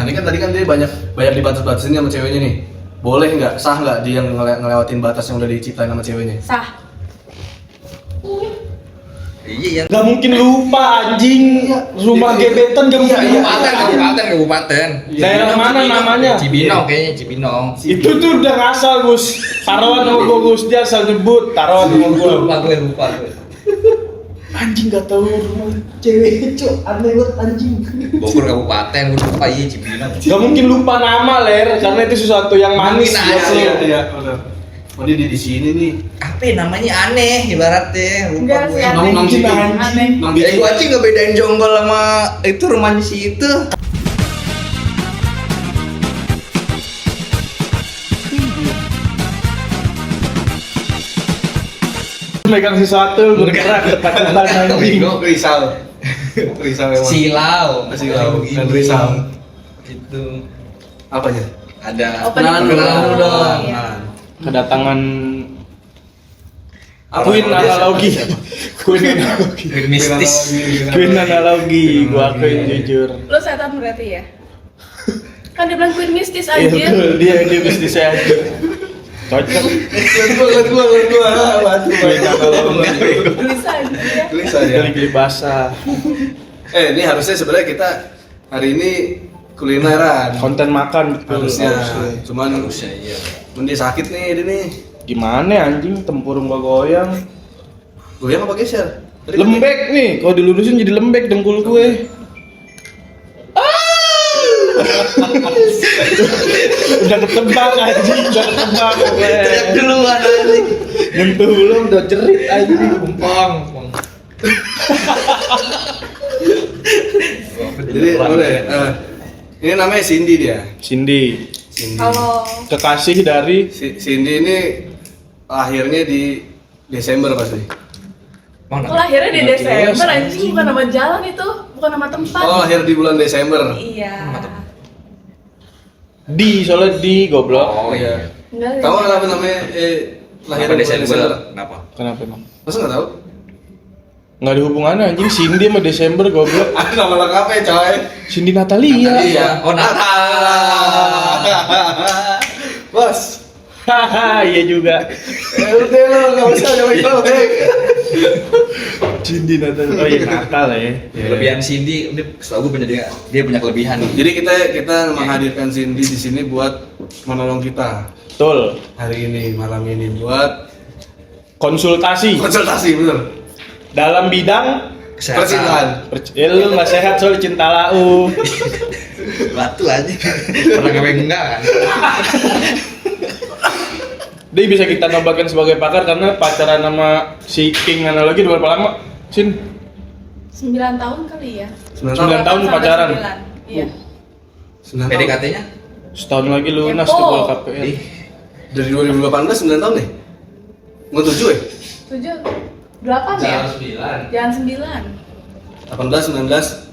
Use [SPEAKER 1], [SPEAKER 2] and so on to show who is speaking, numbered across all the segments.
[SPEAKER 1] Nah ini kan tadi kan dia banyak dibatas-batasin sama ceweknya nih. Boleh nggak, sah nggak dia ngelewatin batas yang udah diciptain sama ceweknya?
[SPEAKER 2] Sah.
[SPEAKER 3] Iya.
[SPEAKER 4] Gak mungkin lupa anjing. Rumah gebetan gak mungkin lupa.
[SPEAKER 3] Kabupaten.
[SPEAKER 4] Daerah mana namanya?
[SPEAKER 3] Cibinong kayaknya, Cibinong.
[SPEAKER 4] Itu tuh udah ngasal Gus. Taruhan sama gua Gus, dia asal nyebut taruhan sama gua.
[SPEAKER 3] Lupa gue.
[SPEAKER 4] Anjing gak tahu rumah cewek cok, aneh banget anjing.
[SPEAKER 3] Bogor kabupaten, gue lupa iya Cibinong.
[SPEAKER 4] Gak mungkin lupa nama Ler, karena itu sesuatu yang manis
[SPEAKER 3] Mungkin
[SPEAKER 4] buat
[SPEAKER 3] aja,
[SPEAKER 4] lu.
[SPEAKER 1] Iya, benar. Oh dia di sini nih.
[SPEAKER 3] Apa ya, namanya aneh ibaratnya, lupa
[SPEAKER 2] Enggak
[SPEAKER 3] gue.
[SPEAKER 2] sih, aneh.
[SPEAKER 1] Mang Bici.
[SPEAKER 2] Aneh.
[SPEAKER 1] Mang Bici.
[SPEAKER 3] Gue aja nggak bedain Jonggol sama itu rumahnya si itu.
[SPEAKER 4] Megang sesuatu bergerak depan anjing.
[SPEAKER 1] Risau. Risau emang.
[SPEAKER 3] Silau.
[SPEAKER 1] Silau. Dan Risau.
[SPEAKER 3] Itu
[SPEAKER 1] Apanya?
[SPEAKER 3] ada
[SPEAKER 2] Opening
[SPEAKER 1] Kenalan dulu
[SPEAKER 2] dulu.
[SPEAKER 1] dong.
[SPEAKER 2] Iya.
[SPEAKER 1] Nah.
[SPEAKER 4] Kedatangan
[SPEAKER 1] Apa
[SPEAKER 4] Queen
[SPEAKER 1] nama dia?
[SPEAKER 4] analogi.
[SPEAKER 1] Siapa?
[SPEAKER 4] Queen analogi.
[SPEAKER 3] mistis.
[SPEAKER 4] Queen analogi, gua akuin jujur.
[SPEAKER 2] Lu setan berarti ya? Kan dia bilang queen mistis
[SPEAKER 4] Iya
[SPEAKER 2] aja.
[SPEAKER 4] betul, dia bisnis saya aja. Cocok.
[SPEAKER 1] Lihat gua. Waduh.
[SPEAKER 4] Queen analogi.
[SPEAKER 2] Bisa aja ya.
[SPEAKER 1] Tulis aja.
[SPEAKER 4] Geli-geli basah.
[SPEAKER 1] Ini harusnya sebenarnya kita hari ini kulineran.
[SPEAKER 4] Konten makan betul.
[SPEAKER 1] Harusnya. Cuman
[SPEAKER 3] Harusnya iya.
[SPEAKER 1] dia sakit nih dia nih.
[SPEAKER 4] Gimana ya, anjing tempurung gua goyang.
[SPEAKER 1] Goyang apa geser? Tadi
[SPEAKER 4] Lembek nih, kalau dilurusin jadi lembek dengkul gue. Udah ketebak anjing, udah ketebak gue.
[SPEAKER 3] Teriak duluan anjing.
[SPEAKER 4] Nyentuh belum udah jerit anjing.
[SPEAKER 3] Umpang.
[SPEAKER 1] Jadi boleh. Ini namanya Cindy dia.
[SPEAKER 4] Cindy,
[SPEAKER 2] Kalau
[SPEAKER 4] kekasih dari
[SPEAKER 1] Cindy ini lahirnya di Desember pasti.
[SPEAKER 3] Mana?
[SPEAKER 2] kalau lahirnya di
[SPEAKER 4] Nggak jelas,
[SPEAKER 2] Desember anjing, bukan nama jalan itu, bukan nama tempat.
[SPEAKER 1] Oh, lahir di bulan Desember.
[SPEAKER 2] Iya.
[SPEAKER 4] soalnya di goblok.
[SPEAKER 3] Oh iya.
[SPEAKER 2] Enggak.
[SPEAKER 1] Tahu kenapa namanya lahir
[SPEAKER 3] Kenapa
[SPEAKER 1] di bulan Desember?
[SPEAKER 3] Kenapa?
[SPEAKER 4] Kenapa emang?
[SPEAKER 1] Masa nggak tahu?
[SPEAKER 4] Nggak ada hubungannya anjing, Cindy sama Desember goblok.
[SPEAKER 1] Ada nama lengkapnya coy.
[SPEAKER 4] Cindy Natalia.
[SPEAKER 1] Iya.
[SPEAKER 3] Oh, Natal.
[SPEAKER 1] Bos.
[SPEAKER 4] Haha, iya juga.
[SPEAKER 1] Udah lo nggak usah nyolek.
[SPEAKER 4] Cindy Natalia. Oh iya Natal ya.
[SPEAKER 3] Kelebihan Cindy, dia selalu punya dia punya kelebihan.
[SPEAKER 1] Jadi kita menghadirkan Cindy di sini buat menolong kita
[SPEAKER 4] Betul.
[SPEAKER 1] hari ini malam ini buat
[SPEAKER 4] Konsultasi
[SPEAKER 1] konsultasi bener.
[SPEAKER 4] dalam bidang
[SPEAKER 1] Percintaan.
[SPEAKER 4] lu nggak sehat soal cinta lau.
[SPEAKER 3] Batu aja. Pernah ngewe enggak kan?
[SPEAKER 4] Dia bisa kita nobatkan sebagai pakar karena pacaran sama si King analogi udah berapa lama? Sin?
[SPEAKER 2] 9 tahun kali ya.
[SPEAKER 1] 9
[SPEAKER 4] 9 tahun
[SPEAKER 2] Sampai
[SPEAKER 4] pacaran.
[SPEAKER 2] 9. Iya.
[SPEAKER 1] 9 tahun.
[SPEAKER 3] PDKT-nya?
[SPEAKER 4] Setahun lagi lunas
[SPEAKER 2] Kepo.
[SPEAKER 4] tuh kalau KPR.
[SPEAKER 3] Ih,
[SPEAKER 1] Dari 2018 9 tahun nih. Mau 7 ya?
[SPEAKER 2] 7 8 ya? Jangan 9.
[SPEAKER 1] 18, 19,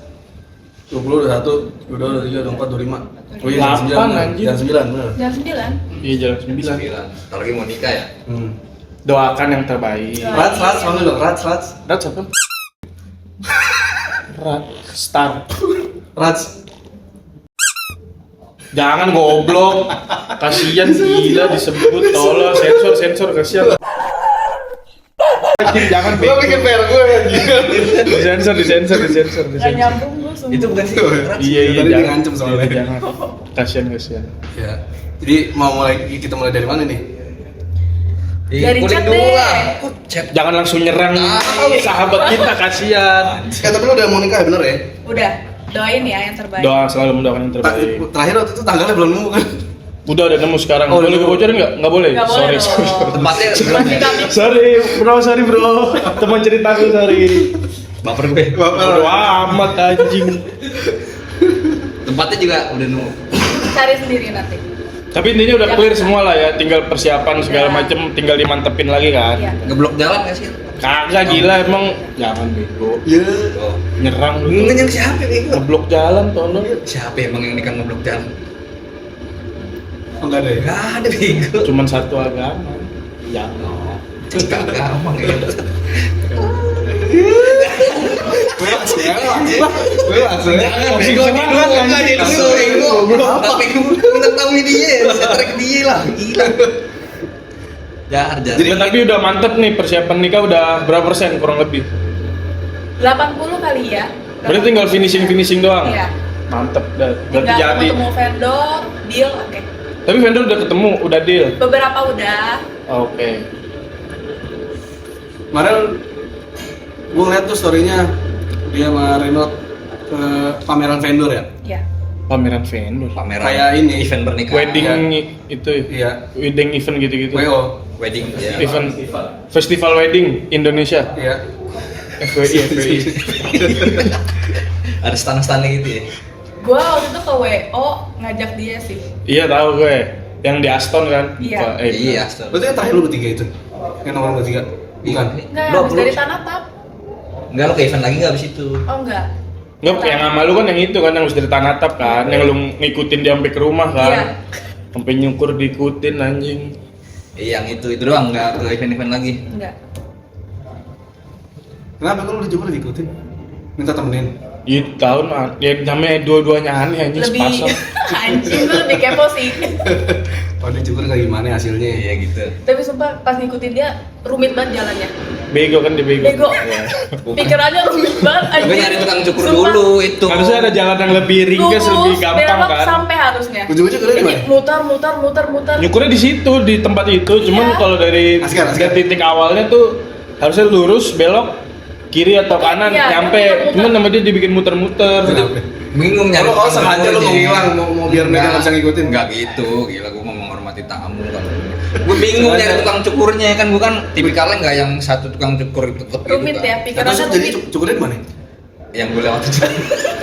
[SPEAKER 1] 20, 21, 22, 23, 24, 25. Oh iya,
[SPEAKER 4] Delapan,
[SPEAKER 1] jangan 9.
[SPEAKER 4] anjir.
[SPEAKER 1] Jangan 9, bener.
[SPEAKER 2] Jangan 9.
[SPEAKER 4] Iya jalan 9.
[SPEAKER 3] 9. Ntar lagi mau nikah ya?
[SPEAKER 4] Doakan yang terbaik.
[SPEAKER 1] Rats, panggil dong, Rats.
[SPEAKER 4] Rat siapa? Rat Star.
[SPEAKER 1] Rats.
[SPEAKER 4] Jangan goblok. Kasian gila disebut tolong sensor kasian. Jangan
[SPEAKER 1] Gua bikin PR gue anjir.
[SPEAKER 4] disensor.
[SPEAKER 2] Gak nyambung lu semua.
[SPEAKER 3] Itu bukan sih.
[SPEAKER 4] Iya
[SPEAKER 1] Tadi dia
[SPEAKER 4] jangan
[SPEAKER 1] ngancem soalnya.
[SPEAKER 4] Iya, jangan. Kasian.
[SPEAKER 1] Ya. Jadi kita mulai dari mana nih?
[SPEAKER 2] Dari
[SPEAKER 3] kulik
[SPEAKER 2] chat
[SPEAKER 3] dulu
[SPEAKER 2] deh.
[SPEAKER 3] lah. Kok chat?
[SPEAKER 4] Jangan langsung nyerang sahabat kita kasian.
[SPEAKER 1] Tapi lu udah mau nikah ya, bener ya?
[SPEAKER 2] Udah, doain ya yang terbaik.
[SPEAKER 4] Doa selalu mendoakan yang terbaik.
[SPEAKER 1] Terakhir waktu itu tanggalnya belum nemu kan?
[SPEAKER 4] Udah ada nemu sekarang.
[SPEAKER 1] Oh,
[SPEAKER 4] Boleh
[SPEAKER 1] udah
[SPEAKER 4] gue bocorin nggak? Nggak boleh.
[SPEAKER 2] Nggak boleh
[SPEAKER 4] Sorry.
[SPEAKER 2] dong.
[SPEAKER 3] Tempatnya
[SPEAKER 2] Masih kami.
[SPEAKER 4] Sorry bro. Teman ceritaku sorry.
[SPEAKER 3] baper gue.
[SPEAKER 4] Bodo amat anjing.
[SPEAKER 3] Tempatnya juga udah nemu.
[SPEAKER 2] Cari sendiri nanti.
[SPEAKER 4] Tapi intinya udah clear semua lah ya. Tinggal persiapan segala
[SPEAKER 2] Udah.
[SPEAKER 4] macem. Tinggal dimantepin lagi kan.
[SPEAKER 2] Iya.
[SPEAKER 3] Ngeblok jalan nggak sih?
[SPEAKER 4] Kagak gila emang. Jangan bego.
[SPEAKER 1] Iya.
[SPEAKER 3] Oh.
[SPEAKER 4] Nyerang lu.
[SPEAKER 3] Ngenyang siapa bego?
[SPEAKER 4] Ngeblok jalan tono.
[SPEAKER 3] Siapa emang yang nikah ngeblok jalan?
[SPEAKER 1] Enggak ada ya?
[SPEAKER 3] Gak ada bego.
[SPEAKER 4] Cuman satu agama. Jangan.
[SPEAKER 3] Cinta gampang ya.
[SPEAKER 1] Gue langsung.
[SPEAKER 3] Jangan bego. Enggak jadi dulu bego. Tapi minta tahu dia, saya track dia lah, gila. Jar.
[SPEAKER 4] Jadi tapi udah mantep nih persiapan nikah udah berapa persen kurang lebih?
[SPEAKER 2] 80 kali ya.
[SPEAKER 4] Berarti tinggal finishing doang.
[SPEAKER 2] Iya.
[SPEAKER 4] Mantep dah. Berarti
[SPEAKER 2] Tinggal
[SPEAKER 4] jadi.
[SPEAKER 2] ketemu vendor, deal, oke.
[SPEAKER 4] Tapi vendor udah ketemu, udah deal.
[SPEAKER 2] Beberapa udah.
[SPEAKER 4] Oke.
[SPEAKER 1] Kemarin gue ngeliat tuh story-nya dia sama Renot ke pameran vendor ya.
[SPEAKER 2] Iya.
[SPEAKER 4] Pameran vendor.
[SPEAKER 3] Pameran
[SPEAKER 1] Kayak ini,
[SPEAKER 3] event pernikahan.
[SPEAKER 4] Wedding itu.
[SPEAKER 1] Iya.
[SPEAKER 4] Wedding event gitu-gitu.
[SPEAKER 1] WO.
[SPEAKER 3] Wedding ya.
[SPEAKER 4] Event Festival Wedding Indonesia.
[SPEAKER 1] Iya.
[SPEAKER 4] FWI.
[SPEAKER 3] Ada stand-standnya gitu ya.
[SPEAKER 2] Gua waktu itu ke WO ngajak dia sih.
[SPEAKER 4] Iya tahu gue. Yang di Aston kan?
[SPEAKER 2] Iya.
[SPEAKER 3] Iya, astaga.
[SPEAKER 1] Berarti yang terakhir lu bertiga itu? Yang nomor bertiga? Bukan?
[SPEAKER 2] Enggak,
[SPEAKER 3] Lo
[SPEAKER 2] habis
[SPEAKER 3] belum-
[SPEAKER 2] dari Tanah Tap.
[SPEAKER 3] Enggak, lo ke event lagi enggak habis itu?
[SPEAKER 2] Oh enggak.
[SPEAKER 4] Enggak, yang sama lu kan yang itu kan yang harus dari Tanah Tap kan, yang lu ngikutin dia sampai ke rumah kan.
[SPEAKER 2] Iya.
[SPEAKER 4] Sampai nyukur diikutin anjing.
[SPEAKER 3] Iya, yang itu doang, enggak ke event-event lagi.
[SPEAKER 2] Enggak.
[SPEAKER 1] Kenapa kalau lu juga diikutin? Minta temenin?
[SPEAKER 4] Iya tahun ya namanya dua-duanya aneh anjing
[SPEAKER 2] Lebih
[SPEAKER 4] sepasang.
[SPEAKER 2] anjing tuh lebih kepo sih.
[SPEAKER 1] Oh dia juga kayak gimana hasilnya?
[SPEAKER 3] Iya gitu.
[SPEAKER 2] Tapi sumpah pas ngikutin dia rumit banget jalannya.
[SPEAKER 4] Bego kan dia bego.
[SPEAKER 2] Bego.
[SPEAKER 4] Iya.
[SPEAKER 2] Pikirannya rumit banget anjing.
[SPEAKER 3] Gue nyari tukang cukur
[SPEAKER 2] Sumpah.
[SPEAKER 3] dulu itu.
[SPEAKER 4] Harusnya ada jalan yang lebih ringkas,
[SPEAKER 2] Lurus,
[SPEAKER 4] lebih gampang
[SPEAKER 2] belok
[SPEAKER 4] kan.
[SPEAKER 2] sampai harusnya.
[SPEAKER 1] Ujung-ujung kalian di
[SPEAKER 2] Ini
[SPEAKER 1] mana?
[SPEAKER 2] muter.
[SPEAKER 4] Nyukurnya di situ di tempat itu, cuman
[SPEAKER 2] Iya.
[SPEAKER 4] kalau dari
[SPEAKER 1] Askar.
[SPEAKER 4] titik awalnya tuh harusnya lurus belok kiri atau kanan
[SPEAKER 2] Iya,
[SPEAKER 4] nyampe,
[SPEAKER 2] muter-muter.
[SPEAKER 4] cuman sama dia dibikin muter-muter.
[SPEAKER 1] Kenapa?
[SPEAKER 3] Bingung nyari.
[SPEAKER 1] Oh,
[SPEAKER 3] tukang
[SPEAKER 1] sengaja
[SPEAKER 3] cukur
[SPEAKER 1] lo mau
[SPEAKER 3] nih.
[SPEAKER 1] ngilang, mau biar mereka nggak bisa ngikutin?
[SPEAKER 3] Enggak gitu, gila gue mau menghormati tamu kan. Gue bingung nyari tukang cukurnya kan, gue kan tipikalnya nggak yang satu tukang cukur tetep gitu
[SPEAKER 2] Rumit
[SPEAKER 3] kan.
[SPEAKER 2] ya,
[SPEAKER 1] Terus
[SPEAKER 2] pikirannya
[SPEAKER 1] jadi
[SPEAKER 2] rumit.
[SPEAKER 1] cukurnya di mana?
[SPEAKER 3] Yang gue lewatin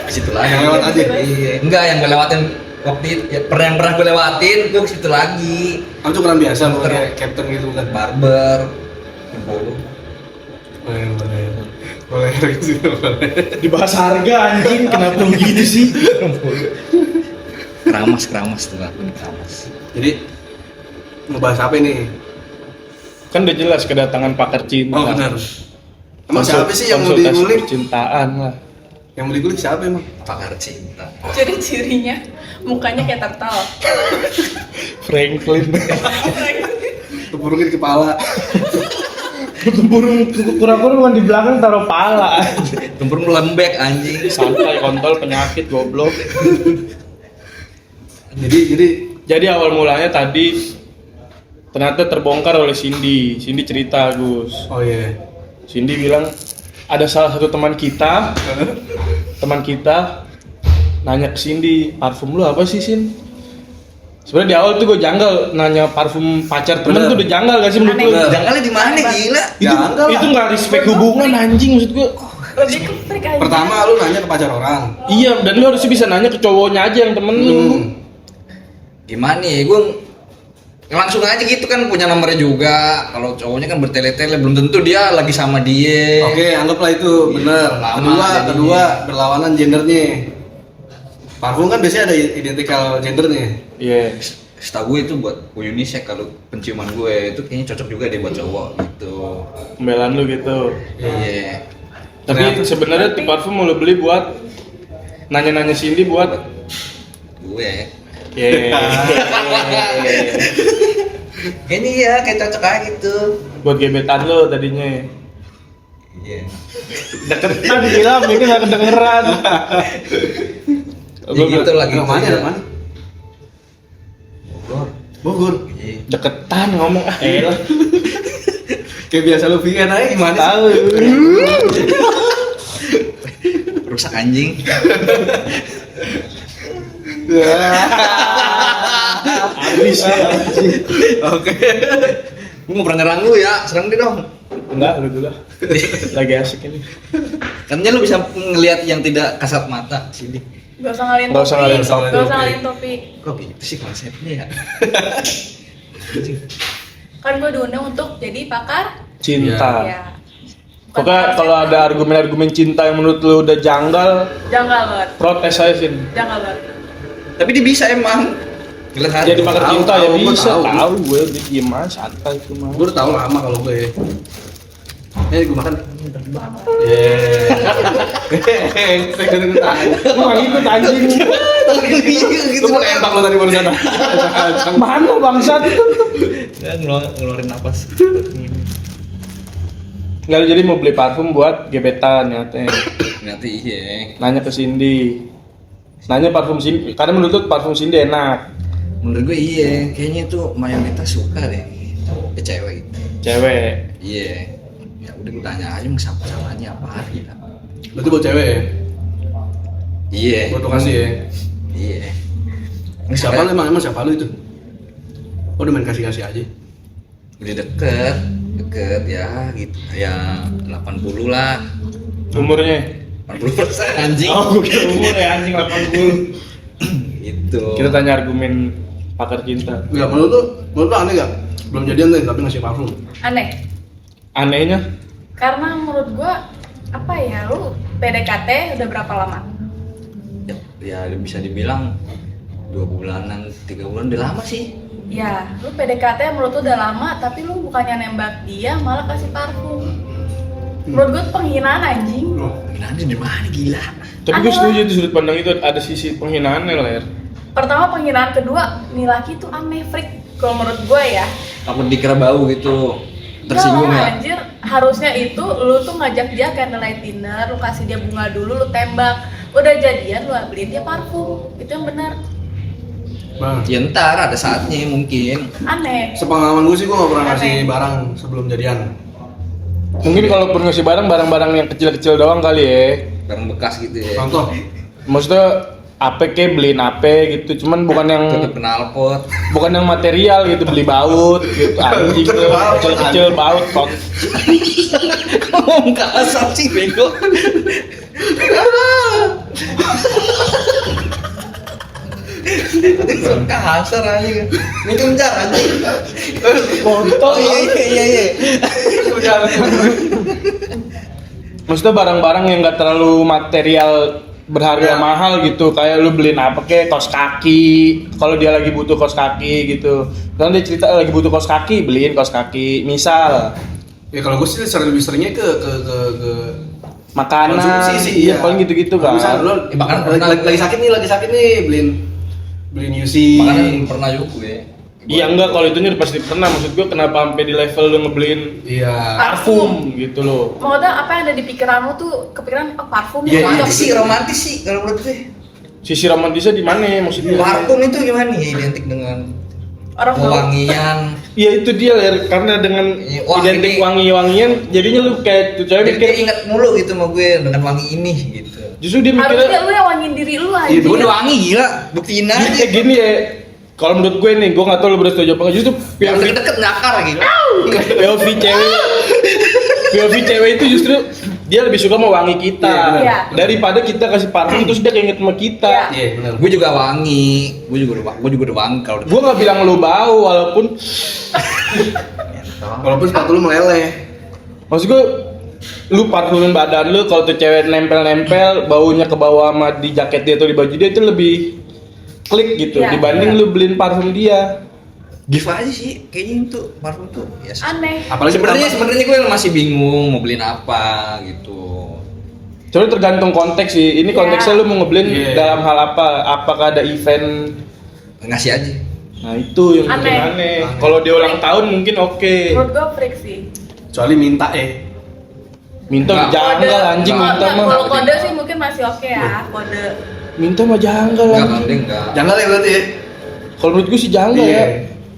[SPEAKER 3] di situ lagi.
[SPEAKER 1] Yang lewat aja?
[SPEAKER 3] Iya, enggak yang gue lewatin waktu itu ya, yang pernah gue lewatin gue ke situ lagi.
[SPEAKER 1] Kamu cukuran biasa, bukan
[SPEAKER 3] Cukur.
[SPEAKER 1] kayak captain gitu kan?
[SPEAKER 3] Barber. Bolu.
[SPEAKER 1] Boleh ke situ, boleh.
[SPEAKER 4] Dibahas harga anjing, kenapa begitu sih?
[SPEAKER 3] Keramas tuh kan, keramas.
[SPEAKER 1] Jadi ngebahas apa nih?
[SPEAKER 4] Kan udah jelas kedatangan pakar cinta.
[SPEAKER 1] Oh benar. Emang siapa sih yang mau
[SPEAKER 4] Konsultasi
[SPEAKER 1] digulik?
[SPEAKER 4] percintaan lah.
[SPEAKER 1] Yang mau digulik siapa emang?
[SPEAKER 3] Pakar cinta.
[SPEAKER 2] Ciri-cirinya mukanya kayak turtle.
[SPEAKER 4] Franklin.
[SPEAKER 1] Tempurungin kepala.
[SPEAKER 4] Burung kura-kura bukan di belakang taruh pala.
[SPEAKER 3] Tempurung lembek anjing.
[SPEAKER 4] Santai kontol penyakit goblok.
[SPEAKER 1] Jadi
[SPEAKER 4] Awal mulanya tadi ternyata terbongkar oleh Cindy. Cindy cerita Gus.
[SPEAKER 1] oh iya.
[SPEAKER 4] Cindy bilang ada salah satu teman kita nanya ke Cindy, parfum lu apa sih Sin? Sebenarnya di awal tuh gue janggal nanya parfum pacar temen
[SPEAKER 1] Bener.
[SPEAKER 4] tuh udah janggal gak sih menurut
[SPEAKER 2] Aneh.
[SPEAKER 4] lu?
[SPEAKER 1] Bener.
[SPEAKER 3] Janganlah di mana gila.
[SPEAKER 1] Janggal
[SPEAKER 4] Itu
[SPEAKER 1] lah.
[SPEAKER 4] nggak respect hubungan anjing maksud gue.
[SPEAKER 2] Lebih ke trik aja.
[SPEAKER 1] Pertama lu nanya ke pacar orang.
[SPEAKER 4] Iya dan lu harusnya bisa nanya ke cowoknya aja yang temen lu.
[SPEAKER 3] Gimana ya, gue langsung aja gitu kan punya nomornya juga. Kalau cowoknya kan bertele-tele, belum tentu dia lagi sama dia.
[SPEAKER 1] Oke, anggaplah itu bener.
[SPEAKER 3] Lama
[SPEAKER 1] Kedua berlawanan gendernya. Parfum kan biasanya ada identikal gendernya.
[SPEAKER 4] Iya.
[SPEAKER 3] Setahu gue itu buat unisex, kalau penciuman gue itu kayaknya cocok juga deh buat cowok gitu.
[SPEAKER 4] Pembelaan lu gitu.
[SPEAKER 3] Iya.
[SPEAKER 4] Tapi
[SPEAKER 1] Ternyata-
[SPEAKER 4] sebenarnya tuh parfum mau lu beli buat nanya-nanya Cindy buat
[SPEAKER 3] Gue
[SPEAKER 4] Yeay.
[SPEAKER 3] kayaknya iya, kayak cocok aja gitu.
[SPEAKER 4] Buat gebetan lo tadinya.
[SPEAKER 3] Iya.
[SPEAKER 4] Deketan bilang ini gak kedengeran.
[SPEAKER 3] Ya gitu lagi.
[SPEAKER 1] Anak mana? Anak mana?
[SPEAKER 3] Bogor.
[SPEAKER 1] Bogor.
[SPEAKER 3] Iya.
[SPEAKER 4] Deketan ngomong elah.
[SPEAKER 1] Kayak biasa lu pikir aja gimana?
[SPEAKER 4] Tahu.
[SPEAKER 3] Rusak anjing.
[SPEAKER 4] Habis ya.
[SPEAKER 1] Oke.
[SPEAKER 3] Gue mau pernah nyerang lu ya, serang dia dong.
[SPEAKER 4] Enggak, lu dulu. Lagi asik ini.
[SPEAKER 3] Katanya lu bisa ngelihat yang tidak kasat mata sini.
[SPEAKER 2] Gak usah ngalihin
[SPEAKER 4] Nggak usah ngalihin
[SPEAKER 2] topik.
[SPEAKER 1] topik.
[SPEAKER 2] Gak usah ngalihin topik.
[SPEAKER 3] Kok gitu sih konsepnya ya?
[SPEAKER 2] Kan gue diundang untuk jadi pakar.
[SPEAKER 4] Cinta.
[SPEAKER 2] Ya.
[SPEAKER 4] Pokoknya kalau ada argumen-argumen cinta yang menurut lu udah janggal,
[SPEAKER 2] Janggal banget.
[SPEAKER 4] protes aja sih.
[SPEAKER 2] Janggal banget.
[SPEAKER 3] Tapi dia bisa emang. Ngelihat
[SPEAKER 4] Jadi pakar
[SPEAKER 1] Tahu,
[SPEAKER 4] cinta ya
[SPEAKER 1] tahu, gua
[SPEAKER 4] bisa.
[SPEAKER 1] tahu.
[SPEAKER 4] Tahu gue dia diem aja santai cuma.
[SPEAKER 1] Gue udah tahu lama kalau gue. Gue makan.
[SPEAKER 4] Emang ikut anjing.
[SPEAKER 1] Lu mau nembak lu tadi barusan.
[SPEAKER 4] Mana bangsat?
[SPEAKER 3] Ngeluarin napas.
[SPEAKER 4] Nggak, jadi mau beli parfum buat gebetan ya teh.
[SPEAKER 3] Nanti iya.
[SPEAKER 4] Nanya ke Cindy. Nanya parfum Cindy, karena menurut lu parfum Cindy enak.
[SPEAKER 3] Menurut gue iya, kayaknya tuh mayoritas suka deh. Ke cewek gitu.
[SPEAKER 4] Cewek.
[SPEAKER 3] Iya. Ya udah gue tanya aja sama-samanya apa gitu.
[SPEAKER 1] Berarti buat cewek ya?
[SPEAKER 3] Iya.
[SPEAKER 1] Buat lo kasih ya?
[SPEAKER 3] Iya.
[SPEAKER 1] Siapa lu emang siapa lu itu? Oh, udah main kasih-kasih aja.
[SPEAKER 3] Udah deket ya gitu. Ya 80 lah.
[SPEAKER 4] Umurnya?
[SPEAKER 3] 80% anjing.
[SPEAKER 4] Oh, gue kira umur ya anjing 80.
[SPEAKER 3] Gitu.
[SPEAKER 4] Kita tanya argumen pakar cinta.
[SPEAKER 1] Enggak, menurut lu aneh gak? Belum jadian nih, tapi ngasih parfum.
[SPEAKER 2] Aneh.
[SPEAKER 4] Anehnya?
[SPEAKER 2] Karena menurut gua apa ya, lu PDKT udah berapa lama?
[SPEAKER 3] Ya bisa dibilang 2 bulanan, 3 bulan udah lama sih.
[SPEAKER 2] Ya, lu PDKT menurut lu udah lama, tapi lu bukannya nembak dia, malah kasih parfum. Menurut gua itu penghinaan anjing.
[SPEAKER 3] Nanti di mana gila?
[SPEAKER 4] Tapi gue
[SPEAKER 2] Ada.
[SPEAKER 4] setuju tuh sudut pandang itu ada sisi penghinaannya lah ya.
[SPEAKER 2] Pertama penghinaan, kedua nih laki tuh aneh, freak. Kalau menurut gua ya.
[SPEAKER 3] Takut dikira bau gitu. Tersinggung
[SPEAKER 2] Enggak lah,
[SPEAKER 3] ya.
[SPEAKER 2] anjir, harusnya itu lu tuh ngajak dia candlelight dinner, lu kasih dia bunga dulu, lu tembak. Udah jadian, lu beliin dia parfum. Itu yang benar.
[SPEAKER 1] Bang,
[SPEAKER 3] Ya ntar ada saatnya mungkin.
[SPEAKER 2] Aneh.
[SPEAKER 1] sepengalaman gue sih gue gak pernah ngasih
[SPEAKER 2] Aneh.
[SPEAKER 1] barang sebelum jadian.
[SPEAKER 4] Mungkin kalau pernah ngasih barang-barang yang kecil-kecil doang kali ya.
[SPEAKER 3] Barang bekas gitu ya.
[SPEAKER 1] Contoh,
[SPEAKER 4] Maksudnya apa kek beliin apa gitu, cuman bukan yang
[SPEAKER 3] Tutup knalpot.
[SPEAKER 4] bukan yang material gitu, beli baut gitu anjing tuh kecil-kecil baut kok.
[SPEAKER 3] Ngomong kasar sih bego. Kasar aja. Minum jar anjing.
[SPEAKER 4] Kontol.
[SPEAKER 3] Iya.
[SPEAKER 4] Maksudnya barang-barang yang nggak terlalu material berharga
[SPEAKER 1] Ya.
[SPEAKER 4] mahal gitu, kayak lu beliin apa kek, kaos kaki kalau dia lagi butuh kaos kaki gitu. Kan dia cerita lagi butuh kaos kaki, beliin kaos kaki misal.
[SPEAKER 1] ya kalau gue sih lebih seringnya ke
[SPEAKER 4] Makanan,
[SPEAKER 1] konsumsi sih,
[SPEAKER 4] iya paling gitu-gitu kan.
[SPEAKER 1] Misal lu
[SPEAKER 3] Bahkan
[SPEAKER 1] lagi sakit nih, beliin UC.
[SPEAKER 3] Makanan pernah juga gue.
[SPEAKER 4] Iya enggak, kalau itunya pasti pernah. Maksud gua kenapa sampai di level lu ngebeliin
[SPEAKER 1] Iya.
[SPEAKER 4] parfum gitu loh.
[SPEAKER 2] Maksudnya apa yang ada di pikiran lu tuh kepikiran parfum
[SPEAKER 1] Iya,
[SPEAKER 2] cocok.
[SPEAKER 3] Romantis sih kalau menurut gue.
[SPEAKER 4] Sisi romantisnya di mana ya maksudnya?
[SPEAKER 3] Parfum itu gimana ya identik dengan
[SPEAKER 2] Orang bau.
[SPEAKER 3] wangian.
[SPEAKER 4] Iya itu dia Ler, karena dengan
[SPEAKER 3] Wah,
[SPEAKER 4] identik
[SPEAKER 3] ini-
[SPEAKER 4] wangi-wangian jadinya lu kayak tuh cewek
[SPEAKER 3] Jadi dia
[SPEAKER 4] mikir
[SPEAKER 3] ingat mulu gitu sama gue dengan wangi ini gitu.
[SPEAKER 4] justru dia
[SPEAKER 2] Harusnya
[SPEAKER 4] mikirnya
[SPEAKER 2] lu yang wangiin diri lu
[SPEAKER 1] Iya,
[SPEAKER 2] anjing.
[SPEAKER 3] Gue udah wangi gila, buktiin
[SPEAKER 4] dia
[SPEAKER 3] aja.
[SPEAKER 4] kayak gini ya. Kalau menurut gue nih, gue nggak tahu lu berapa setuju apa nggak, justru
[SPEAKER 3] Yang
[SPEAKER 4] POV
[SPEAKER 3] deket nyakar gitu.
[SPEAKER 4] POV cewek itu justru dia lebih suka mau wangi kita
[SPEAKER 2] Iya.
[SPEAKER 4] daripada kita kasih parfum terus dia keinget sama kita.
[SPEAKER 2] Iya.
[SPEAKER 1] Iya, benar.
[SPEAKER 3] Gue juga wangi, gue juga udah wangi kalau
[SPEAKER 4] Gue nggak bilang lu bau walaupun
[SPEAKER 1] Walaupun sepatu lu meleleh.
[SPEAKER 4] maksud gue lu parfumin badan lu kalau tuh cewek nempel-nempel baunya ke bawah sama di jaket dia atau di baju dia itu lebih klik gitu
[SPEAKER 2] Iya,
[SPEAKER 4] dibanding
[SPEAKER 2] iya.
[SPEAKER 4] lu beliin parfum dia.
[SPEAKER 3] give aja sih, kayaknya itu parfum tuh ya.
[SPEAKER 2] Aneh.
[SPEAKER 1] Apalagi
[SPEAKER 3] Sebenarnya gue masih bingung mau beliin apa gitu.
[SPEAKER 4] Soalnya tergantung konteks sih. Ini
[SPEAKER 2] Iya.
[SPEAKER 4] konteksnya lu mau ngebeliin
[SPEAKER 1] Iya.
[SPEAKER 4] dalam hal apa? Apakah ada event?
[SPEAKER 3] Ngasih aja.
[SPEAKER 4] Nah itu yang bikin
[SPEAKER 2] Aneh.
[SPEAKER 4] aneh. Kalau dia ulang tahun mungkin oke.
[SPEAKER 2] Menurut gua freak sih.
[SPEAKER 1] kecuali minta
[SPEAKER 4] Minta
[SPEAKER 3] Nggak.
[SPEAKER 4] janggal anjing
[SPEAKER 3] Nggak.
[SPEAKER 4] minta mah.
[SPEAKER 2] Kalau kode sih mungkin masih oke ya, kode.
[SPEAKER 4] Minta mah janggal
[SPEAKER 3] Enggak,
[SPEAKER 4] anjing.
[SPEAKER 3] dia enggak.
[SPEAKER 1] Jangan ya berarti ya.
[SPEAKER 4] Kalau menurut gue sih janggal
[SPEAKER 1] Iya.
[SPEAKER 4] ya.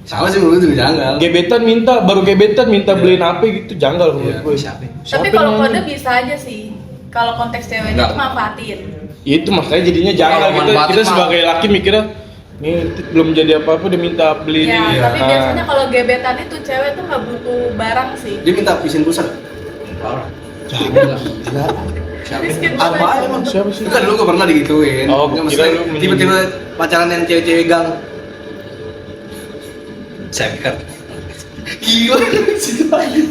[SPEAKER 1] Sama sih menurut gue juga jangan.
[SPEAKER 4] Gebetan minta, baru gebetan minta
[SPEAKER 1] Iya.
[SPEAKER 4] beliin apa gitu janggal menurut
[SPEAKER 1] Iya.
[SPEAKER 4] gue.
[SPEAKER 3] Siapa?
[SPEAKER 2] Tapi kalau kode bisa aja sih. Kalau konteks ceweknya
[SPEAKER 3] Enggak.
[SPEAKER 2] tuh manfaatin.
[SPEAKER 4] Itu makanya jadinya janggal
[SPEAKER 3] Kalau
[SPEAKER 4] kita,
[SPEAKER 3] manfaatin
[SPEAKER 4] kita
[SPEAKER 3] mah-
[SPEAKER 4] sebagai laki mikirnya nih belum jadi apa-apa udah minta beli
[SPEAKER 2] Ya,
[SPEAKER 4] ini.
[SPEAKER 2] tapi
[SPEAKER 4] Nah,
[SPEAKER 2] biasanya kalau gebetan itu cewek tuh nggak butuh barang sih.
[SPEAKER 1] Dia minta pisin pulsa.
[SPEAKER 3] Jangan. Siapa?
[SPEAKER 2] Miskin
[SPEAKER 1] Apa
[SPEAKER 2] banget.
[SPEAKER 1] emang?
[SPEAKER 4] Siapa sih?
[SPEAKER 1] Kan dulu gue pernah digituin.
[SPEAKER 4] Oh,
[SPEAKER 1] Nggak,
[SPEAKER 4] kira
[SPEAKER 1] maksudnya
[SPEAKER 4] lu
[SPEAKER 1] tiba-tiba pacaran yang cewek-cewek gang.
[SPEAKER 3] Seker.
[SPEAKER 1] Gila situ lagi.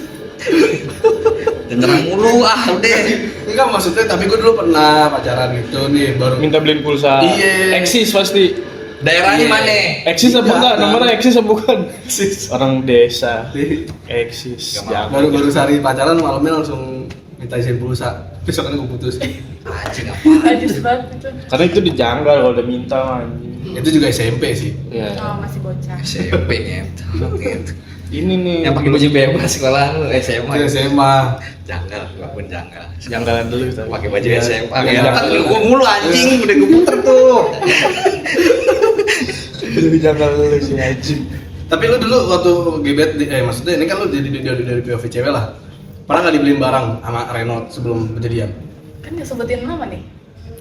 [SPEAKER 3] Nyerang mulu udah.
[SPEAKER 1] Enggak maksudnya, tapi gue dulu pernah pacaran gitu nih baru.
[SPEAKER 4] minta beliin pulsa.
[SPEAKER 1] Iya.
[SPEAKER 4] Eksis pasti.
[SPEAKER 3] Daerahnya
[SPEAKER 1] Iya.
[SPEAKER 3] mana?
[SPEAKER 4] Eksis apa
[SPEAKER 1] Jangan.
[SPEAKER 4] enggak? Nomornya eksis apa bukan?
[SPEAKER 1] Sis.
[SPEAKER 4] Orang desa.
[SPEAKER 1] Nih,
[SPEAKER 4] Eksis.
[SPEAKER 3] Nggak
[SPEAKER 4] Jangan.
[SPEAKER 1] baru sehari pacaran malamnya langsung minta izin pulsa, besok kan gue putus.
[SPEAKER 3] Anjing apa?
[SPEAKER 2] Najis banget itu.
[SPEAKER 4] Karena itu dijanggal kalau udah minta anjing.
[SPEAKER 1] Itu juga SMP sih.
[SPEAKER 4] Ya.
[SPEAKER 2] Oh, masih bocah.
[SPEAKER 3] SMP gitu.
[SPEAKER 4] Ini nih
[SPEAKER 3] Yang pakai baju bebas sekolah lu SMA.
[SPEAKER 1] Itu SMA.
[SPEAKER 3] Janggal, gua pun janggal.
[SPEAKER 4] janggalan dulu tadi.
[SPEAKER 3] Pakai baju
[SPEAKER 1] Iya.
[SPEAKER 3] SMA.
[SPEAKER 1] Iya.
[SPEAKER 3] Ya, kan gua mulu anjing, udah gua puter tuh.
[SPEAKER 4] Lebih janggal dulu sih anjing.
[SPEAKER 1] Tapi lu dulu waktu gebet, maksudnya ini kan lu dari POV cewek lah. Pernah nggak dibeliin barang sama Renault sebelum kejadian?
[SPEAKER 2] Kan nggak sebutin nama nih.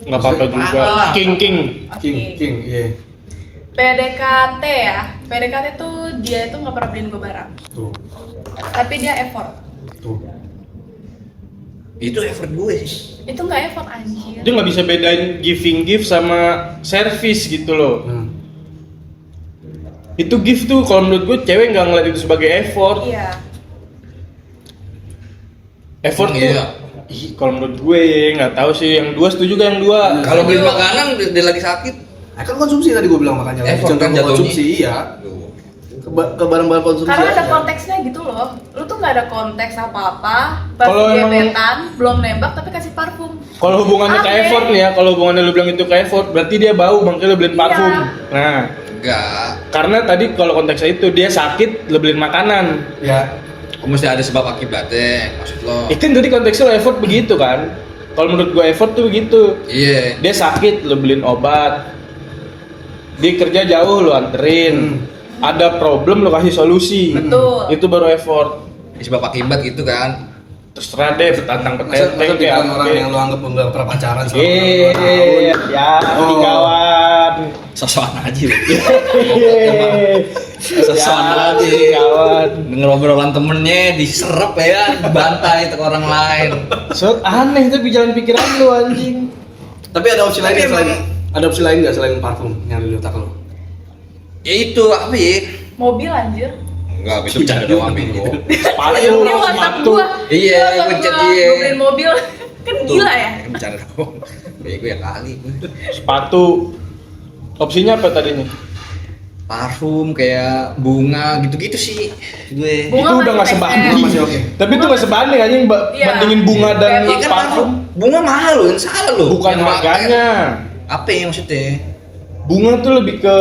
[SPEAKER 4] Nggak apa-apa juga.
[SPEAKER 3] Apa?
[SPEAKER 4] King.
[SPEAKER 1] King, iya.
[SPEAKER 2] PDKT ya. PDKT tuh dia itu nggak pernah beliin gue barang.
[SPEAKER 1] Tuh,
[SPEAKER 2] Tapi dia effort.
[SPEAKER 1] tuh.
[SPEAKER 3] Itu effort gue sih.
[SPEAKER 2] Itu nggak effort anjir.
[SPEAKER 4] Dia nggak bisa bedain giving gift sama service gitu loh. Itu gift tuh kalau menurut gue cewek nggak ngeliat itu sebagai effort.
[SPEAKER 2] Iya.
[SPEAKER 4] Effort
[SPEAKER 3] Emang
[SPEAKER 4] tuh.
[SPEAKER 3] iya?
[SPEAKER 4] Ih, kalau menurut gue nggak tahu sih yang dua setuju gak yang dua?
[SPEAKER 3] Kalau beli makanan dia lagi sakit.
[SPEAKER 1] Nah, kan konsumsi tadi gue bilang makanya.
[SPEAKER 3] Effort
[SPEAKER 1] Contoh
[SPEAKER 3] kan jatuhnya.
[SPEAKER 1] konsumsi iya. Ke barang-barang konsumsi.
[SPEAKER 2] Karena ada
[SPEAKER 1] aja.
[SPEAKER 2] konteksnya gitu loh. Lu tuh nggak ada konteks apa-apa. Pas
[SPEAKER 4] Kalau emang-
[SPEAKER 2] gebetan, belum nembak tapi kasih parfum.
[SPEAKER 4] Kalau hubungannya ke
[SPEAKER 2] Aneh.
[SPEAKER 4] effort nih ya, kalau hubungannya lu bilang itu ke effort, berarti dia bau, makanya lu beliin
[SPEAKER 2] Iya.
[SPEAKER 4] parfum. Nah,
[SPEAKER 3] Enggak.
[SPEAKER 4] karena tadi kalau konteksnya itu dia sakit, lu beliin makanan.
[SPEAKER 1] Ya.
[SPEAKER 3] Mesti ada sebab akibatnya, maksud lo.
[SPEAKER 4] Itu tadi konteksnya lo effort begitu kan? Kalau menurut gue effort tuh begitu.
[SPEAKER 3] Iya.
[SPEAKER 4] Dia sakit, lu beliin obat. Dia kerja jauh, lu anterin. Ada problem, lu kasih solusi.
[SPEAKER 2] Betul.
[SPEAKER 4] Itu baru effort.
[SPEAKER 3] Sebab akibat gitu kan.
[SPEAKER 4] Terserah deh, petantang
[SPEAKER 1] Masa
[SPEAKER 4] petenteng kayak
[SPEAKER 1] bukan orang yang lu anggap nggak pernah pacaran selama 2
[SPEAKER 4] Iya,
[SPEAKER 1] tahun.
[SPEAKER 4] ya,
[SPEAKER 1] Oh.
[SPEAKER 3] kawan. Sosokan aja lu. Sosokan aja.
[SPEAKER 4] kawan.
[SPEAKER 3] Denger obrolan temennya diserap ya, dibantai ke orang lain.
[SPEAKER 4] So aneh tapi jalan pikiran lu anjing.
[SPEAKER 1] Tapi ada opsi lain
[SPEAKER 3] Tapi
[SPEAKER 1] nggak selain
[SPEAKER 3] emang-
[SPEAKER 1] ada opsi lain nggak selain parfum yang di otak lo?
[SPEAKER 3] Ya itu apa ya?
[SPEAKER 2] Mobil anjir.
[SPEAKER 3] Enggak, itu bercanda doang bego.
[SPEAKER 4] Sepatu,
[SPEAKER 2] Dia WhatsApp
[SPEAKER 4] sepatu.
[SPEAKER 2] gua.
[SPEAKER 3] Iya,
[SPEAKER 2] Dia WhatsApp
[SPEAKER 3] pencet
[SPEAKER 2] gua,
[SPEAKER 3] dia.
[SPEAKER 2] gua beliin mobil. Kan gila ya.
[SPEAKER 3] Bercanda doang. Bego ya kali gue.
[SPEAKER 4] Sepatu. Opsinya apa tadinya?
[SPEAKER 3] Parfum kayak bunga gitu-gitu sih gue.
[SPEAKER 2] Bunga
[SPEAKER 4] Itu udah
[SPEAKER 2] masih
[SPEAKER 4] nggak
[SPEAKER 2] make
[SPEAKER 4] sebanding.
[SPEAKER 2] sense.
[SPEAKER 1] Masih oke.
[SPEAKER 4] Tapi itu nggak sebanding anjing
[SPEAKER 2] Iya.
[SPEAKER 4] bandingin bunga dan
[SPEAKER 2] Kayak
[SPEAKER 3] Iya kan
[SPEAKER 4] parfum.
[SPEAKER 3] bunga mahal loh, yang salah loh.
[SPEAKER 4] Bukan
[SPEAKER 3] Yang
[SPEAKER 4] harganya.
[SPEAKER 3] Apa ya maksudnya?
[SPEAKER 4] Bunga tuh lebih ke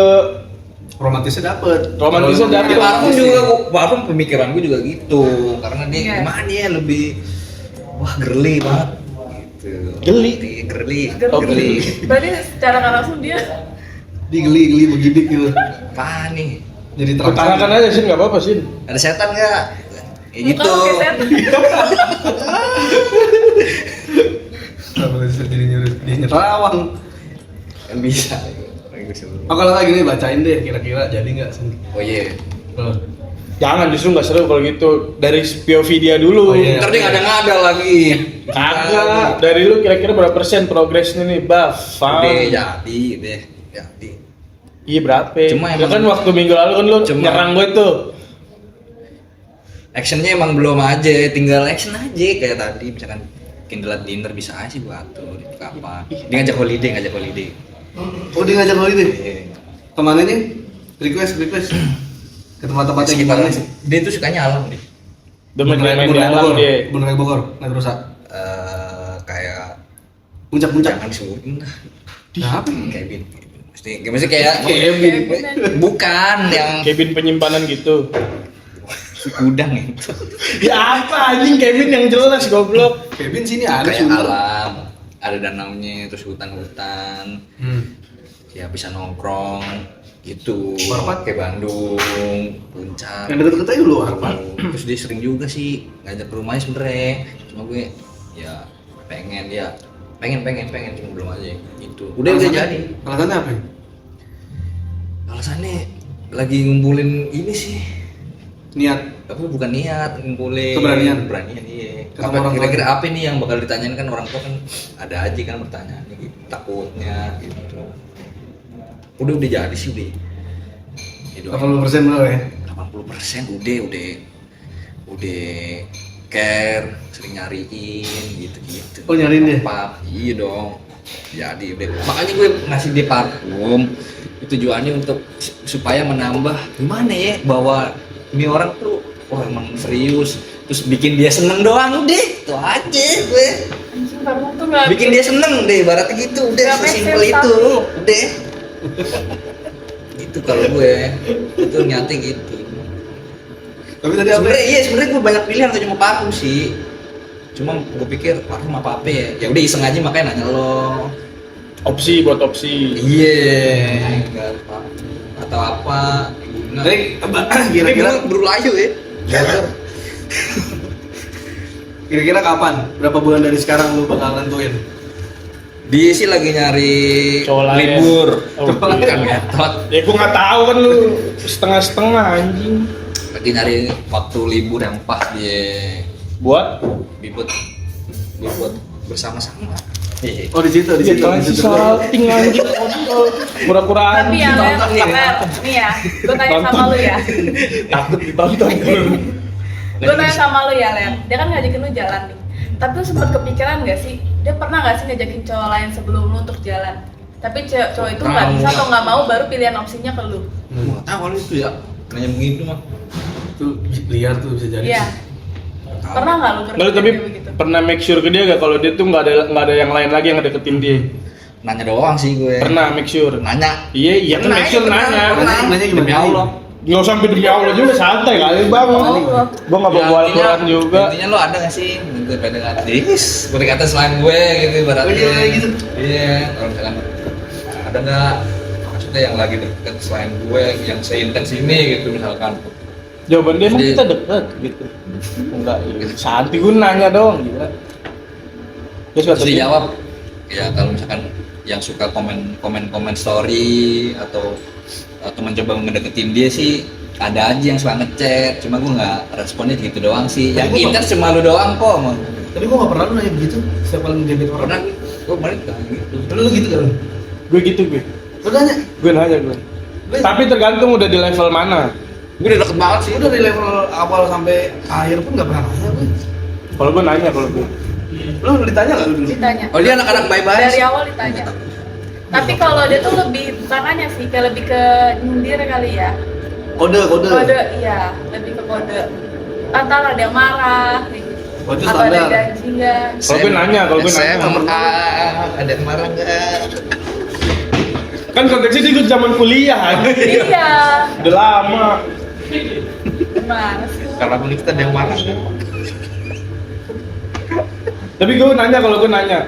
[SPEAKER 1] Romantisnya dapet.
[SPEAKER 4] Romantisnya
[SPEAKER 1] Kalau
[SPEAKER 4] dapet.
[SPEAKER 3] Ya, parfum
[SPEAKER 1] romantis
[SPEAKER 3] juga,
[SPEAKER 1] nih.
[SPEAKER 3] parfum pemikiran gue juga gitu. Karena dia
[SPEAKER 2] Iya.
[SPEAKER 3] gimana dia lebih wah girly banget. Gitu.
[SPEAKER 4] Geli?
[SPEAKER 3] Girly.
[SPEAKER 4] Oh,
[SPEAKER 3] Girly.
[SPEAKER 2] Berarti secara nggak langsung dia
[SPEAKER 1] Dia geli begidik gitu.
[SPEAKER 3] Apaan nih?
[SPEAKER 1] Jadi
[SPEAKER 4] Utarakan aja sih nggak apa-apa sih.
[SPEAKER 3] Ada setan nggak? Ya gitu.
[SPEAKER 2] muka lu kayak setan.
[SPEAKER 1] Kenapa bisa jadi dia nyerawang?
[SPEAKER 3] Kan bisa.
[SPEAKER 1] Oh kalau kayak gini bacain deh kira-kira jadi nggak sih?
[SPEAKER 3] Oh iya.
[SPEAKER 4] Jangan, justru nggak seru kalau gitu. Dari POV dia dulu.
[SPEAKER 1] Oh, iya.
[SPEAKER 3] Ntar dia ngada-ngada lagi.
[SPEAKER 4] Kagak. Dari lu kira-kira berapa persen progresnya nih, Baf?
[SPEAKER 3] Udah jadi.
[SPEAKER 4] Iya berapa?
[SPEAKER 3] Cuma
[SPEAKER 4] Ya
[SPEAKER 3] emang-
[SPEAKER 4] kan waktu minggu lalu kan lu
[SPEAKER 3] Cuma-
[SPEAKER 4] nyerang gue tuh.
[SPEAKER 3] Actionnya emang belum aja, tinggal action aja kayak tadi misalkan candlelight dinner bisa aja gua atur itu kapan. Dia ngajak holiday.
[SPEAKER 1] Oh dia ngajak lo itu?
[SPEAKER 3] Iya.
[SPEAKER 1] Kemana nih? Request. Ke tempat-tempat yang
[SPEAKER 3] Sekitar
[SPEAKER 1] gimana sih?
[SPEAKER 3] dia tuh sukanya alam deh.
[SPEAKER 4] Udah main di alam
[SPEAKER 1] Bogor.
[SPEAKER 4] dia.
[SPEAKER 1] Bener Bogor, naik rusak.
[SPEAKER 3] Kayak
[SPEAKER 1] Puncak-puncak.
[SPEAKER 3] jangan disebutin lah.
[SPEAKER 1] Kenapa?
[SPEAKER 3] Kevin. Mesti kayak
[SPEAKER 1] Kevin.
[SPEAKER 3] bukan yang
[SPEAKER 4] Cabin penyimpanan gitu.
[SPEAKER 3] gudang itu.
[SPEAKER 4] Ya apa anjing Kevin yang jelas goblok.
[SPEAKER 1] Kevin sini ada
[SPEAKER 3] Kayak
[SPEAKER 1] sumber.
[SPEAKER 3] alam, ada danaunya, terus hutan-hutan. Ya bisa nongkrong gitu.
[SPEAKER 1] Warpat?
[SPEAKER 3] Kayak Bandung, Puncak.
[SPEAKER 1] Yang deket-deket aja dulu Warpat.
[SPEAKER 3] Terus dia sering juga sih ngajak ke rumahnya sebenernya. Cuma gue ya pengen cuma belum aja gitu. Udah jadi.
[SPEAKER 1] Alasannya apa?
[SPEAKER 3] Alasannya lagi ngumpulin ini sih.
[SPEAKER 1] Niat.
[SPEAKER 3] Tapi bukan niat, ngumpulin keberanian iya.
[SPEAKER 1] Ketemu
[SPEAKER 3] Apa,
[SPEAKER 1] orang tua.
[SPEAKER 3] kira-kira apa nih yang bakal ditanyain kan orang tua kan ada aja kan pertanyaannya gitu. Takutnya gitu. Udah jadi sih udah. Ya, doain.
[SPEAKER 1] 80% bener ya?
[SPEAKER 3] 80% udah care, sering nyariin gitu-gitu.
[SPEAKER 1] Oh, nyariin dia?
[SPEAKER 3] Apa? Iya dong. Jadi udah. Makanya gue ngasih dia parfum. Itu tujuannya untuk supaya menambah gimana ya bahwa ini orang tuh wah emang serius, terus bikin dia seneng doang udah. itu aja gue.
[SPEAKER 2] Anjing, parfum tuh nggak
[SPEAKER 3] Bikin dia seneng deh, ibaratnya gitu. Udah
[SPEAKER 2] Nggak make
[SPEAKER 3] sesimpel
[SPEAKER 2] sense,
[SPEAKER 3] itu,
[SPEAKER 2] tapi.
[SPEAKER 3] udah. Gitu kalau gue, itu nyati gitu.
[SPEAKER 1] Tapi tadi apa?
[SPEAKER 3] Sebenarnya gue banyak pilihan atau cuma parfum sih. Cuma gue pikir parfum apa ya? Ya udah iseng aja makanya nanya lo.
[SPEAKER 4] Opsi buat opsi.
[SPEAKER 3] Iya, enggak parfum atau apa? Guna.
[SPEAKER 1] Tapi
[SPEAKER 3] Kira-kira
[SPEAKER 1] kira-kira
[SPEAKER 3] berulayu ya.
[SPEAKER 1] kira-kira kapan? Berapa bulan dari sekarang lu bakal nentuin?
[SPEAKER 3] Dia sih lagi nyari
[SPEAKER 4] Cowok lain.
[SPEAKER 3] libur.
[SPEAKER 4] Oh,
[SPEAKER 3] Bukan ngetot.
[SPEAKER 4] Ya gua nggak tahu kan lu setengah-setengah anjing.
[SPEAKER 3] Lagi nyari waktu libur yang pas dia
[SPEAKER 4] Buat
[SPEAKER 3] buat bersama-sama.
[SPEAKER 1] Oh di situ, di situ.
[SPEAKER 4] ya
[SPEAKER 1] Di situ.
[SPEAKER 4] salting anjing kontol. Pura-pura
[SPEAKER 2] Tapi ya,
[SPEAKER 4] anjing.
[SPEAKER 2] nih ya, gue tanya sama lu ya.
[SPEAKER 4] Takut ditonton.
[SPEAKER 2] Gue tanya sama lu ya, Len. Dia kan ngajakin lu jalan nih. Tapi lu sempet kepikiran gak sih? Dia pernah gak sih ngajakin cowok lain sebelum lu untuk jalan? Tapi cowok itu nggak bisa atau nggak mau, baru pilihan opsinya ke lu.
[SPEAKER 3] Nggak tahu kalau itu ya. Nanya begitu mah.
[SPEAKER 1] Itu liar tuh bisa jadi.
[SPEAKER 2] Iya. Pernah nggak lu
[SPEAKER 4] Lalu
[SPEAKER 2] berpikir
[SPEAKER 4] tapi
[SPEAKER 2] kayak begitu?
[SPEAKER 4] pernah make sure ke dia gak kalau dia tuh nggak ada yang lain lagi yang deketin dia?
[SPEAKER 3] Nanya doang sih gue.
[SPEAKER 4] Pernah make sure.
[SPEAKER 3] Nanya.
[SPEAKER 4] Iya kan make sure nanya.
[SPEAKER 1] Nanya gimana?
[SPEAKER 3] Demi Allah.
[SPEAKER 4] Nggak sampai demi Allah juga santai kali bang.
[SPEAKER 2] Allah.
[SPEAKER 4] Gua nggak bawa Al-Quran juga.
[SPEAKER 3] Intinya lo ada nggak sih minta PDKT? PDKT selain gue gitu ibaratnya.
[SPEAKER 1] Oh, iya, gitu.
[SPEAKER 3] Iya, kalau misalkan ada nggak maksudnya yang lagi deket selain gue yang seintens ini gitu misalkan.
[SPEAKER 4] Jawaban dia emang
[SPEAKER 3] Jadi-
[SPEAKER 4] kita deket gitu. Enggak, santai gue nanya doang gila. Terus kata
[SPEAKER 3] Terus
[SPEAKER 4] dia,
[SPEAKER 3] dijawab ya kalau misalkan yang suka komen story atau mencoba ngedeketin dia sih ada aja yang suka ngechat, cuma gue nggak responnya gitu doang sih. Yang
[SPEAKER 1] Tapi gua
[SPEAKER 3] intens cuma lu doang kok. Mau.
[SPEAKER 1] Tapi gua nggak pernah lu nanya begitu. Setiap kali ngedebit orang.
[SPEAKER 3] Pernah gue kemarin kayak gitu.
[SPEAKER 1] Lu gitu kan?
[SPEAKER 4] gue gitu gue.
[SPEAKER 1] Lu nanya?
[SPEAKER 4] Gue nanya gue. Tapi tergantung udah di level mana.
[SPEAKER 3] Gue udah deket banget sih.
[SPEAKER 1] Udah dari level awal sampai akhir pun nggak pernah nanya gue.
[SPEAKER 4] Kalau gue nanya kalau gue.
[SPEAKER 1] Lu ditanya nggak lu dulu?
[SPEAKER 2] Ditanya.
[SPEAKER 3] Oh dia anak-anak bye-bye.
[SPEAKER 2] Dari awal ditanya. Tapi kalau dia tuh lebih bukan nanya sih, kayak lebih ke nyindir kali ya.
[SPEAKER 1] Kode.
[SPEAKER 2] Kode, iya, lebih ke kode. Antara ada yang marah, kayak gitu.
[SPEAKER 1] Oh, itu
[SPEAKER 2] Atau ada
[SPEAKER 1] standar.
[SPEAKER 2] janji nggak?
[SPEAKER 4] Kalau gue nanya, kalau gue nanya.
[SPEAKER 3] SMA, ada yang marah nggak?
[SPEAKER 4] Kan konteksnya itu zaman kuliah.
[SPEAKER 2] Iya.
[SPEAKER 4] Udah lama.
[SPEAKER 2] Gimana sih?
[SPEAKER 3] Karena kita ada yang marah nggak?
[SPEAKER 4] Tapi gue nanya kalau gue nanya.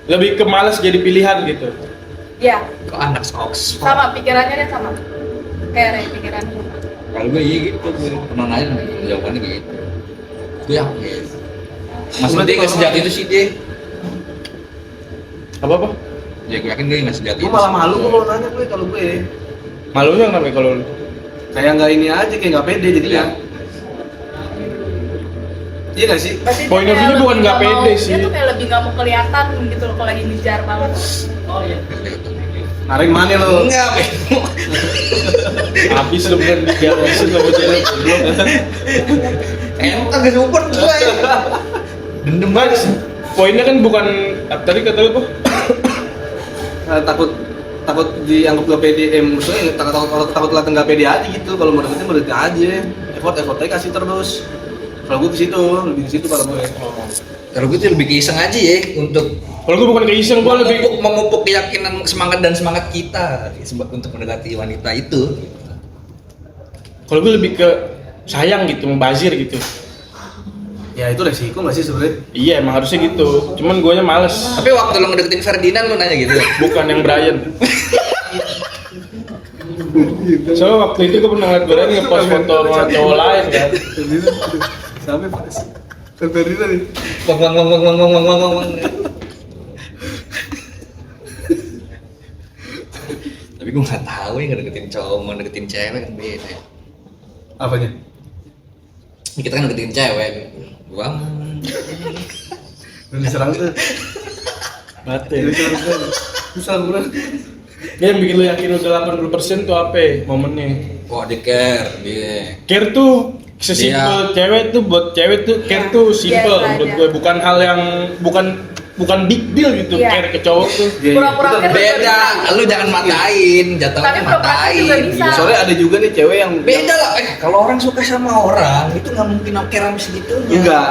[SPEAKER 4] Lebih ke malas jadi pilihan gitu.
[SPEAKER 2] Iya,
[SPEAKER 3] Kok anak Oxford?
[SPEAKER 2] sama pikirannya dia sama. Kayak Ray, pikirannya sama.
[SPEAKER 3] Kalau gue iya gitu, gue pernah nanya jawabannya kayak gitu. Gue yakin. Maksudnya dia nggak sejati itu sih dia.
[SPEAKER 4] Apa?
[SPEAKER 3] Ya gue yakin dia nggak sejati
[SPEAKER 1] Gue
[SPEAKER 3] itu.
[SPEAKER 1] malah malu gue kalau nanya gue kalau gue.
[SPEAKER 4] Malunya kenapa kalau lu?
[SPEAKER 1] Kayak nggak ini aja, kayak nggak pede jadinya. Iya nggak sih?
[SPEAKER 2] Berarti dia
[SPEAKER 4] Point of
[SPEAKER 2] kayak
[SPEAKER 4] view-nya bukan
[SPEAKER 2] lebih
[SPEAKER 4] nggak
[SPEAKER 2] mau-
[SPEAKER 4] pede sih.
[SPEAKER 2] Dia tuh kayak lebih nggak mau kelihatan gitu loh kalau lagi ngejar banget. Oh iya.
[SPEAKER 1] Narik mana lo?
[SPEAKER 3] Enggak,
[SPEAKER 4] Habis lu bener dijelasin sama cewek belum.
[SPEAKER 3] emang kagak support gue. Dendam banget sih.
[SPEAKER 4] Poinnya kan bukan tadi kata lu apa?
[SPEAKER 1] Takut dianggap nggak pede, maksudnya takut kelihatan nggak pede aja gitu. Kalau mau deketin aja, effortnya kasih terus. Kalau gue ke situ, lebih ke situ kalau gue.
[SPEAKER 3] Kalau gue tuh lebih ke iseng aja ya untuk
[SPEAKER 4] Kalau gue bukan ke iseng, gue lebih
[SPEAKER 3] memupuk keyakinan semangat kita untuk mendekati wanita itu.
[SPEAKER 4] kalau gue lebih ke sayang gitu, membazir gitu.
[SPEAKER 1] Ya itu resiko nggak sih sebenarnya?
[SPEAKER 4] Iya emang harusnya gitu. Cuman guanya males.
[SPEAKER 3] Tapi waktu lo ngedeketin Ferdinand lo nanya gitu.
[SPEAKER 4] Bukan yang Brian. Soalnya waktu itu gue pernah ngeliat Brian ngepost foto sama cowok lain kan.
[SPEAKER 1] Sampai pas. Ferdinand nih.
[SPEAKER 3] Wang. Tapi gue nggak tahu ya ngedeketin cowok mau ngedeketin cewek kan beda. Ya.
[SPEAKER 1] Apanya?
[SPEAKER 3] Ini kita kan ngedeketin cewek. Gua
[SPEAKER 1] Udah diserang tuh.
[SPEAKER 4] Mati.
[SPEAKER 1] Diserang gue.
[SPEAKER 4] Dia yang bikin lu yakin udah 80% tuh apa momennya?
[SPEAKER 3] kok dia care dia.
[SPEAKER 4] Care tuh sesimpel cewek tuh buat cewek tuh care tuh simple
[SPEAKER 2] Biasa
[SPEAKER 4] menurut
[SPEAKER 2] aja.
[SPEAKER 4] gue, bukan hal yang bukan bukan big deal gitu
[SPEAKER 2] Iya.
[SPEAKER 4] care ke cowok tuh.
[SPEAKER 1] Iya,
[SPEAKER 2] Pura-pura
[SPEAKER 1] betul.
[SPEAKER 2] care.
[SPEAKER 3] Beda, lu jangan matain,
[SPEAKER 2] Tapi
[SPEAKER 3] jatuhnya
[SPEAKER 2] pura-pura
[SPEAKER 3] matain.
[SPEAKER 2] juga bisa.
[SPEAKER 3] Gila.
[SPEAKER 1] Soalnya ada juga nih cewek yang
[SPEAKER 3] Beda lah, kalau orang suka sama orang itu nggak mungkin oke sampai segitunya.
[SPEAKER 1] enggak,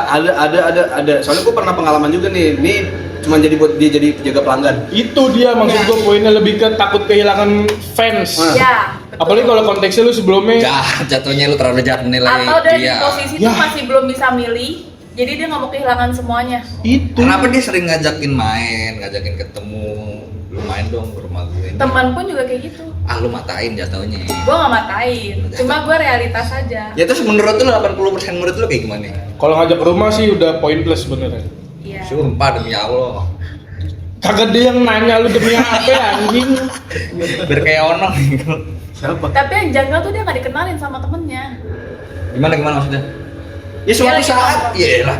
[SPEAKER 1] ada. Soalnya gue pernah pengalaman juga nih. Ini cuma jadi buat dia jadi penjaga pelanggan.
[SPEAKER 4] Itu dia maksud
[SPEAKER 2] Iya.
[SPEAKER 4] gue poinnya lebih ke takut kehilangan fans.
[SPEAKER 1] Nah.
[SPEAKER 2] Ya, betul.
[SPEAKER 4] Apalagi kalau konteksnya lu sebelumnya
[SPEAKER 3] Jahat, jatuhnya lu terlalu jahat menilai
[SPEAKER 2] atau dari
[SPEAKER 3] dia.
[SPEAKER 2] posisi
[SPEAKER 4] Ya.
[SPEAKER 2] itu masih belum bisa milih, jadi dia nggak mau kehilangan semuanya.
[SPEAKER 4] itu.
[SPEAKER 3] Kenapa dia sering ngajakin main, ngajakin ketemu, lu main dong ke rumah gue.
[SPEAKER 2] Teman pun juga kayak gitu.
[SPEAKER 3] Ah lu matain jatuhnya.
[SPEAKER 2] Gue nggak matain, cuma gue realitas aja.
[SPEAKER 3] Ya terus menurut lu 80% menurut lu kayak gimana?
[SPEAKER 4] Kalau ngajak ke rumah sih udah pointless beneran.
[SPEAKER 2] Iya.
[SPEAKER 3] Sumpah demi Allah.
[SPEAKER 4] Kagak dia yang nanya lu demi apa ya, anjing.
[SPEAKER 3] Biar kayak onong gitu.
[SPEAKER 1] Siapa?
[SPEAKER 2] Tapi yang janggal tuh dia nggak dikenalin sama temennya.
[SPEAKER 3] Gimana maksudnya? Ya suatu
[SPEAKER 2] lagi
[SPEAKER 3] saat,
[SPEAKER 2] nongkrong.
[SPEAKER 3] ya lah,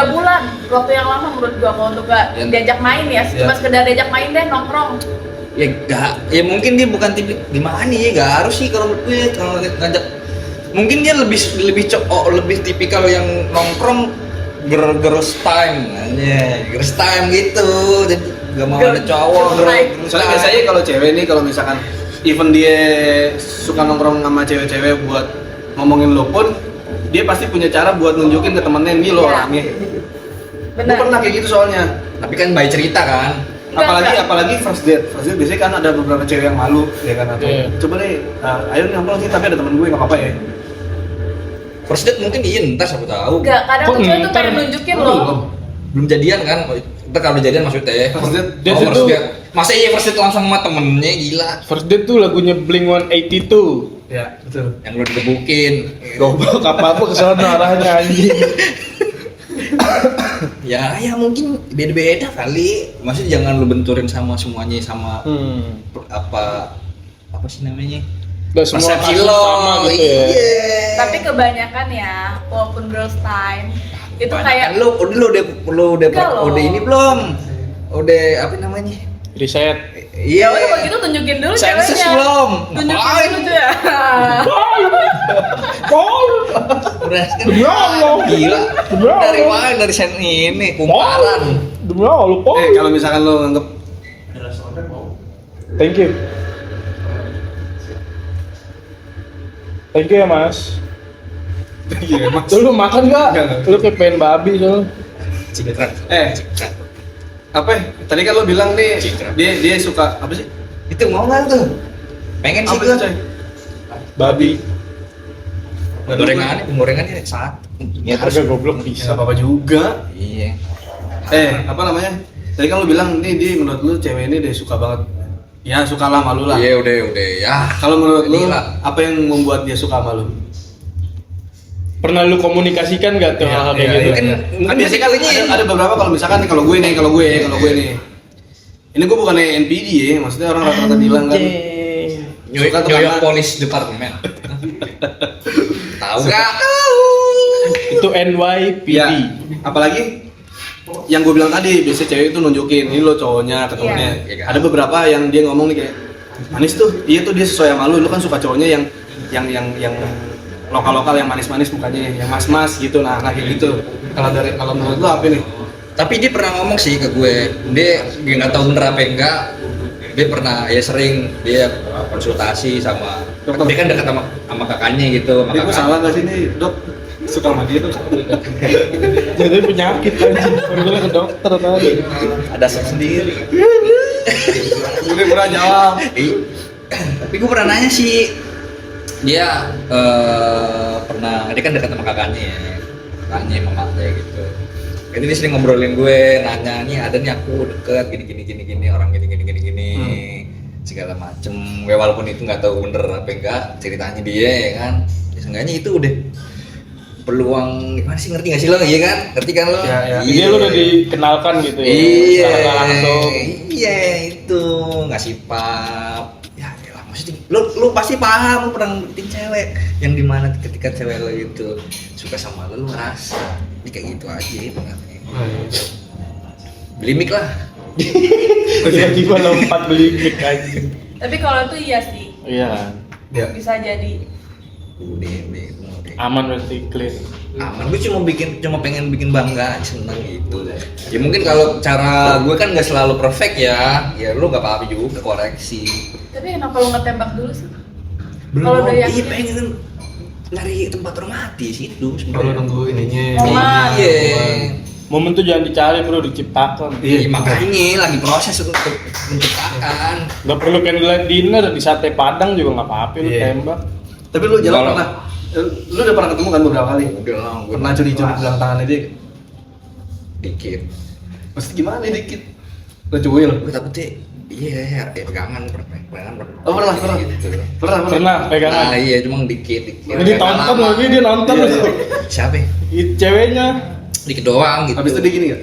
[SPEAKER 2] 3 bulan, waktu yang lama menurut gua kalau untuk gak
[SPEAKER 3] Ya.
[SPEAKER 2] diajak main ya, cuma sekedar diajak main deh nongkrong.
[SPEAKER 3] Ya enggak, ya mungkin dia bukan tipe gimana ya, enggak harus sih kalau menurut gue kalau ngajak. Mungkin dia lebih tipikal yang nongkrong girls time, girls time gitu. Jadi enggak mau ada cowok.
[SPEAKER 2] Girl time.
[SPEAKER 1] Soalnya biasanya kalau cewek nih kalau misalkan even dia suka nongkrong sama cewek-cewek buat ngomongin lo pun dia pasti punya cara buat nunjukin ke temennya nih lo
[SPEAKER 2] Iya.
[SPEAKER 1] orangnya. Gue
[SPEAKER 2] Benar.
[SPEAKER 1] pernah kayak gitu soalnya.
[SPEAKER 3] Tapi kan baik cerita kan.
[SPEAKER 2] Enggak.
[SPEAKER 1] Apalagi first date biasanya kan ada beberapa cewek yang malu ya kan atau
[SPEAKER 4] Iya.
[SPEAKER 1] coba deh ayo nih nongkrong sih tapi ada temen gue nggak apa-apa ya.
[SPEAKER 3] First date mungkin iya, ntar siapa tahu.
[SPEAKER 2] Enggak, kadang
[SPEAKER 4] Kok
[SPEAKER 2] tuh cewek tuh
[SPEAKER 4] ntar?
[SPEAKER 2] pengen nunjukin
[SPEAKER 1] Oh,
[SPEAKER 2] loh.
[SPEAKER 1] belum.
[SPEAKER 3] Belum jadian kan? Ntar kalau udah jadian maksudnya ya.
[SPEAKER 1] First date.
[SPEAKER 4] Dia
[SPEAKER 3] Oh,
[SPEAKER 4] tuh-
[SPEAKER 3] first date. Masa iya first date langsung sama temennya, gila.
[SPEAKER 4] First date tuh lagunya Blink-182.
[SPEAKER 1] Ya betul.
[SPEAKER 3] Yang lu digebukin.
[SPEAKER 4] Goblok apa-apa kesana arahnya anjing.
[SPEAKER 3] Ya mungkin beda-beda kali. Maksudnya jangan lu benturin sama semuanya sama apa sih namanya?
[SPEAKER 4] Udah semua
[SPEAKER 3] Persepsi
[SPEAKER 4] kasus
[SPEAKER 3] lo,
[SPEAKER 4] sama gitu ya.
[SPEAKER 3] iya.
[SPEAKER 2] Tapi kebanyakan ya, walaupun girls time, itu
[SPEAKER 3] Banyak
[SPEAKER 2] kayak
[SPEAKER 3] kan lu
[SPEAKER 2] Enggak loh.
[SPEAKER 3] udah ini belum? Udah apa namanya?
[SPEAKER 4] Riset.
[SPEAKER 2] ya udah kalau gitu tunjukin dulu
[SPEAKER 3] Sensus
[SPEAKER 2] ceweknya.
[SPEAKER 3] belum?
[SPEAKER 2] Tunjukin
[SPEAKER 3] Ngapain?
[SPEAKER 2] dulu tuh ya.
[SPEAKER 3] Udah kan
[SPEAKER 4] Demi Allah.
[SPEAKER 3] gila.
[SPEAKER 4] Demi Allah.
[SPEAKER 3] Dari mana? Dari sen ini kumparan.
[SPEAKER 4] Demi Allah, Pol.
[SPEAKER 1] Kalau misalkan lo nganggep
[SPEAKER 4] Thank you. Thank you ya, Mas.
[SPEAKER 1] iya mas.
[SPEAKER 4] Lu makan
[SPEAKER 1] Enggak.
[SPEAKER 4] nggak? Lu kayak pengen babi soalnya.
[SPEAKER 3] Cingkrak.
[SPEAKER 1] Cingkrak. Apa ya? Tadi kan lo bilang nih
[SPEAKER 3] Cingkrak.
[SPEAKER 1] dia suka apa sih?
[SPEAKER 3] Itu mau nggak tuh? Pengen sih
[SPEAKER 1] Apa
[SPEAKER 3] gua.
[SPEAKER 1] itu, coy?
[SPEAKER 4] Babi.
[SPEAKER 3] Penggorengannya satu. Ya
[SPEAKER 4] Harga
[SPEAKER 3] terus.
[SPEAKER 4] goblok
[SPEAKER 1] Bisa
[SPEAKER 4] bisa.
[SPEAKER 1] apa-apa juga.
[SPEAKER 3] Iya.
[SPEAKER 1] Apa namanya? Tadi kan lo bilang nih dia menurut lu cewek ini dia suka banget. Ya suka lah malu lah.
[SPEAKER 3] Iya udah ya.
[SPEAKER 1] Kalau menurut lu
[SPEAKER 3] Gila.
[SPEAKER 1] apa yang membuat dia suka malu?
[SPEAKER 4] Pernah lu komunikasikan nggak tuh hal-hal kayak gitu?
[SPEAKER 3] Mungkin
[SPEAKER 1] Kan biasanya kalinya ada beberapa kalau misalkan nih, kalau gue nih. Ini gue bukan NPD ya, maksudnya orang rata-rata bilang kan
[SPEAKER 3] New
[SPEAKER 1] suka tuh
[SPEAKER 3] York
[SPEAKER 1] karena-
[SPEAKER 3] Police Department. Tahu
[SPEAKER 1] Suka.
[SPEAKER 3] nggak? Tahu.
[SPEAKER 4] Itu NYPD.
[SPEAKER 1] ya, apalagi yang gue bilang tadi, biasanya cewek itu nunjukin ini lo cowoknya ke temennya.
[SPEAKER 3] Iya.
[SPEAKER 1] Ada beberapa yang dia ngomong nih kayak manis tuh, iya tuh dia sesuai sama lu kan suka cowoknya yang lokal-lokal yang manis-manis mukanya, yang mas-mas gitu, nah kayak gitu. Kalau menurut lu apa nih?
[SPEAKER 3] Tapi dia pernah ngomong sih ke gue, dia nggak tahu bener apa enggak. Dia pernah ya sering dia konsultasi sama
[SPEAKER 1] Dokter.
[SPEAKER 3] dia kan dekat sama kakaknya gitu, sama
[SPEAKER 1] Ini gue
[SPEAKER 3] kakak.
[SPEAKER 1] salah nggak sih nih dok? Suka sama dia tuh?
[SPEAKER 4] Jadi penyakit anjing. Baru ke dokter tadi.
[SPEAKER 3] Ada sendiri.
[SPEAKER 1] Gue pernah jawab.
[SPEAKER 3] Tapi gue pernah nanya sih, dia dia kan dekat sama kakaknya ya, kakaknya mamanya gitu. Itu dia sering ngobrolin gue, nanya nih ada nih aku deket gini orang gini segala macem. Ya, walaupun itu nggak tahu bener apa enggak ceritanya dia ya kan. Ya, seenggaknya itu udah peluang gimana sih, ngerti nggak sih lo? Iya kan, ngerti kan lo?
[SPEAKER 1] Ya.
[SPEAKER 4] Jadi lu udah dikenalkan gitu ya.
[SPEAKER 3] Iya,
[SPEAKER 4] Secara nggak langsung.
[SPEAKER 3] iya itu ngasih pap. Ya, elah, maksudnya lu pasti paham, lu pernah ngertiin cewek yang dimana ketika cewek lo itu suka sama lu ngerasa. Ini kayak gitu aja sebenarnya. Beli mic lah.
[SPEAKER 4] Tiba-tiba lompat beli mic anjing.
[SPEAKER 2] Tapi kalau itu iya sih,
[SPEAKER 4] Iya.
[SPEAKER 1] Ya.
[SPEAKER 2] bisa jadi.
[SPEAKER 3] udah
[SPEAKER 4] Aman berarti clear.
[SPEAKER 3] aman. Gue cuma pengen bikin bangga, seneng gitu. Ya mungkin kalau cara gue kan nggak selalu perfect ya lu nggak apa-apa juga koreksi.
[SPEAKER 2] Tapi kenapa lu ngetembak dulu sih? Kalau udah yakin.
[SPEAKER 3] Iya pengen nyari tempat romantis itu
[SPEAKER 1] Kalau
[SPEAKER 3] sebenarnya.
[SPEAKER 1] nunggu ininya.
[SPEAKER 2] Momen.
[SPEAKER 3] Iya.
[SPEAKER 4] Momen tuh jangan dicari bro, diciptakan.
[SPEAKER 3] Iya makanya lagi proses untuk menciptakan.
[SPEAKER 4] Gak perlu candlelight dinner di sate Padang juga nggak apa-apa lu
[SPEAKER 1] Iya.
[SPEAKER 4] tembak.
[SPEAKER 1] Tapi lu jalan
[SPEAKER 3] Kalau-
[SPEAKER 1] pernah? Lu udah pernah ketemu kan beberapa kali?
[SPEAKER 3] Udah lah, gue
[SPEAKER 1] Pernah curi-curi pegang tangannya dia?
[SPEAKER 3] dikit.
[SPEAKER 1] Maksud gimana dikit? Lu cuil?
[SPEAKER 3] Gue takutnya iya pegangan
[SPEAKER 1] Oh, pernah.
[SPEAKER 3] gitu.
[SPEAKER 4] Pernah pegangan.
[SPEAKER 3] Nah iya cuma dikit.
[SPEAKER 4] Ini tonton lagi dia nonton.
[SPEAKER 1] Iya.
[SPEAKER 3] Siapa ya?
[SPEAKER 4] Itu ceweknya.
[SPEAKER 3] Dikit doang gitu.
[SPEAKER 1] Habis itu dia gini gak?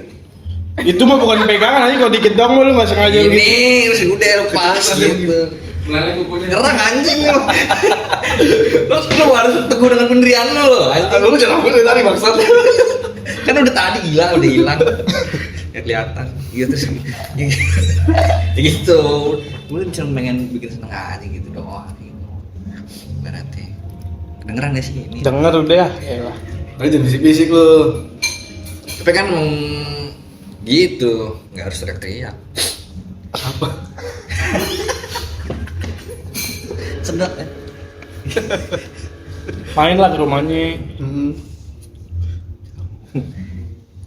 [SPEAKER 4] Itu mah bukan pegangan aja, kalau dikit dong lu nggak sengaja
[SPEAKER 3] ini
[SPEAKER 4] gitu.
[SPEAKER 3] terus udah lepas gitu. Nyerang anjing lu. Lu harus teguh dengan pendirian lu. Anjing.
[SPEAKER 1] Lu jangan dari tadi maksud.
[SPEAKER 3] Kan udah tadi gila udah hilang. Ya kelihatan. Gitu terus. Ya gitu. Gue cuma pengen bikin seneng aja gitu doang. Gitu. Berarti. Kedengeran gak sih ini?
[SPEAKER 4] Denger udah ya. Elah.
[SPEAKER 1] Tapi jangan bisik-bisik lu.
[SPEAKER 3] Tapi kan gitu, nggak harus teriak-teriak.
[SPEAKER 1] Apa?
[SPEAKER 3] Sedap ya.
[SPEAKER 4] Main lah ke rumahnya.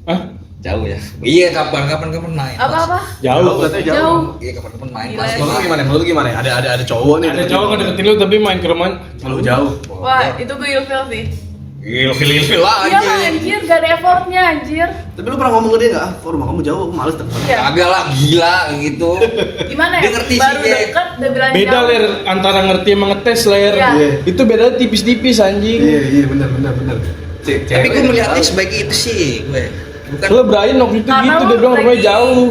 [SPEAKER 4] Hah?
[SPEAKER 3] Jauh ya. Iya kapan main.
[SPEAKER 2] Apa-apa?
[SPEAKER 4] Jauh.
[SPEAKER 1] Katanya
[SPEAKER 2] Jauh.
[SPEAKER 3] Iya kapan main.
[SPEAKER 2] Gila.
[SPEAKER 3] Pas
[SPEAKER 1] Menurut lu gimana? Menurut lu gimana? Ada cowok nih.
[SPEAKER 4] Ada cowok ngedeketin lu tapi main ke rumah
[SPEAKER 1] Terlalu jauh.
[SPEAKER 2] Wah, itu gue ilfil sih.
[SPEAKER 3] Gila feel lah
[SPEAKER 2] Iya lah anjir, gak ada effortnya anjir.
[SPEAKER 1] Tapi lu pernah ngomong ke dia nggak? Ah, kok rumah kamu jauh? Aku males telepon.
[SPEAKER 2] Iya.
[SPEAKER 3] Kagak lah gila gitu.
[SPEAKER 2] Gimana ya?
[SPEAKER 3] Dia ngerti sih,
[SPEAKER 2] Baru
[SPEAKER 3] dia.
[SPEAKER 2] deket udah bilang
[SPEAKER 4] beda
[SPEAKER 2] jauh.
[SPEAKER 4] ler antara ngerti sama ngetes ler.
[SPEAKER 2] Iya.
[SPEAKER 4] Itu beda tipis-tipis anjing.
[SPEAKER 1] Iya benar.
[SPEAKER 3] Tapi gue melihatnya sebagai itu sih gue. Bukan
[SPEAKER 4] Lo Brian waktu itu
[SPEAKER 2] Karena
[SPEAKER 4] gitu
[SPEAKER 2] lo
[SPEAKER 4] dia bilang rumahnya
[SPEAKER 2] lagi
[SPEAKER 4] jauh.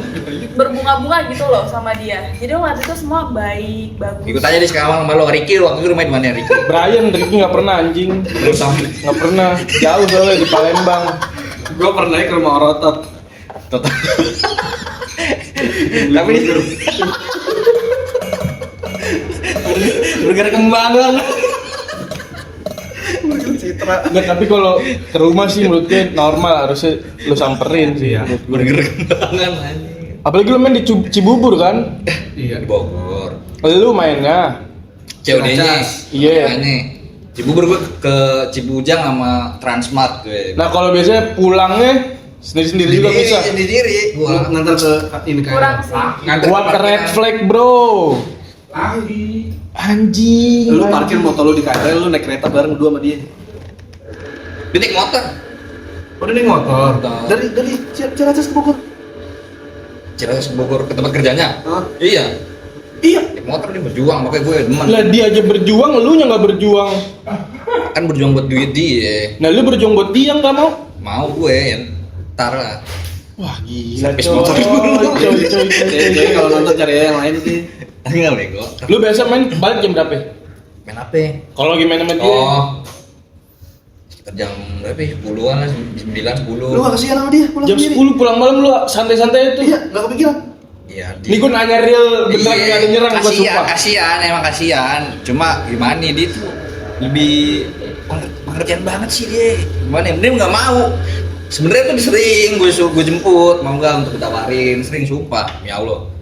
[SPEAKER 2] berbunga-bunga gitu loh sama dia. Jadi waktu itu semua baik, bagus.
[SPEAKER 3] ikut aja di sekarang sama lo Ricky waktu itu rumahnya di mana Ricky?
[SPEAKER 4] Brian Ricky nggak pernah anjing.
[SPEAKER 3] Belum tahu.
[SPEAKER 4] Nggak pernah. Jauh soalnya di Palembang.
[SPEAKER 1] Gue pernah ke rumah Orotot.
[SPEAKER 3] Tapi burger kembang dong.
[SPEAKER 1] Citra.
[SPEAKER 4] Nggak, tapi kalau ke rumah sih menurut gue normal, harusnya lu samperin sih.
[SPEAKER 1] Iya.
[SPEAKER 4] Menurut gue.
[SPEAKER 3] Burger kembangan anjing.
[SPEAKER 4] Apalagi lu main di Cibubur kan?
[SPEAKER 1] Iya.
[SPEAKER 3] Di Bogor.
[SPEAKER 4] Lu mainnya.
[SPEAKER 3] COD-nya.
[SPEAKER 4] Iya.
[SPEAKER 3] Makanya. Cibubur gue ke Cibujang sama Transmart gue.
[SPEAKER 4] Nah kalau biasanya pulangnya sendiri-sendiri juga bisa.
[SPEAKER 3] Sendiri
[SPEAKER 1] Lu
[SPEAKER 3] gua.
[SPEAKER 1] ngantar ke ini kan.
[SPEAKER 2] Kurang sih.
[SPEAKER 3] Nganter
[SPEAKER 4] Buat
[SPEAKER 3] ke
[SPEAKER 4] red
[SPEAKER 3] parkiran.
[SPEAKER 4] flag bro. Anjing.
[SPEAKER 1] Lu parkir motor lu di KRL, lu naik kereta bareng berdua sama dia.
[SPEAKER 3] Dia naik motor.
[SPEAKER 1] Oh, dia naik motor.
[SPEAKER 3] Motor.
[SPEAKER 1] Dari Ciracas ke Bogor.
[SPEAKER 3] Ciracas ke Bogor ke tempat kerjanya.
[SPEAKER 1] Hah?
[SPEAKER 3] Iya.
[SPEAKER 1] Iya.
[SPEAKER 3] Naik motor dia berjuang makanya gue demen.
[SPEAKER 4] Lah dia aja berjuang, lu nya nggak berjuang.
[SPEAKER 3] Kan berjuang buat duit dia.
[SPEAKER 4] Nah lu berjuang buat dia nggak mau?
[SPEAKER 3] Mau gue ya. Ntar lah.
[SPEAKER 4] Wah gila
[SPEAKER 3] Servis
[SPEAKER 4] coy.
[SPEAKER 3] motor dulu.
[SPEAKER 1] Jadi kalau nonton cari yang lain sih.
[SPEAKER 3] Enggak bego.
[SPEAKER 4] Lu biasa main balik jam berapa?
[SPEAKER 3] Main apa?
[SPEAKER 4] Kalau lagi main sama dia?
[SPEAKER 3] Oh. Sekitar jam berapa ya? 10-an lah, 9, 10.
[SPEAKER 1] Lu gak kasihan sama dia pulang
[SPEAKER 4] Jam
[SPEAKER 1] sendiri?
[SPEAKER 4] 10 pulang malam lu santai-santai itu.
[SPEAKER 1] Iya, gak kepikiran.
[SPEAKER 3] Iya.
[SPEAKER 4] Ini gue nanya real bener
[SPEAKER 3] Iya,
[SPEAKER 4] nggak ada nyerang gua
[SPEAKER 3] kasihan,
[SPEAKER 4] sumpah.
[SPEAKER 3] kasihan, emang kasihan. Cuma gimana nih dia tuh lebih pengertian banget sih dia. Gimana? Dia nggak mau. Sebenarnya tuh sering gue jemput, mau nggak untuk ditawarin, sering sumpah, ya Allah.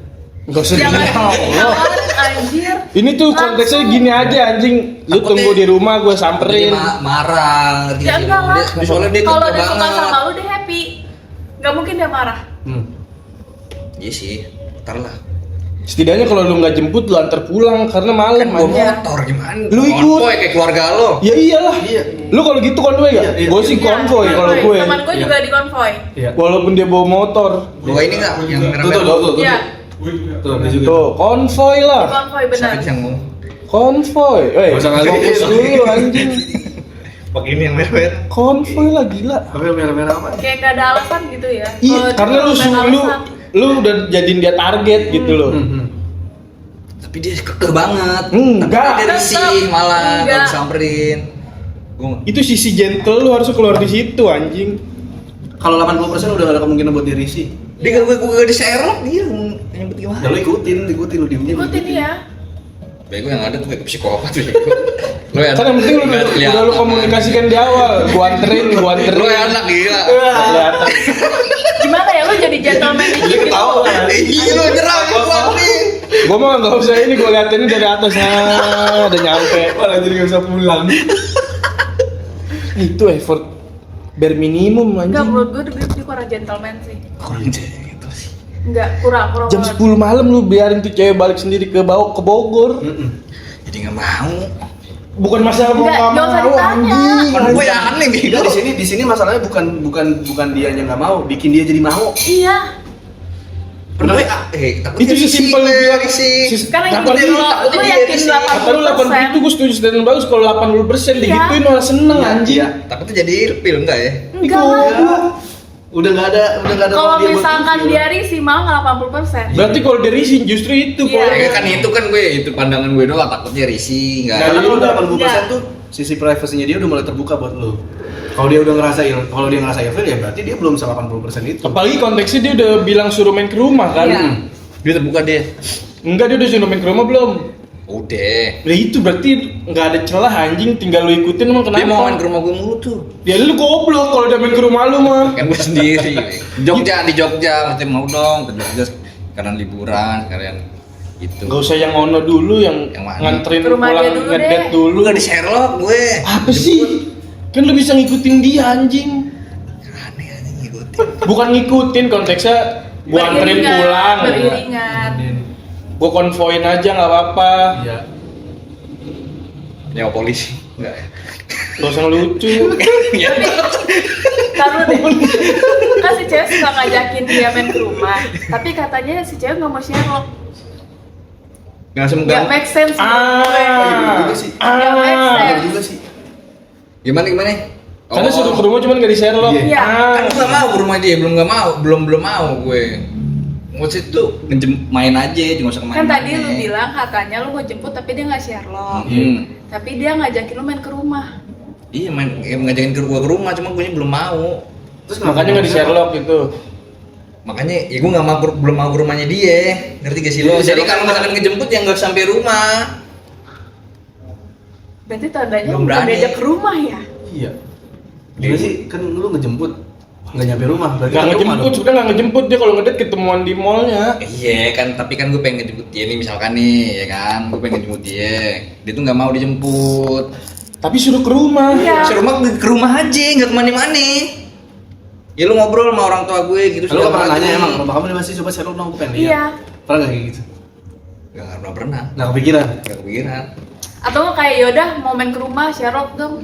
[SPEAKER 4] Gak usah
[SPEAKER 2] Jangan
[SPEAKER 4] ditawarin.
[SPEAKER 2] ditawarin anjir.
[SPEAKER 4] Ini tuh konteksnya
[SPEAKER 2] Langsung.
[SPEAKER 4] gini aja anjing. Lu
[SPEAKER 3] Takutnya-
[SPEAKER 4] tunggu di rumah gue
[SPEAKER 3] Dia
[SPEAKER 4] samperin.
[SPEAKER 3] marah, ngerti
[SPEAKER 2] Ya
[SPEAKER 3] nggak sih?
[SPEAKER 2] enggak lah.
[SPEAKER 3] Dia- soalnya dia
[SPEAKER 2] Kalau
[SPEAKER 3] kekeh
[SPEAKER 2] dia suka
[SPEAKER 3] banget.
[SPEAKER 2] sama lu dia happy. Gak mungkin dia marah.
[SPEAKER 3] Iya sih, ntar lah.
[SPEAKER 4] Setidaknya kalau lu nggak jemput lu antar pulang karena malam
[SPEAKER 3] Kan bawa
[SPEAKER 4] anjing.
[SPEAKER 3] motor gimana?
[SPEAKER 4] Lu ikut.
[SPEAKER 3] Konvoy kayak keluarga lo.
[SPEAKER 4] Ya iyalah.
[SPEAKER 1] Iya.
[SPEAKER 4] Lu kalau gitu konvoy
[SPEAKER 1] Iya,
[SPEAKER 4] ya?
[SPEAKER 1] iya.
[SPEAKER 4] Gue sih
[SPEAKER 2] Iya,
[SPEAKER 4] konvoy kalau gue.
[SPEAKER 2] Teman gue
[SPEAKER 1] Iya.
[SPEAKER 2] juga di konvoy.
[SPEAKER 1] Iya.
[SPEAKER 4] Walaupun dia bawa motor.
[SPEAKER 3] Bawa ini nggak? Yang
[SPEAKER 1] Tuh,
[SPEAKER 3] merah-merah.
[SPEAKER 1] tuh.
[SPEAKER 2] Iya,
[SPEAKER 1] Tuh, dia juga.
[SPEAKER 4] Tuh, konvoy
[SPEAKER 2] di
[SPEAKER 4] lah.
[SPEAKER 2] konvoy benar.
[SPEAKER 3] Siapa sih yang mau?
[SPEAKER 4] Konvoy.
[SPEAKER 1] Gak usah ngagetin.
[SPEAKER 4] Fokus dulu anjing.
[SPEAKER 3] Pakai ini yang merah-merah.
[SPEAKER 4] Konvoy lah gila.
[SPEAKER 1] Tapi merah-merah apa?
[SPEAKER 2] Kayak gak ada alasan gitu ya.
[SPEAKER 4] Iya,
[SPEAKER 2] Kalau
[SPEAKER 4] karena
[SPEAKER 2] cuma main alasan.
[SPEAKER 4] lu udah jadiin dia target gitu loh.
[SPEAKER 3] Tapi dia kekeh banget.
[SPEAKER 4] Enggak.
[SPEAKER 3] Tapi dia risih malah
[SPEAKER 2] Enggak.
[SPEAKER 3] kalau disamperin. Gua
[SPEAKER 4] Itu sisi gentle lu harus keluar di situ anjing.
[SPEAKER 1] Kalau 80% udah gak ada kemungkinan buat dia risih.
[SPEAKER 3] dia gue di Sherlock dia nyebut
[SPEAKER 1] Ya
[SPEAKER 3] gimana?
[SPEAKER 1] lu ikutin lu diem-diem.
[SPEAKER 2] Ikutin dia.
[SPEAKER 3] Bego yang ada tuh kayak psikopat bego. Lo yang
[SPEAKER 4] Kan yang penting lu udah lu komunikasikan di awal. Gua anterin.
[SPEAKER 3] Lo yang anak gila.
[SPEAKER 4] Kelihatan.
[SPEAKER 2] Gimana ya lu jadi gentleman dikit gitu?
[SPEAKER 3] Iya lo nyerang gua nih.
[SPEAKER 4] Gua mah nggak usah ini, gua liatin dari atas udah nyampe.
[SPEAKER 1] Malah jadi nggak usah pulang.
[SPEAKER 4] Itu effort bare minimum
[SPEAKER 2] Enggak,
[SPEAKER 4] anjing.
[SPEAKER 2] menurut gue dia kurang gentleman sih.
[SPEAKER 3] Kurang gitu sih.
[SPEAKER 2] Enggak, kurang
[SPEAKER 4] Jam
[SPEAKER 2] banget.
[SPEAKER 4] 10 malam lu biarin tuh cewek balik sendiri ke Bogor.
[SPEAKER 3] Jadi nggak mau.
[SPEAKER 4] Bukan masalah mau
[SPEAKER 2] Enggak,
[SPEAKER 4] nggak
[SPEAKER 2] nggak usah
[SPEAKER 4] mau
[SPEAKER 2] ditanya.
[SPEAKER 4] anjing.
[SPEAKER 3] Kan gue yang aneh bego.
[SPEAKER 1] Nah, di sini masalahnya bukan dianya nggak mau, bikin dia jadi mau.
[SPEAKER 2] Iya.
[SPEAKER 3] Pernah
[SPEAKER 4] Itu sesimpel biar
[SPEAKER 2] Sekarang
[SPEAKER 4] Apalagi-
[SPEAKER 2] gini, lu yakin
[SPEAKER 4] Kata lu 80 itu
[SPEAKER 2] 80%?
[SPEAKER 4] gue setuju statement bagus, kalau 80%
[SPEAKER 2] Iya.
[SPEAKER 4] digituin malah seneng anjing.
[SPEAKER 1] Iya.
[SPEAKER 3] Takutnya jadi ilfil enggak ya?
[SPEAKER 2] Enggak lah.
[SPEAKER 1] Udah nggak ada
[SPEAKER 2] Kalau
[SPEAKER 1] mau dia buat
[SPEAKER 2] misalkan
[SPEAKER 1] ilfil.
[SPEAKER 2] dia risih malah nggak 80%.
[SPEAKER 4] Berarti kalau dari sih justru itu
[SPEAKER 2] Iya.
[SPEAKER 4] poinnya.
[SPEAKER 3] Ya kan itu kan gue itu pandangan gue doang takutnya risih enggak.
[SPEAKER 1] Karena kalau udah 80%
[SPEAKER 2] Enggak.
[SPEAKER 1] tuh sisi privasinya dia udah mulai terbuka buat lu. Kalau dia ngerasa ilfil ya berarti dia belum 80% itu.
[SPEAKER 4] Apalagi konteksnya dia udah bilang suruh main ke rumah kan.
[SPEAKER 2] Iya.
[SPEAKER 3] Dia terbuka dia.
[SPEAKER 4] Enggak, dia udah suruh main ke rumah belum?
[SPEAKER 3] Udah.
[SPEAKER 4] Nah itu berarti nggak ada celah anjing, tinggal lu ikutin emang kenapa?
[SPEAKER 3] Dia mau main ke rumah gue mulu tuh.
[SPEAKER 4] Ya lu goblok kalau udah main ke rumah lu mah.
[SPEAKER 3] Kan gue sendiri. Di Jogja mesti mau dong ke Jogja karena liburan, kalian itu.
[SPEAKER 4] Gak usah yang ono dulu, yang
[SPEAKER 3] Yang mana?
[SPEAKER 4] nganterin
[SPEAKER 2] Ke rumah
[SPEAKER 4] pulang
[SPEAKER 2] dia dulu
[SPEAKER 4] ngedet
[SPEAKER 2] deh.
[SPEAKER 4] dulu.
[SPEAKER 3] Lu gak di Sherlock gue.
[SPEAKER 4] Apa sih? Kan lu bisa ngikutin dia anjing.
[SPEAKER 3] Aneh ngikutin.
[SPEAKER 4] Bukan ngikutin, konteksnya gua anterin
[SPEAKER 2] Beriringan,
[SPEAKER 4] pulang.
[SPEAKER 2] Beriringan.
[SPEAKER 4] Gua konvoin aja nggak apa-apa.
[SPEAKER 1] Iya.
[SPEAKER 3] Nyawa polisi. Enggak ya.
[SPEAKER 4] Gak usah ngelucu.
[SPEAKER 3] Ya.
[SPEAKER 2] Taruh deh. Kan si cewek suka ngajakin dia main ke rumah, tapi katanya si cewek nggak mau Sherlock.
[SPEAKER 3] Enggak semua.
[SPEAKER 2] Nggak make sense menurut gue.
[SPEAKER 1] Iya juga sih.
[SPEAKER 2] Nggak make
[SPEAKER 1] Bener
[SPEAKER 2] sense.
[SPEAKER 1] juga sih.
[SPEAKER 3] Gimana?
[SPEAKER 4] Karena suruh ke rumah cuman gak di Sherlock.
[SPEAKER 1] Iya.
[SPEAKER 3] Kan gue gak mau ke rumah dia, belum mau gue. Maksud itu main aja, cuma usah main.
[SPEAKER 2] Kan tadi lu bilang katanya lu mau jemput tapi dia nggak Sherlock. Tapi dia ngajakin lu main ke rumah.
[SPEAKER 3] Iya main ngajakin gue ke rumah, cuma gue belum mau.
[SPEAKER 1] Terus
[SPEAKER 4] Makanya nggak di Sherlock itu.
[SPEAKER 3] Makanya ya gue nggak mau belum mau ke rumahnya dia, ngerti gak sih lo?
[SPEAKER 1] Iya,
[SPEAKER 3] Jadi
[SPEAKER 1] Sherlock
[SPEAKER 3] kalau
[SPEAKER 1] kan-
[SPEAKER 3] misalkan ngejemput ya nggak sampai rumah.
[SPEAKER 2] Berarti tandanya
[SPEAKER 3] Belum
[SPEAKER 2] lu
[SPEAKER 3] berani.
[SPEAKER 2] diajak ke rumah ya?
[SPEAKER 1] Iya. Gimana sih? Kan lu ngejemput, nggak nyampe rumah. Berarti
[SPEAKER 4] Gak
[SPEAKER 1] kan rumah
[SPEAKER 4] ngejemput,
[SPEAKER 1] dong.
[SPEAKER 4] sebenarnya gak ngejemput dia kalau ngedet ketemuan di mallnya.
[SPEAKER 3] Iya kan, tapi kan gue pengen ngejemput dia nih misalkan nih, ya kan? Gue pengen ngejemput dia, dia tuh nggak mau dijemput.
[SPEAKER 4] Tapi suruh ke rumah.
[SPEAKER 2] Iya.
[SPEAKER 3] Serumah ke rumah aja, nggak kemana-mana. Ya lu ngobrol sama orang tua gue gitu.
[SPEAKER 1] Lu nggak pernah
[SPEAKER 3] segala
[SPEAKER 1] nanya
[SPEAKER 3] macam.
[SPEAKER 1] emang rumah kamu di mana sih? Coba Sherlock dong, aku pengen lihat.
[SPEAKER 2] Iya.
[SPEAKER 1] Pernah nggak kayak gitu?
[SPEAKER 3] Nggak pernah,
[SPEAKER 1] Nggak kepikiran.
[SPEAKER 3] nggak kepikiran.
[SPEAKER 2] Atau nggak kayak yaudah mau main ke rumah Sherlock dong.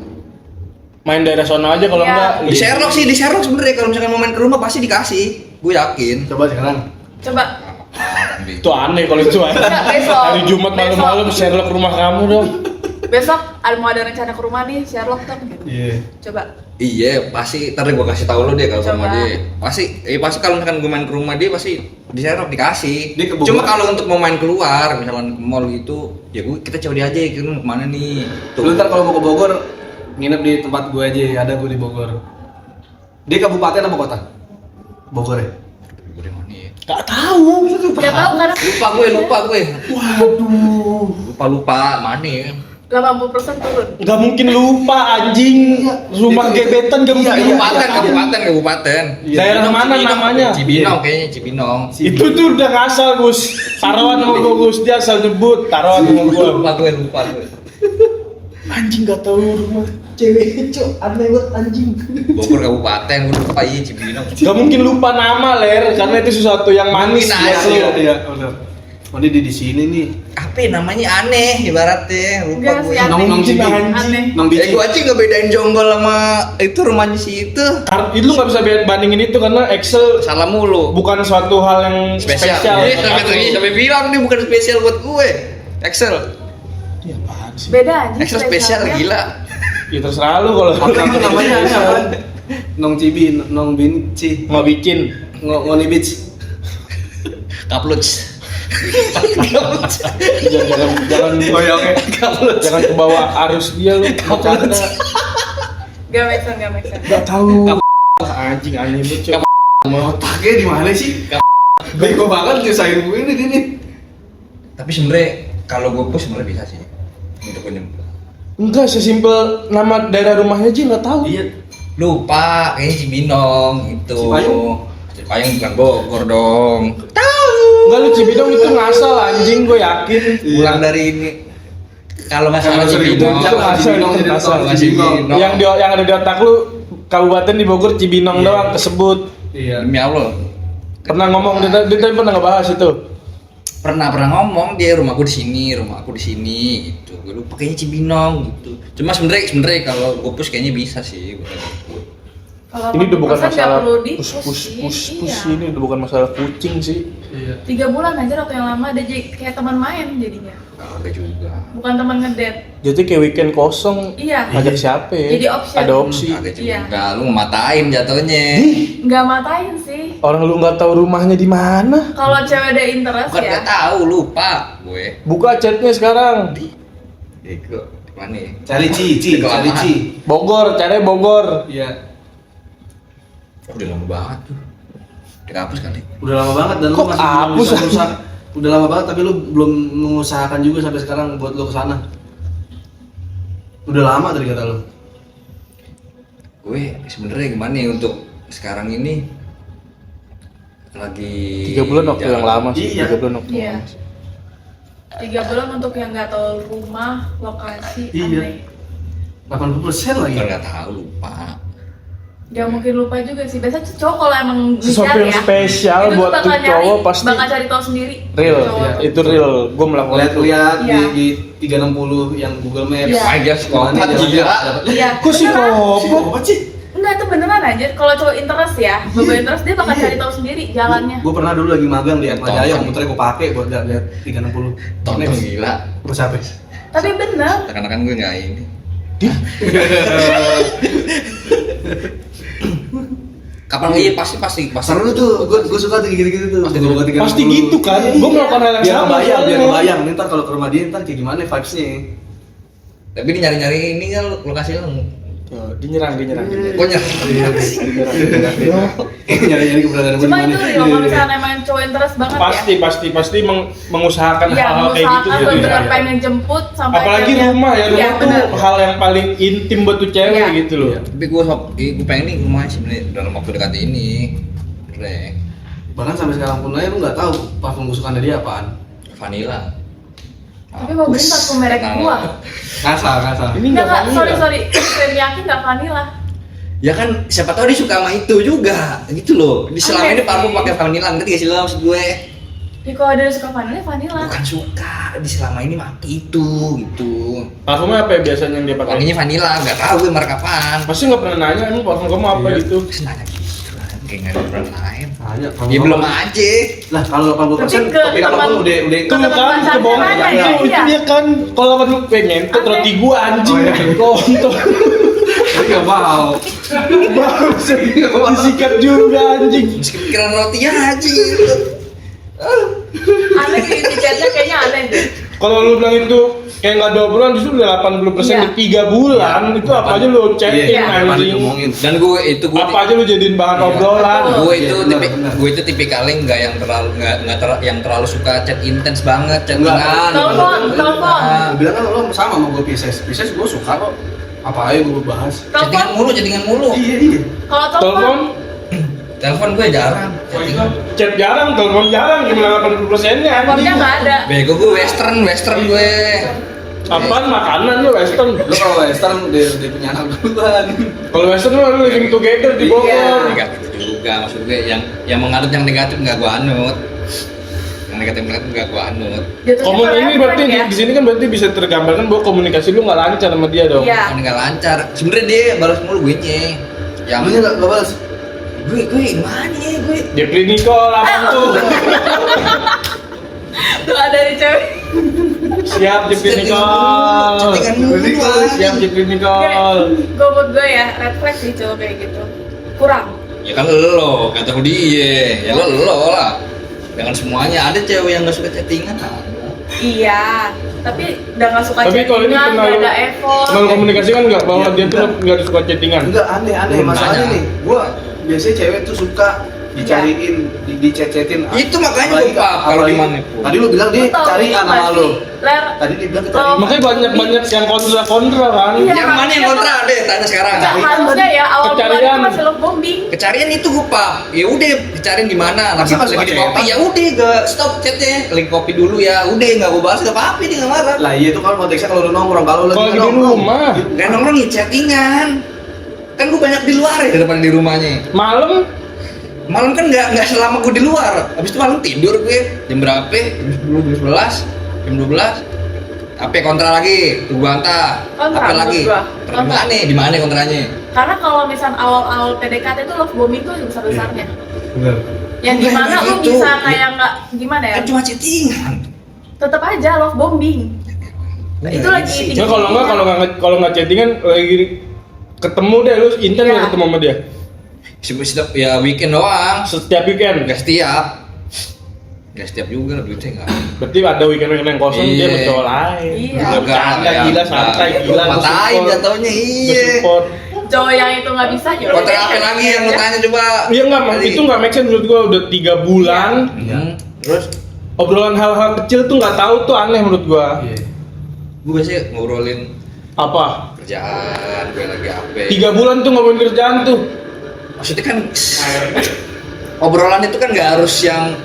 [SPEAKER 4] Main daerah sono aja kalau
[SPEAKER 2] Iya.
[SPEAKER 4] enggak.
[SPEAKER 3] Di Sherlock sih, di Sherlock sebenarnya kalau misalkan mau main ke rumah pasti dikasih, gue yakin.
[SPEAKER 1] Coba sekarang.
[SPEAKER 2] Coba.
[SPEAKER 4] Itu aneh kalau itu aneh.
[SPEAKER 2] Enggak, besok.
[SPEAKER 4] Hari Jumat malam-malam Sherlock rumah kamu dong.
[SPEAKER 2] Besok mau ada rencana ke rumah nih Sherlock dong. Gitu.
[SPEAKER 1] Iya.
[SPEAKER 2] Coba.
[SPEAKER 3] Iya, pasti ntar gue kasih tahu lo deh kalau sama
[SPEAKER 2] Coba.
[SPEAKER 3] dia. Pasti kalau misalkan gue main ke rumah dia pasti di Sherlock dikasih.
[SPEAKER 1] Dia ke Bogor.
[SPEAKER 3] Cuma kalau untuk mau main keluar, misalkan ke mall gitu, ya kita coba dia aja, kita mau kemana nih?
[SPEAKER 1] Lu ntar kalau mau ke Bogor, nginep di tempat gue aja, ada gue di Bogor. Dia kabupaten apa kota? Bogor ya?
[SPEAKER 3] Gue di mana ya?
[SPEAKER 4] Gak tahu.
[SPEAKER 2] Gak tahu karena
[SPEAKER 3] Lupa gue.
[SPEAKER 4] Waduh.
[SPEAKER 3] Lupa mana ya?
[SPEAKER 2] 80% turun.
[SPEAKER 4] Gak mungkin lupa anjing. Rumah gebetan gak mungkin
[SPEAKER 1] Iya,
[SPEAKER 4] lupa.
[SPEAKER 3] Kabupaten.
[SPEAKER 4] Daerah mana namanya?
[SPEAKER 3] Cibinong kayaknya, Cibinong.
[SPEAKER 4] Itu tuh udah ngasal Gus. Taruhan sama gua Gus, dia asal nyebut taruhan sama gua.
[SPEAKER 3] Lupa gue.
[SPEAKER 4] Anjing gak tahu rumah cewek cok, aneh banget anjing.
[SPEAKER 3] Bogor kabupaten, gue lupa iya Cibinong.
[SPEAKER 4] Gak mungkin lupa nama ler, karena itu sesuatu yang manis.
[SPEAKER 3] Mungkin
[SPEAKER 4] buat
[SPEAKER 3] aja.
[SPEAKER 4] lu.
[SPEAKER 1] Iya, benar. Oh, dia di sini nih.
[SPEAKER 3] Apa ya, namanya aneh ibaratnya, lupa
[SPEAKER 2] Enggak
[SPEAKER 3] gue.
[SPEAKER 2] sih, aneh.
[SPEAKER 1] Nong Cibi.
[SPEAKER 2] Aneh.
[SPEAKER 1] Nong
[SPEAKER 3] Ya
[SPEAKER 1] Bici.
[SPEAKER 3] gue aja nggak bedain jonggol sama itu rumahnya si itu.
[SPEAKER 4] Itu lu gak bisa bandingin itu karena Excel
[SPEAKER 3] Salah mulu.
[SPEAKER 4] bukan suatu hal yang
[SPEAKER 3] Spesial.
[SPEAKER 4] spesial.
[SPEAKER 3] Iya, sampai bilang nih bukan spesial buat gue. Excel.
[SPEAKER 4] Ya apaan sih?
[SPEAKER 2] Beda anjing.
[SPEAKER 3] Excel spesial
[SPEAKER 2] spesialnya.
[SPEAKER 3] gila.
[SPEAKER 4] Ya terserah lu kalau
[SPEAKER 1] Itu namanya apa? Nong Cibi, Nong Binci,
[SPEAKER 4] mau bikin.
[SPEAKER 1] Ngoni Beach.
[SPEAKER 3] Kapluts.
[SPEAKER 4] Jangan
[SPEAKER 1] Oh ya oke.
[SPEAKER 4] jangan ke bawah arus dia lu. Bercanda.
[SPEAKER 2] Gak make sense, gak make sense.
[SPEAKER 4] Gak tahu. Anjing aneh lu cok.
[SPEAKER 1] Otaknya di mana sih? Bego banget nyusahin gue ini.
[SPEAKER 3] Tapi sebenarnya Kalau gue push sebenarnya bisa sih untuk menjemput.
[SPEAKER 4] Enggak, sesimpel nama daerah rumahnya aja nggak tahu.
[SPEAKER 1] Iya.
[SPEAKER 3] Lupa, kayaknya Cibinong itu.
[SPEAKER 1] Cipayung?
[SPEAKER 3] Cipayung bukan Bogor dong.
[SPEAKER 4] Enggak, lu Cibinong itu ngasal anjing, gue yakin.
[SPEAKER 3] Pulang dari ini. Kalau nggak salah
[SPEAKER 1] Kalau
[SPEAKER 3] Cibinong.
[SPEAKER 4] Itu ngasal,
[SPEAKER 1] Cibinong,
[SPEAKER 4] itu
[SPEAKER 1] jadi
[SPEAKER 4] ngasal.
[SPEAKER 1] tahu Cibinong.
[SPEAKER 4] Yang ada di otak lu kabupaten di Bogor Cibinong doang kesebut.
[SPEAKER 1] Iya.
[SPEAKER 3] Demi Allah.
[SPEAKER 4] Pernah ngomong dia tadi pernah ngebahas itu.
[SPEAKER 3] Pernah ngomong dia rumahku di sini gitu. Gue lupa kayaknya Cibinong gitu. Cuma sebenarnya kalau gue push kayaknya bisa sih.
[SPEAKER 2] Kalau
[SPEAKER 4] Ini udah bukan
[SPEAKER 2] 40% nggak
[SPEAKER 4] masalah
[SPEAKER 2] perlu di
[SPEAKER 4] push
[SPEAKER 2] iya.
[SPEAKER 4] ini udah bukan masalah kucing sih.
[SPEAKER 1] Iya.
[SPEAKER 2] 3 bulan aja waktu yang lama dia jadi kayak teman main jadinya,
[SPEAKER 3] Ada juga.
[SPEAKER 2] bukan teman ngedate.
[SPEAKER 4] Jadi kayak weekend kosong
[SPEAKER 2] Iya.
[SPEAKER 4] ngajak siapa ya?
[SPEAKER 2] Jadi option.
[SPEAKER 4] Ada opsi.
[SPEAKER 3] Ada juga.
[SPEAKER 2] Iya.
[SPEAKER 3] Lu ngematain jatuhnya.
[SPEAKER 2] Nggak matain sih.
[SPEAKER 4] Orang lu nggak tahu rumahnya di mana?
[SPEAKER 2] Kalau cewek ada interest
[SPEAKER 3] Bukan
[SPEAKER 2] ya.
[SPEAKER 3] nggak tahu, lupa gue.
[SPEAKER 4] Buka chatnya sekarang.
[SPEAKER 3] Ego, mana ya?
[SPEAKER 1] Cari Ci, cari Ci.
[SPEAKER 4] Bogor, caranya Bogor.
[SPEAKER 1] Iya.
[SPEAKER 3] Udah lama banget tuh. Dihapus kali.
[SPEAKER 1] Udah lama banget dan lu
[SPEAKER 4] Kok
[SPEAKER 1] masih
[SPEAKER 4] hapus?
[SPEAKER 1] belum usaha. Udah lama banget tapi lu belum mengusahakan juga sampai sekarang buat lu kesana. Udah lama tadi kata lu.
[SPEAKER 3] Gue sebenarnya gimana ya untuk sekarang ini lagi
[SPEAKER 4] 3 bulan waktu
[SPEAKER 3] jalan.
[SPEAKER 4] yang lama sih.
[SPEAKER 1] Iya.
[SPEAKER 4] 3 bulan waktu
[SPEAKER 2] Iya.
[SPEAKER 4] yang lama sih.
[SPEAKER 2] 3 bulan untuk yang nggak tahu rumah, lokasi,
[SPEAKER 1] Iya.
[SPEAKER 2] aneh.
[SPEAKER 1] 80% lagi.
[SPEAKER 3] Bukan nggak tahu, lupa.
[SPEAKER 2] Gak mungkin lupa juga sih. Biasanya cowok kalau emang
[SPEAKER 4] Sesuatu
[SPEAKER 2] ngejar
[SPEAKER 4] yang
[SPEAKER 2] ya,
[SPEAKER 4] spesial
[SPEAKER 2] itu tuh
[SPEAKER 4] buat
[SPEAKER 2] bakal
[SPEAKER 4] tuh cowok pasti
[SPEAKER 2] bakal cari tahu sendiri.
[SPEAKER 4] real.
[SPEAKER 2] Cowok
[SPEAKER 1] Iya.
[SPEAKER 2] tuh.
[SPEAKER 4] Itu real. Gue melakukan itu.
[SPEAKER 1] Lihat-lihat
[SPEAKER 2] Iya.
[SPEAKER 1] di 360 yang Google Maps.
[SPEAKER 2] Iya.
[SPEAKER 3] I guess
[SPEAKER 1] Gimana
[SPEAKER 3] kopat
[SPEAKER 1] jalan-
[SPEAKER 3] gila.
[SPEAKER 2] Iya.
[SPEAKER 4] Kok sih
[SPEAKER 2] beneran.
[SPEAKER 4] kok?
[SPEAKER 1] Apa sih?
[SPEAKER 2] Enggak, itu beneran aja. Kalau cowok interest ya, beban interest dia bakal cari tahu sendiri jalannya.
[SPEAKER 1] Gue pernah dulu lagi magang di Atma Jaya,
[SPEAKER 3] Tonton.
[SPEAKER 1] muternya gue pakai buat lihat 360.
[SPEAKER 3] Tonton
[SPEAKER 1] Next.
[SPEAKER 3] gila.
[SPEAKER 1] Gue siapa?
[SPEAKER 2] Tapi bener.
[SPEAKER 3] Seakan-akan gue nggak ini. Kapan iya pasti.
[SPEAKER 1] Seru tuh, gue suka tuh gitu-gitu tuh.
[SPEAKER 3] Pasti
[SPEAKER 1] Gua buat 360.
[SPEAKER 4] Pasti gitu kan. Gue melakukan hal yang
[SPEAKER 1] Biar
[SPEAKER 4] sama.
[SPEAKER 1] kebayang, biar
[SPEAKER 4] soalnya.
[SPEAKER 1] kebayang. Ntar kalau ke rumah dia ntar kayak gimana vibes-nya.
[SPEAKER 3] Tapi dia nyari-nyari ini kan lokasi lu.
[SPEAKER 4] Tuh, dia nyerang.
[SPEAKER 3] Kok
[SPEAKER 1] Nyari-nyari keberadaan gue
[SPEAKER 2] Cuma
[SPEAKER 1] di
[SPEAKER 2] itu
[SPEAKER 1] mana.
[SPEAKER 2] real, kalau misalnya emang cowok interest banget
[SPEAKER 4] Pasti mengusahakan
[SPEAKER 2] ya. Iya,
[SPEAKER 4] hal-hal kayak gitu.
[SPEAKER 2] mengusahakan
[SPEAKER 4] ya.
[SPEAKER 2] bener-bener pengen jemput sampai
[SPEAKER 4] Apalagi
[SPEAKER 2] akhirnya-
[SPEAKER 4] rumah ya,
[SPEAKER 2] Iya,
[SPEAKER 4] rumah tuh
[SPEAKER 2] bener.
[SPEAKER 4] hal yang paling intim buat tuh cewek
[SPEAKER 2] Iya.
[SPEAKER 4] gitu loh.
[SPEAKER 3] Tapi gue pengen nih rumahnya sebenarnya dalam waktu dekat ini. Bener.
[SPEAKER 1] Bahkan sampai sekarang pun aja lu nggak tahu parfum kesukaannya dia apaan.
[SPEAKER 3] Vanilla.
[SPEAKER 2] Tapi mau beli parfum merek gua.
[SPEAKER 1] Kasar.
[SPEAKER 4] Ini
[SPEAKER 2] Enggak,
[SPEAKER 4] nggak vanilla.
[SPEAKER 2] sorry. Krem yakin nggak vanilla.
[SPEAKER 3] Ya kan siapa tahu dia suka sama itu juga. Gitu loh. Di selama
[SPEAKER 2] Aneh
[SPEAKER 3] ini parfum
[SPEAKER 2] sih.
[SPEAKER 3] pakai vanilla, ngerti gak sih lo maksud gue?
[SPEAKER 2] Ya kalau ada yang suka vanilla, vanilla.
[SPEAKER 3] Bukan suka, di selama ini pakai itu gitu.
[SPEAKER 4] Parfumnya apa ya biasanya yang dia pakai?
[SPEAKER 3] Wanginya vanilla, nggak tahu gue merek apaan.
[SPEAKER 4] Pasti nggak pernah nanya emang parfum kamu apa
[SPEAKER 1] Iya.
[SPEAKER 4] gitu.
[SPEAKER 3] Terus nanya gitu kan, kayak nggak ada brand lain.
[SPEAKER 1] Tanya.
[SPEAKER 3] Ya belum aja.
[SPEAKER 1] Lah kalau 80%
[SPEAKER 2] Tapi ke
[SPEAKER 1] kopi kalau
[SPEAKER 2] teman-
[SPEAKER 1] pun udah
[SPEAKER 4] Itu
[SPEAKER 2] Ke tempat
[SPEAKER 4] kan
[SPEAKER 2] pacarnya
[SPEAKER 4] kebohongan
[SPEAKER 2] nanya,
[SPEAKER 4] itu,
[SPEAKER 2] iya.
[SPEAKER 4] itu dia kan kalau lu pengen tuh
[SPEAKER 2] Aneh.
[SPEAKER 4] roti gua anjing
[SPEAKER 1] Oh, iya.
[SPEAKER 4] kontol.
[SPEAKER 1] tapi nggak mau.
[SPEAKER 4] Disikat juga anjing.
[SPEAKER 3] Meski pikiran roti aja.
[SPEAKER 2] Aneh sih, tiketnya kayaknya aneh deh.
[SPEAKER 4] Kalau lu bilang itu kayak nggak ada obrolan justru udah 80%
[SPEAKER 2] Iya.
[SPEAKER 4] di 3 bulan itu apa aja lu chatting
[SPEAKER 2] Iya.
[SPEAKER 4] anjing.
[SPEAKER 1] ngomongin.
[SPEAKER 3] Dan gue itu gue
[SPEAKER 4] Apa aja lu jadiin bahan
[SPEAKER 1] Iya.
[SPEAKER 4] obrolan.
[SPEAKER 2] Betul.
[SPEAKER 3] gue itu
[SPEAKER 1] Iya, benar.
[SPEAKER 3] gue itu tipikalnya nggak yang terlalu yang terlalu suka chat intens banget
[SPEAKER 1] Enggak.
[SPEAKER 3] chattingan.
[SPEAKER 2] Telepon.
[SPEAKER 1] Gue bilang kan lo sama gue Pisces gue suka kok. Apa aja gue bahas.
[SPEAKER 2] Telepon,
[SPEAKER 3] Chattingan mulu.
[SPEAKER 1] Iya.
[SPEAKER 2] kalau
[SPEAKER 4] Telepon
[SPEAKER 2] telepon,
[SPEAKER 3] Telepon gue jarang. Chattingan.
[SPEAKER 4] chat jarang, telepon jarang, gimana 80%-nya
[SPEAKER 2] teleponnya nggak ada.
[SPEAKER 3] Bego gue western gue.
[SPEAKER 4] Apaan makanan lu western?
[SPEAKER 1] Lo kalau western dia punya anak duluan.
[SPEAKER 4] Kalau western lu living together di Bogor.
[SPEAKER 2] Iya.
[SPEAKER 3] Enggak gitu juga maksud gue yang menganut yang negatif nggak gue anut. Yang negatif nggak gue anut.
[SPEAKER 2] Jatuhnya
[SPEAKER 4] Ngomong
[SPEAKER 2] ke
[SPEAKER 4] ini
[SPEAKER 2] red
[SPEAKER 4] berarti
[SPEAKER 2] flag ya.
[SPEAKER 4] di sini kan berarti bisa tergambarkan bahwa komunikasi lu nggak lancar sama dia dong.
[SPEAKER 2] Iya.
[SPEAKER 3] Kan nggak lancar. Sebenarnya dia balas mulu gue nya. Yang
[SPEAKER 1] Lu nya nggak balas.
[SPEAKER 3] gue gimana ya gue?
[SPEAKER 4] Jeffrey Nicole apa tuh?
[SPEAKER 2] Doa dari cewek.
[SPEAKER 4] Siap Jeffrey Nicole.
[SPEAKER 3] Chattingan mulu.
[SPEAKER 4] Siap Jeffrey Nicole.
[SPEAKER 2] Gue buat gue ya, red flag sih cowok kayak gitu. Kurang.
[SPEAKER 3] Ya kan lo kata dia. Ya lo lah. Dengan semuanya ada cewek yang nggak suka chattingan ada.
[SPEAKER 2] Iya, tapi udah nggak suka
[SPEAKER 4] Tapi kalau ini
[SPEAKER 2] chattingan,
[SPEAKER 4] pernah
[SPEAKER 2] nggak
[SPEAKER 4] lu-
[SPEAKER 2] ada effort.
[SPEAKER 4] Pernah lu komunikasikan nggak bahwa
[SPEAKER 1] Iya,
[SPEAKER 4] dia tuh
[SPEAKER 1] enggak.
[SPEAKER 4] nggak suka chattingan?
[SPEAKER 1] Enggak aneh
[SPEAKER 3] Belum
[SPEAKER 1] masalahnya
[SPEAKER 3] tanya.
[SPEAKER 1] nih. Gue biasanya cewek tuh suka dicariin, dicecetin.
[SPEAKER 3] Itu makanya
[SPEAKER 1] Apalagi-
[SPEAKER 3] lupa kalau
[SPEAKER 1] apalagi-
[SPEAKER 3] di mana pun.
[SPEAKER 1] Tadi lu bilang dia
[SPEAKER 2] Lu tahu
[SPEAKER 1] carian
[SPEAKER 2] nggak
[SPEAKER 1] sama
[SPEAKER 2] sih,
[SPEAKER 1] lu.
[SPEAKER 2] Ler,
[SPEAKER 1] Tadi dia bilang
[SPEAKER 2] Oh.
[SPEAKER 1] carian.
[SPEAKER 4] Makanya banyak yang kontra kan.
[SPEAKER 2] Iya.
[SPEAKER 3] Yang mana yang kontra deh, tanya sekarang.
[SPEAKER 2] Nggak, harusnya ya awal bulan
[SPEAKER 4] Kecarian.
[SPEAKER 2] itu masih love bombing.
[SPEAKER 3] Kecarian itu lupa. Ya udah, kecarian di mana? Lagi
[SPEAKER 1] Masa
[SPEAKER 3] lagi di
[SPEAKER 1] chat?
[SPEAKER 3] kopi. Ya udah, gak stop chatnya. Lagi kopi dulu ya. Udah, nggak gue bahas, nggak apa-apa, dia nggak marah.
[SPEAKER 1] Lah iya itu kalau konteksnya kalau lu nongkrong, kalau lu
[SPEAKER 4] Kalau lagi di
[SPEAKER 1] nongkrong,
[SPEAKER 4] rumah.
[SPEAKER 3] Nggak nongkrong ya chattingan. Kan gue banyak di luar ya daripada di rumahnya.
[SPEAKER 4] Malam
[SPEAKER 3] Malam kan nggak selama gue di luar. Habis itu malam tidur gue jam berapa? Jam 10, jam 11, jam 12. Apa kontra lagi? Tunggu anta.
[SPEAKER 2] Kontra,
[SPEAKER 3] Apa lagi?
[SPEAKER 2] menurut gua.
[SPEAKER 3] Di mana? Di mana kontranya?
[SPEAKER 2] Karena kalau misal awal-awal PDKT itu love bombing tuh yang besar-besarnya.
[SPEAKER 1] Bener.
[SPEAKER 2] Yang
[SPEAKER 3] Enggak,
[SPEAKER 2] dimana
[SPEAKER 3] enggak
[SPEAKER 2] lu
[SPEAKER 3] gitu.
[SPEAKER 2] bisa kayak nggak gimana ya?
[SPEAKER 3] Kan cuma chattingan.
[SPEAKER 2] Tetap aja love bombing. Itu lagi
[SPEAKER 3] sih.
[SPEAKER 2] tinggi.
[SPEAKER 4] Ya kalau nggak chattingan lagi ketemu deh lu intens
[SPEAKER 2] Iya.
[SPEAKER 4] nggak ketemu sama dia
[SPEAKER 3] Setiap ya weekend doang.
[SPEAKER 4] setiap weekend.
[SPEAKER 3] Gak setiap. Gak setiap juga lah duitnya nggak.
[SPEAKER 4] Berarti ada weekend yang kosong dia
[SPEAKER 3] Iya.
[SPEAKER 4] sama cowok lain.
[SPEAKER 2] Iya.
[SPEAKER 4] Gila, bercanda, gila santai, gila. gua
[SPEAKER 3] Matain
[SPEAKER 4] support.
[SPEAKER 3] jatuhnya
[SPEAKER 4] Gua
[SPEAKER 3] iya.
[SPEAKER 4] support.
[SPEAKER 2] Cowok yang itu nggak bisa ya.
[SPEAKER 3] Kontra apa lagi yang lu tanya coba?
[SPEAKER 4] Iya nggak,
[SPEAKER 3] Tadi.
[SPEAKER 4] itu nggak make sense menurut gua udah 3 bulan.
[SPEAKER 3] Terus
[SPEAKER 4] Obrolan hal-hal kecil tuh nggak tahu tuh aneh menurut gua.
[SPEAKER 1] Iya.
[SPEAKER 3] gue biasanya ngobrolin
[SPEAKER 4] Apa?
[SPEAKER 3] kerjaan, gue lagi apa.
[SPEAKER 4] 3 bulan tuh ngomongin kerjaan tuh.
[SPEAKER 3] Maksudnya kan obrolan itu kan nggak harus yang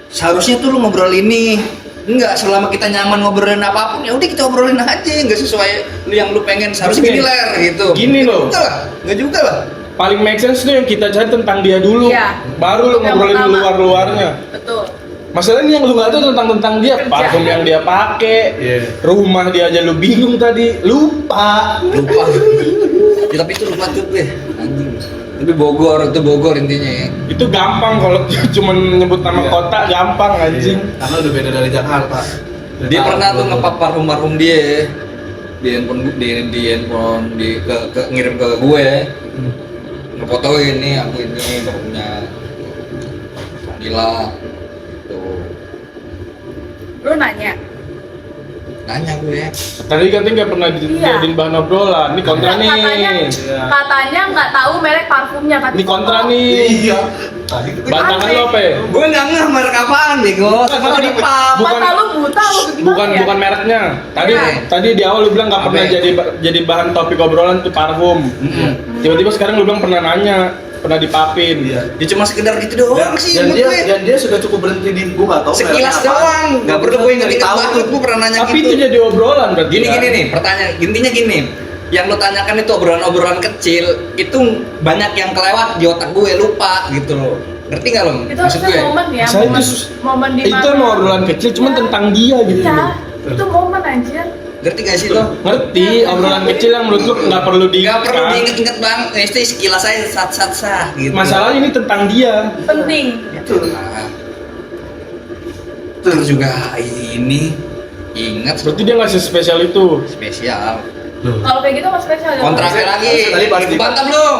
[SPEAKER 3] seharusnya tuh lu ngobrol ini. Enggak, selama kita nyaman ngobrolin apapun ya udah kita obrolin aja, nggak sesuai lu yang lu pengen seharusnya
[SPEAKER 4] Gini.
[SPEAKER 3] gini ler gitu.
[SPEAKER 4] Gini loh.
[SPEAKER 3] Enggak lah, nggak juga lah.
[SPEAKER 4] Paling make sense tuh yang kita cari tentang dia dulu.
[SPEAKER 2] Iya.
[SPEAKER 4] Baru lu
[SPEAKER 2] Yang
[SPEAKER 4] ngobrolin
[SPEAKER 2] pertama.
[SPEAKER 4] luar-luarnya.
[SPEAKER 2] Betul.
[SPEAKER 4] Masalahnya yang lu nggak tahu tentang dia,
[SPEAKER 2] Kerja.
[SPEAKER 4] parfum yang dia pakai,
[SPEAKER 1] Iya.
[SPEAKER 4] rumah dia aja lu bingung tadi, lupa.
[SPEAKER 3] Lupa. Ya, tapi itu lupa tuh gue. Anjing. Tapi Bogor itu Bogor intinya ya.
[SPEAKER 4] Itu gampang kalau cuma nyebut nama
[SPEAKER 1] Iya.
[SPEAKER 4] kota gampang anjing.
[SPEAKER 1] Karena udah beda dari Jakarta.
[SPEAKER 3] Dia pernah tuh ngepap parfum dia di handphone ngirim ke gue. Ngefotoin nih aku ini parfumnya gila tuh
[SPEAKER 2] Lu nanya.
[SPEAKER 3] nanya gue
[SPEAKER 4] Tadi katanya nggak pernah dijadiin bahan obrolan. Ini kontra nih.
[SPEAKER 2] Katanya nggak tahu merek parfumnya tapi
[SPEAKER 4] Ini kontra nih.
[SPEAKER 1] Iya. Tadi itu
[SPEAKER 4] Bantangan
[SPEAKER 2] Aneh.
[SPEAKER 4] lo apa ya?
[SPEAKER 3] gue nggak ngeh merek apaan bego sama di pap
[SPEAKER 4] Bukan-
[SPEAKER 2] mata lu buta lu gimana ya?
[SPEAKER 4] Bukan mereknya. Tadi
[SPEAKER 2] Iya.
[SPEAKER 4] tadi di awal lu bilang nggak pernah
[SPEAKER 3] Apa ya?
[SPEAKER 4] jadi bahan topik obrolan tuh parfum. Tiba-tiba sekarang lu bilang pernah nanya, pernah dipapin.
[SPEAKER 1] Iya.
[SPEAKER 3] dia cuma sekedar gitu doang sih
[SPEAKER 1] dan
[SPEAKER 3] menurut
[SPEAKER 1] dia
[SPEAKER 3] gue.
[SPEAKER 1] dia sudah cukup berhenti di gua nggak tahu
[SPEAKER 3] Sekilas
[SPEAKER 1] mereknya apa.
[SPEAKER 3] doang nggak perlu gue inget
[SPEAKER 1] tahu
[SPEAKER 3] banget
[SPEAKER 1] tuh.
[SPEAKER 3] gue pernah nanya
[SPEAKER 4] Tapi
[SPEAKER 3] gitu
[SPEAKER 4] itu jadi obrolan berarti.
[SPEAKER 3] gini
[SPEAKER 4] kan?
[SPEAKER 3] gini nih pertanyaan intinya gini yang lo tanyakan itu obrolan-obrolan kecil itu banyak yang kelewat di otak gue lupa gitu loh ngerti nggak lo
[SPEAKER 2] Itu
[SPEAKER 3] maksud gue
[SPEAKER 2] harusnya momen ya,
[SPEAKER 4] Saya
[SPEAKER 2] momen,
[SPEAKER 4] itu-
[SPEAKER 2] momen di
[SPEAKER 4] Itu emang obrolan kecil, cuman
[SPEAKER 2] Iya.
[SPEAKER 4] tentang dia gitu.
[SPEAKER 2] Iya, itu momen anjir.
[SPEAKER 3] ngerti gak sih lo
[SPEAKER 4] Ngerti, obrolan kecil yang menurut lu nggak perlu
[SPEAKER 3] nggak perlu
[SPEAKER 4] diingat.
[SPEAKER 3] diinget-inget bang itu sekilas aja sat gitu
[SPEAKER 4] Masalahnya ini tentang dia.
[SPEAKER 2] Penting.
[SPEAKER 1] Itu.
[SPEAKER 3] Nah, terus juga ini ingat
[SPEAKER 4] Berarti dia nggak spesial itu.
[SPEAKER 3] spesial
[SPEAKER 2] Kalau kayak gitu mas spesial ya.
[SPEAKER 3] kontraknya lagi
[SPEAKER 1] Tadi pasti-
[SPEAKER 3] bantah belum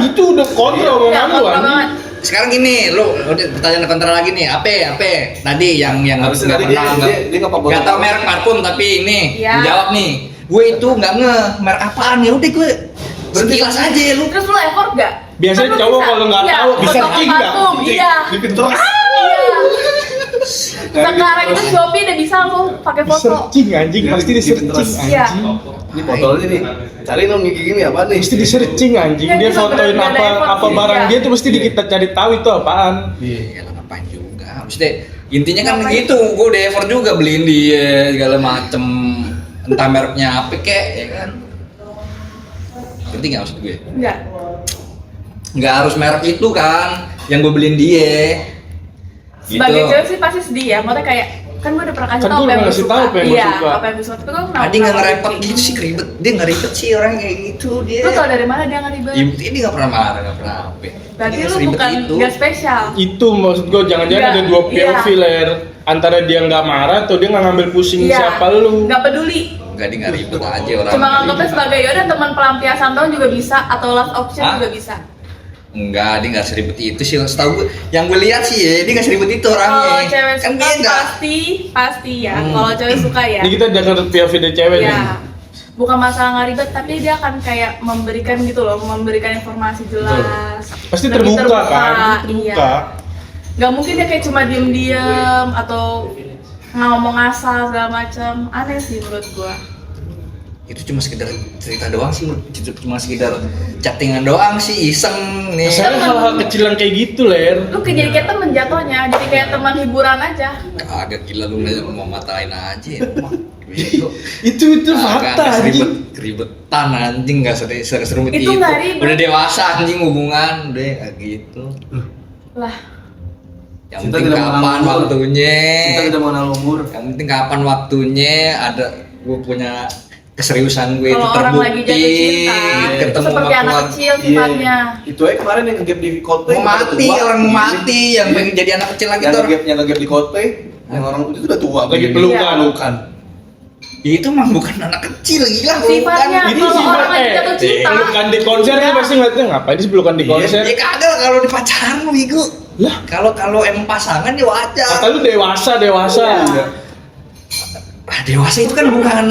[SPEAKER 4] Itu udah kontra
[SPEAKER 2] Ya,
[SPEAKER 4] omongan lu
[SPEAKER 2] kontra
[SPEAKER 4] anjing.
[SPEAKER 2] banget.
[SPEAKER 3] sekarang gini lu udah pertanyaan kontra lagi nih apa tadi yang
[SPEAKER 1] Harusnya
[SPEAKER 3] nggak
[SPEAKER 1] tadi
[SPEAKER 3] pernah
[SPEAKER 1] dia nggak
[SPEAKER 3] nggak tahu merek parfum tapi ini
[SPEAKER 2] Iya.
[SPEAKER 3] gua jawab nih gue itu nggak ngeh merek apaan ya udah gue sekilas aja lu
[SPEAKER 2] Terus lu effort gak?
[SPEAKER 4] Biasanya
[SPEAKER 2] Kan lu
[SPEAKER 4] cowok
[SPEAKER 2] bisa.
[SPEAKER 4] kalau nggak
[SPEAKER 2] Iya,
[SPEAKER 4] tahu bisa
[SPEAKER 2] foto
[SPEAKER 4] searching nggak?
[SPEAKER 2] parfum, Iya.
[SPEAKER 1] Dipintok.
[SPEAKER 2] Iya. Sekarang itu Shopee udah bisa lu pakai foto.
[SPEAKER 4] Searching anjing, pasti di searching
[SPEAKER 2] Iya.
[SPEAKER 4] anjing.
[SPEAKER 1] Ini botolnya nih. Cari dong nih gini apa nih?
[SPEAKER 4] Mesti di searching anjing.
[SPEAKER 2] Ya,
[SPEAKER 4] Dia
[SPEAKER 2] itu
[SPEAKER 4] fotoin
[SPEAKER 2] bener-bener
[SPEAKER 4] apa
[SPEAKER 2] effort
[SPEAKER 4] apa
[SPEAKER 2] sih,
[SPEAKER 4] barang
[SPEAKER 2] iya.
[SPEAKER 4] dia tuh mesti kita cari tahu itu apaan.
[SPEAKER 3] ya lah ngapain juga maksudnya intinya kan gitu gue udah effort juga beliin dia segala macem entah mereknya apa kek ya kan ngerti nggak maksud gue
[SPEAKER 2] Enggak.
[SPEAKER 3] nggak harus merek itu kan yang gue beliin dia gitu
[SPEAKER 2] Sebagai cewek sih pasti sedih ya. Maksudnya kayak kan gue udah pernah kasih
[SPEAKER 4] Kan
[SPEAKER 2] tau
[SPEAKER 4] gua
[SPEAKER 2] apa yang
[SPEAKER 4] udah
[SPEAKER 2] gue
[SPEAKER 4] ngasih
[SPEAKER 2] suka.
[SPEAKER 4] tahu apa yang gua
[SPEAKER 2] Iya,
[SPEAKER 4] suka.
[SPEAKER 2] apa yang gue suka. Tapi gue kenapa?
[SPEAKER 3] Adi nggak
[SPEAKER 2] kenapa
[SPEAKER 3] ngerepet
[SPEAKER 2] kayak
[SPEAKER 3] gitu sih ribet dia nggak ribet sih orang kayak gitu dia
[SPEAKER 2] Lu tau dari mana dia nggak ribet?
[SPEAKER 3] ya, buktinya dia nggak pernah marah nggak pernah apa
[SPEAKER 2] Berarti
[SPEAKER 3] Dia
[SPEAKER 2] lu
[SPEAKER 3] seribet
[SPEAKER 2] bukan
[SPEAKER 3] itu.
[SPEAKER 2] nggak spesial.
[SPEAKER 4] Itu maksud gue jangan-jangan
[SPEAKER 2] Nggak,
[SPEAKER 4] ada dua
[SPEAKER 2] iya.
[SPEAKER 4] POV ler. Antara dia nggak marah atau dia nggak ngambil pusing
[SPEAKER 2] Iya.
[SPEAKER 4] siapa lu.
[SPEAKER 2] Nggak peduli.
[SPEAKER 3] nggak dia nggak ribet aja orang
[SPEAKER 2] Cuma nganggapnya sebagai yaudah teman pelampiasan doang juga bisa atau last option
[SPEAKER 3] Hah?
[SPEAKER 2] juga bisa.
[SPEAKER 3] enggak dia nggak seribet itu sih setahu gue yang gue lihat sih ya dia nggak seribet itu
[SPEAKER 2] Kalau
[SPEAKER 3] orangnya
[SPEAKER 2] cewek
[SPEAKER 3] kan
[SPEAKER 2] suka
[SPEAKER 3] beda
[SPEAKER 2] pasti ya. Kalau cewek suka ya.
[SPEAKER 4] Ini kita dengar POV dari cewek nih.
[SPEAKER 2] Iya. bukan masalah nggak ribet, tapi dia akan kayak memberikan gitu loh, memberikan informasi jelas.
[SPEAKER 4] Pasti
[SPEAKER 2] Lebih
[SPEAKER 4] terbuka kan? Terbuka.
[SPEAKER 2] Iya. Nggak mungkin dia kayak cuma diem-diem atau ngomong asal segala macam. Aneh sih menurut gua.
[SPEAKER 3] Itu cuma sekedar cerita doang sih, cuma sekedar chattingan doang sih, iseng nih.
[SPEAKER 4] Masalah hal-hal kecil yang kayak gitu, Ler.
[SPEAKER 2] Lu jadi kayak temen jatuhnya, jadi kayak teman hiburan aja.
[SPEAKER 3] Kagak, gila lu mau matain aja ya. Bego.
[SPEAKER 4] Itu fakta anjing.
[SPEAKER 3] Keribetan anjing, nggak serumit
[SPEAKER 2] Itu
[SPEAKER 3] itu.
[SPEAKER 2] nggak ribet.
[SPEAKER 3] Udah dewasa anjing hubungan, udah kayak gitu.
[SPEAKER 2] Lah,
[SPEAKER 3] Yang
[SPEAKER 1] Cinta
[SPEAKER 3] penting
[SPEAKER 1] tidak mengenal
[SPEAKER 3] kapan
[SPEAKER 1] umur.
[SPEAKER 3] waktunya.
[SPEAKER 1] Kita tidak mengenal umur.
[SPEAKER 3] Yang penting kapan waktunya ada gue punya keseriusan gue itu
[SPEAKER 2] kalau orang lagi
[SPEAKER 3] terbukti.
[SPEAKER 2] jatuh cinta, itu
[SPEAKER 3] Ketemu
[SPEAKER 2] seperti
[SPEAKER 3] sama
[SPEAKER 2] anak
[SPEAKER 3] keluarga.
[SPEAKER 2] kecil sifatnya.
[SPEAKER 1] Itu aja kemarin yang ngegap di Coldplay.
[SPEAKER 3] Mau mati, orang mau mati, yang pengen jadi anak kecil lagi
[SPEAKER 1] Yang
[SPEAKER 3] tuh.
[SPEAKER 1] ngegap di Coldplay, yang orang itu udah tua.
[SPEAKER 4] Lagi
[SPEAKER 1] begini.
[SPEAKER 4] pelukan.
[SPEAKER 1] Pelukan.
[SPEAKER 3] Itu mah bukan anak kecil, gila
[SPEAKER 2] Sifatnya.
[SPEAKER 4] Ini
[SPEAKER 2] Kalau
[SPEAKER 4] sih
[SPEAKER 2] orang lagi jatuh cinta.
[SPEAKER 4] pelukan di konser kan pasti ngeliatnya ngapain sih pelukan di
[SPEAKER 1] Iya.
[SPEAKER 4] konser?
[SPEAKER 3] Ya kagak kalau di pacaran lu Wigo.
[SPEAKER 4] Lah,
[SPEAKER 3] Kalau emang pasangan ya wajar.
[SPEAKER 4] kata lu dewasa.
[SPEAKER 1] Iya.
[SPEAKER 3] Dewasa itu kan bukan,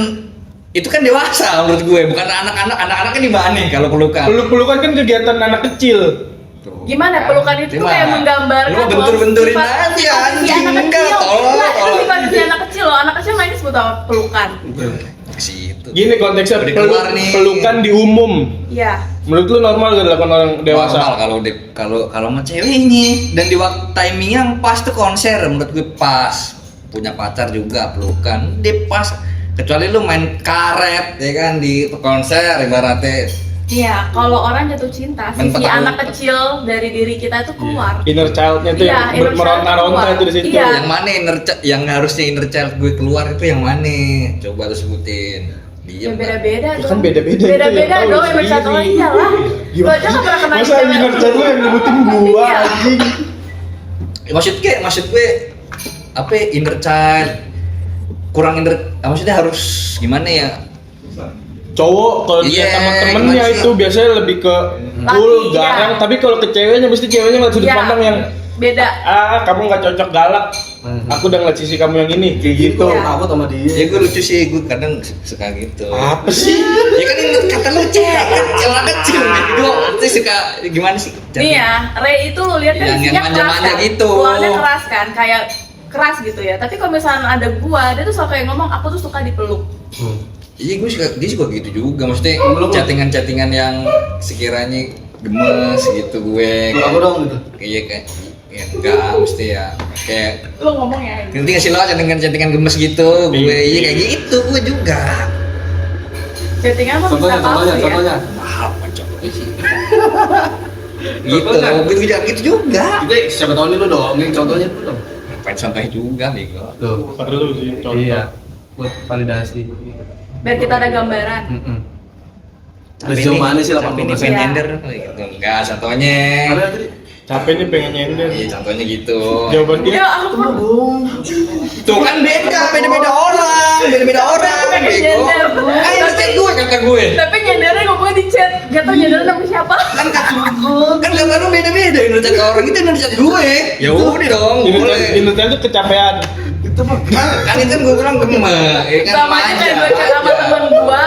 [SPEAKER 3] itu kan dewasa menurut gue, bukan anak-anak kan di mana kalau pelukan.
[SPEAKER 4] Peluk-pelukan kan kegiatan anak kecil.
[SPEAKER 2] Gimana pelukan itu tuh kayak menggambarkan
[SPEAKER 3] lu bentur-benturin
[SPEAKER 2] sifat-
[SPEAKER 3] aja
[SPEAKER 2] sifat si
[SPEAKER 3] anjing,
[SPEAKER 2] anak
[SPEAKER 3] enggak
[SPEAKER 2] kecil.
[SPEAKER 3] tolong
[SPEAKER 2] Enggak, itu
[SPEAKER 3] tolong
[SPEAKER 2] sifat si anak kecil loh. Anak kecil mainnya sebut apa? Pelukan.
[SPEAKER 3] ke situ.
[SPEAKER 4] Gini konteksnya
[SPEAKER 3] Udah keluar nih.
[SPEAKER 4] pelukan di umum.
[SPEAKER 2] Iya.
[SPEAKER 4] Menurut lu normal gak dilakukan orang dewasa?
[SPEAKER 3] Normal kalau sama ceweknya dan di waktu timing yang pas tuh konser menurut gue pas. Punya pacar juga pelukan dia pas, kecuali lu main karet ya kan di konser ibaratnya.
[SPEAKER 2] Iya, kalau orang jatuh cinta, sisi
[SPEAKER 3] Mentok-
[SPEAKER 2] anak kecil dari diri kita itu keluar.
[SPEAKER 4] Inner child-nya tuh
[SPEAKER 2] Iya,
[SPEAKER 4] yang
[SPEAKER 2] inner child
[SPEAKER 4] meronta-ronta
[SPEAKER 2] keluar.
[SPEAKER 4] itu di situ.
[SPEAKER 2] Iya.
[SPEAKER 3] Yang mana yang harusnya inner child gue keluar itu yang mana? Coba lu sebutin.
[SPEAKER 2] Ya
[SPEAKER 3] Diem nggak?
[SPEAKER 2] beda-beda
[SPEAKER 4] Ya
[SPEAKER 2] dong.
[SPEAKER 4] kan beda-beda itu
[SPEAKER 2] Beda-beda
[SPEAKER 4] yang tahu
[SPEAKER 2] dong, yang
[SPEAKER 4] sendiri.
[SPEAKER 2] satu lagi iyalah. Lu aja nggak pernah kenal
[SPEAKER 4] Masa
[SPEAKER 2] cewek.
[SPEAKER 4] inner child lu yang nyebutin gua
[SPEAKER 2] Iya.
[SPEAKER 4] anjing?
[SPEAKER 3] Maksud gue apa ya, inner child kurang maksudnya harus gimana ya?
[SPEAKER 4] Cowok kalau dia
[SPEAKER 3] Iya,
[SPEAKER 4] sama temennya
[SPEAKER 3] gimana sih?
[SPEAKER 4] itu biasanya lebih ke
[SPEAKER 2] Laki,
[SPEAKER 4] cool,
[SPEAKER 2] iya.
[SPEAKER 4] garang, tapi kalau ke ceweknya mesti ceweknya ngeliat sudut
[SPEAKER 2] Iya.
[SPEAKER 4] pandang yang
[SPEAKER 2] Beda.
[SPEAKER 4] kamu nggak cocok galak. Aku udah ngeliat sisi kamu yang ini, kayak gitu.
[SPEAKER 2] Iya.
[SPEAKER 1] Aku sama dia.
[SPEAKER 3] Ya gue lucu sih, gue kadang suka gitu.
[SPEAKER 4] Apa sih?
[SPEAKER 3] Ya kan ini kata lu kecil kecil gitu. Nanti suka gimana sih?
[SPEAKER 2] Nih ya, Ray itu lu lihat kan
[SPEAKER 3] Yang
[SPEAKER 2] isinya keras
[SPEAKER 3] manja-manja
[SPEAKER 2] kan.
[SPEAKER 3] gitu.
[SPEAKER 2] Keluarnya keras kan, kayak keras gitu ya. Tapi kalau misalnya ada gua, dia tuh selalu kayak ngomong aku tuh suka dipeluk.
[SPEAKER 3] Iya dia juga gitu juga. Maksudnya
[SPEAKER 1] Belum.
[SPEAKER 3] chattingan yang sekiranya gemes gitu gue.
[SPEAKER 1] Aku dong gitu.
[SPEAKER 3] Iya kayak ya enggak mesti ya kayak
[SPEAKER 2] Lu ngomong ya.
[SPEAKER 3] nanti ngasih lo chattingan gemes gitu gue iya kayak gitu gue juga.
[SPEAKER 2] Chattingan mah bisa palsu ya.
[SPEAKER 1] Contohnya.
[SPEAKER 3] Mahal contohnya sih. Gitu,
[SPEAKER 1] Contohnya.
[SPEAKER 3] gue juga gitu juga.
[SPEAKER 1] Kita siapa tahu nih lu dong, yang contohnya lu dong.
[SPEAKER 3] Ngapain contohnya juga bego.
[SPEAKER 1] Tuh.
[SPEAKER 4] Perlu sih contoh.
[SPEAKER 1] Iya. Buat validasi.
[SPEAKER 2] Biar kita ada gambaran.
[SPEAKER 1] Udah sejauh mana sih
[SPEAKER 3] Sampai ini
[SPEAKER 1] 80%?
[SPEAKER 3] pengen
[SPEAKER 2] Iya.
[SPEAKER 3] nyender gitu. Enggak, contohnya.
[SPEAKER 1] Ada tadi.
[SPEAKER 4] Capek nih pengen nyender.
[SPEAKER 3] Iya, contohnya gitu.
[SPEAKER 4] Jawaban dia.
[SPEAKER 2] Ya ampun.
[SPEAKER 3] Tuh kan beda-beda orang, beda-beda orang.
[SPEAKER 2] Pengen
[SPEAKER 3] Bego.
[SPEAKER 2] nyender.
[SPEAKER 3] Ayo chat gue kata gue.
[SPEAKER 2] Tapi nyendernya ngomongnya di chat. Gak tau nyendernya sama siapa.
[SPEAKER 3] Kan kata lu beda-beda yang chat orang itu yang chat gue. Ya udah dong, boleh.
[SPEAKER 4] Inner child tuh kecapean.
[SPEAKER 1] Itu mah
[SPEAKER 3] Kan itu kan gue bilang gemes, ya kan
[SPEAKER 2] Sama aja kayak gue chat sama temen gua.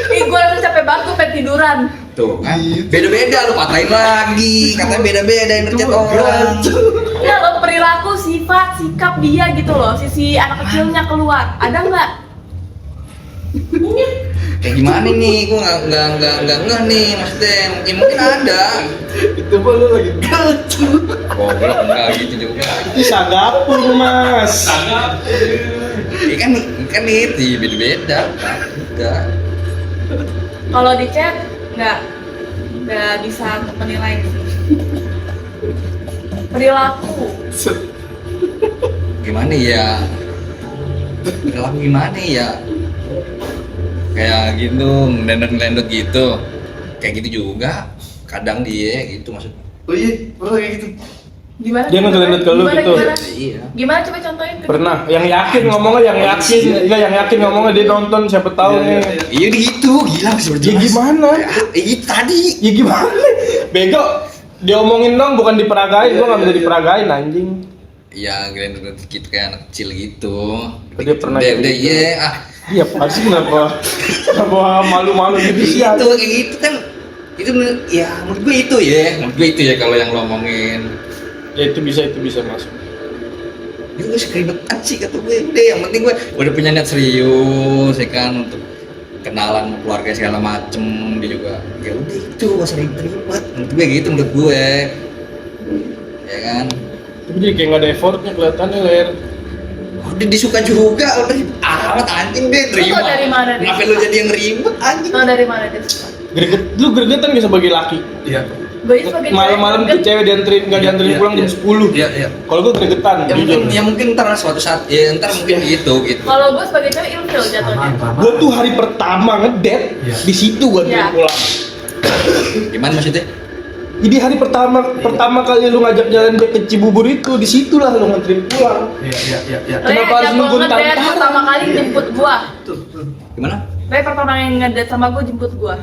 [SPEAKER 2] Ih gua langsung capek banget tuh pengen tiduran.
[SPEAKER 3] Tuh kan, beda-beda lu patahin lagi, katanya beda-beda yang chat orang.
[SPEAKER 2] Ya lo perilaku, sifat, sikap dia gitu loh. Sisi anak kecilnya keluar. Ada nggak?
[SPEAKER 3] Kayak gimana nih, gue nggak ngeh nih maksudnya, mungkin ada.
[SPEAKER 1] itu mah lu lagi gacu.
[SPEAKER 3] Goblok enggak gitu juga.
[SPEAKER 4] Itu sagapur mas.
[SPEAKER 3] Ya kan itu beda-beda. Enggak.
[SPEAKER 2] Kalau di chat nggak bisa untuk menilai sih. Perilaku.
[SPEAKER 3] Gimana ya? Perilaku gimana ya? Kayak gitu, ngelendot gitu. Kayak gitu juga. Kadang dia gitu maksud.
[SPEAKER 1] Oh iya, pernah kayak gitu.
[SPEAKER 2] Gimana?
[SPEAKER 4] Dia ngegelendet ke lu
[SPEAKER 2] Gimana,
[SPEAKER 4] gitu?
[SPEAKER 2] Gimana?
[SPEAKER 3] Iya.
[SPEAKER 2] Gimana coba contohin?
[SPEAKER 4] Pernah. Yang yakin ngomongnya yang yakin. Enggak yang yakin ngomongnya dia nonton siapa tahu
[SPEAKER 1] Iya,
[SPEAKER 4] nih.
[SPEAKER 1] iya.
[SPEAKER 3] Iya gitu, gila seperti
[SPEAKER 4] Ya gimana?
[SPEAKER 3] Itu tadi.
[SPEAKER 4] Ya gimana? Bego. Diomongin dong bukan diperagain. Gua nggak bisa diperagain anjing.
[SPEAKER 3] ya giliran dikit kayak anak kecil gitu.
[SPEAKER 4] Dia pernah
[SPEAKER 3] udah
[SPEAKER 4] gitu.
[SPEAKER 3] iya
[SPEAKER 4] Iya pasti kenapa malu-malu gitu sih.
[SPEAKER 3] itu kayak gitu kan itu ya menurut gue itu ya kalau yang lo omongin
[SPEAKER 4] Ya itu bisa masuk.
[SPEAKER 3] itu gue keribetan sih kata gue. Udah yang penting gue udah punya niat serius ya kan untuk kenalan sama keluarga segala macem. Dia juga ya udah itu gak usah ribet menurut gue gitu menurut gue ya kan.
[SPEAKER 4] Tapi jadi kayak nggak ada effortnya kelihatannya Ler.
[SPEAKER 3] Udah disuka juga udah amat anjing deh
[SPEAKER 2] Lu
[SPEAKER 3] terima.
[SPEAKER 2] tau dari mana dia
[SPEAKER 3] Kenapa
[SPEAKER 2] suka?
[SPEAKER 3] lu jadi yang ribet anjing?
[SPEAKER 2] Tau dari mana dia suka?
[SPEAKER 4] Lu gregetan gak sebagai laki?
[SPEAKER 1] Iya.
[SPEAKER 2] Gue sebagai
[SPEAKER 4] Malam-malam
[SPEAKER 2] cewek,
[SPEAKER 4] tuh cewek dianterin nggak dianterin
[SPEAKER 1] Iya,
[SPEAKER 4] pulang
[SPEAKER 1] iya.
[SPEAKER 4] jam 10.
[SPEAKER 1] Iya, iya.
[SPEAKER 4] Kalau gue gregetan.
[SPEAKER 3] Ya mungkin ntar suatu saat ya ntar mungkin gitu.
[SPEAKER 2] kalau gue sebagai cewek ilfil jatuhnya.
[SPEAKER 4] Gue tuh hari pertama ngedate
[SPEAKER 1] Iya.
[SPEAKER 4] di situ gue
[SPEAKER 2] Iya.
[SPEAKER 4] pulang.
[SPEAKER 3] Gimana maksudnya?
[SPEAKER 4] Jadi hari pertama kali lu ngajak jalan ke Cibubur itu, di situlah lu nganterin pulang.
[SPEAKER 1] Iya.
[SPEAKER 2] Ray
[SPEAKER 4] Kenapa harus
[SPEAKER 2] ajak
[SPEAKER 4] nunggu
[SPEAKER 2] gue ngedate
[SPEAKER 4] ntar-ntar?
[SPEAKER 2] pertama kali jemput gua.
[SPEAKER 3] Gimana?
[SPEAKER 2] Ray pertama yang ngedate sama gue jemput gua.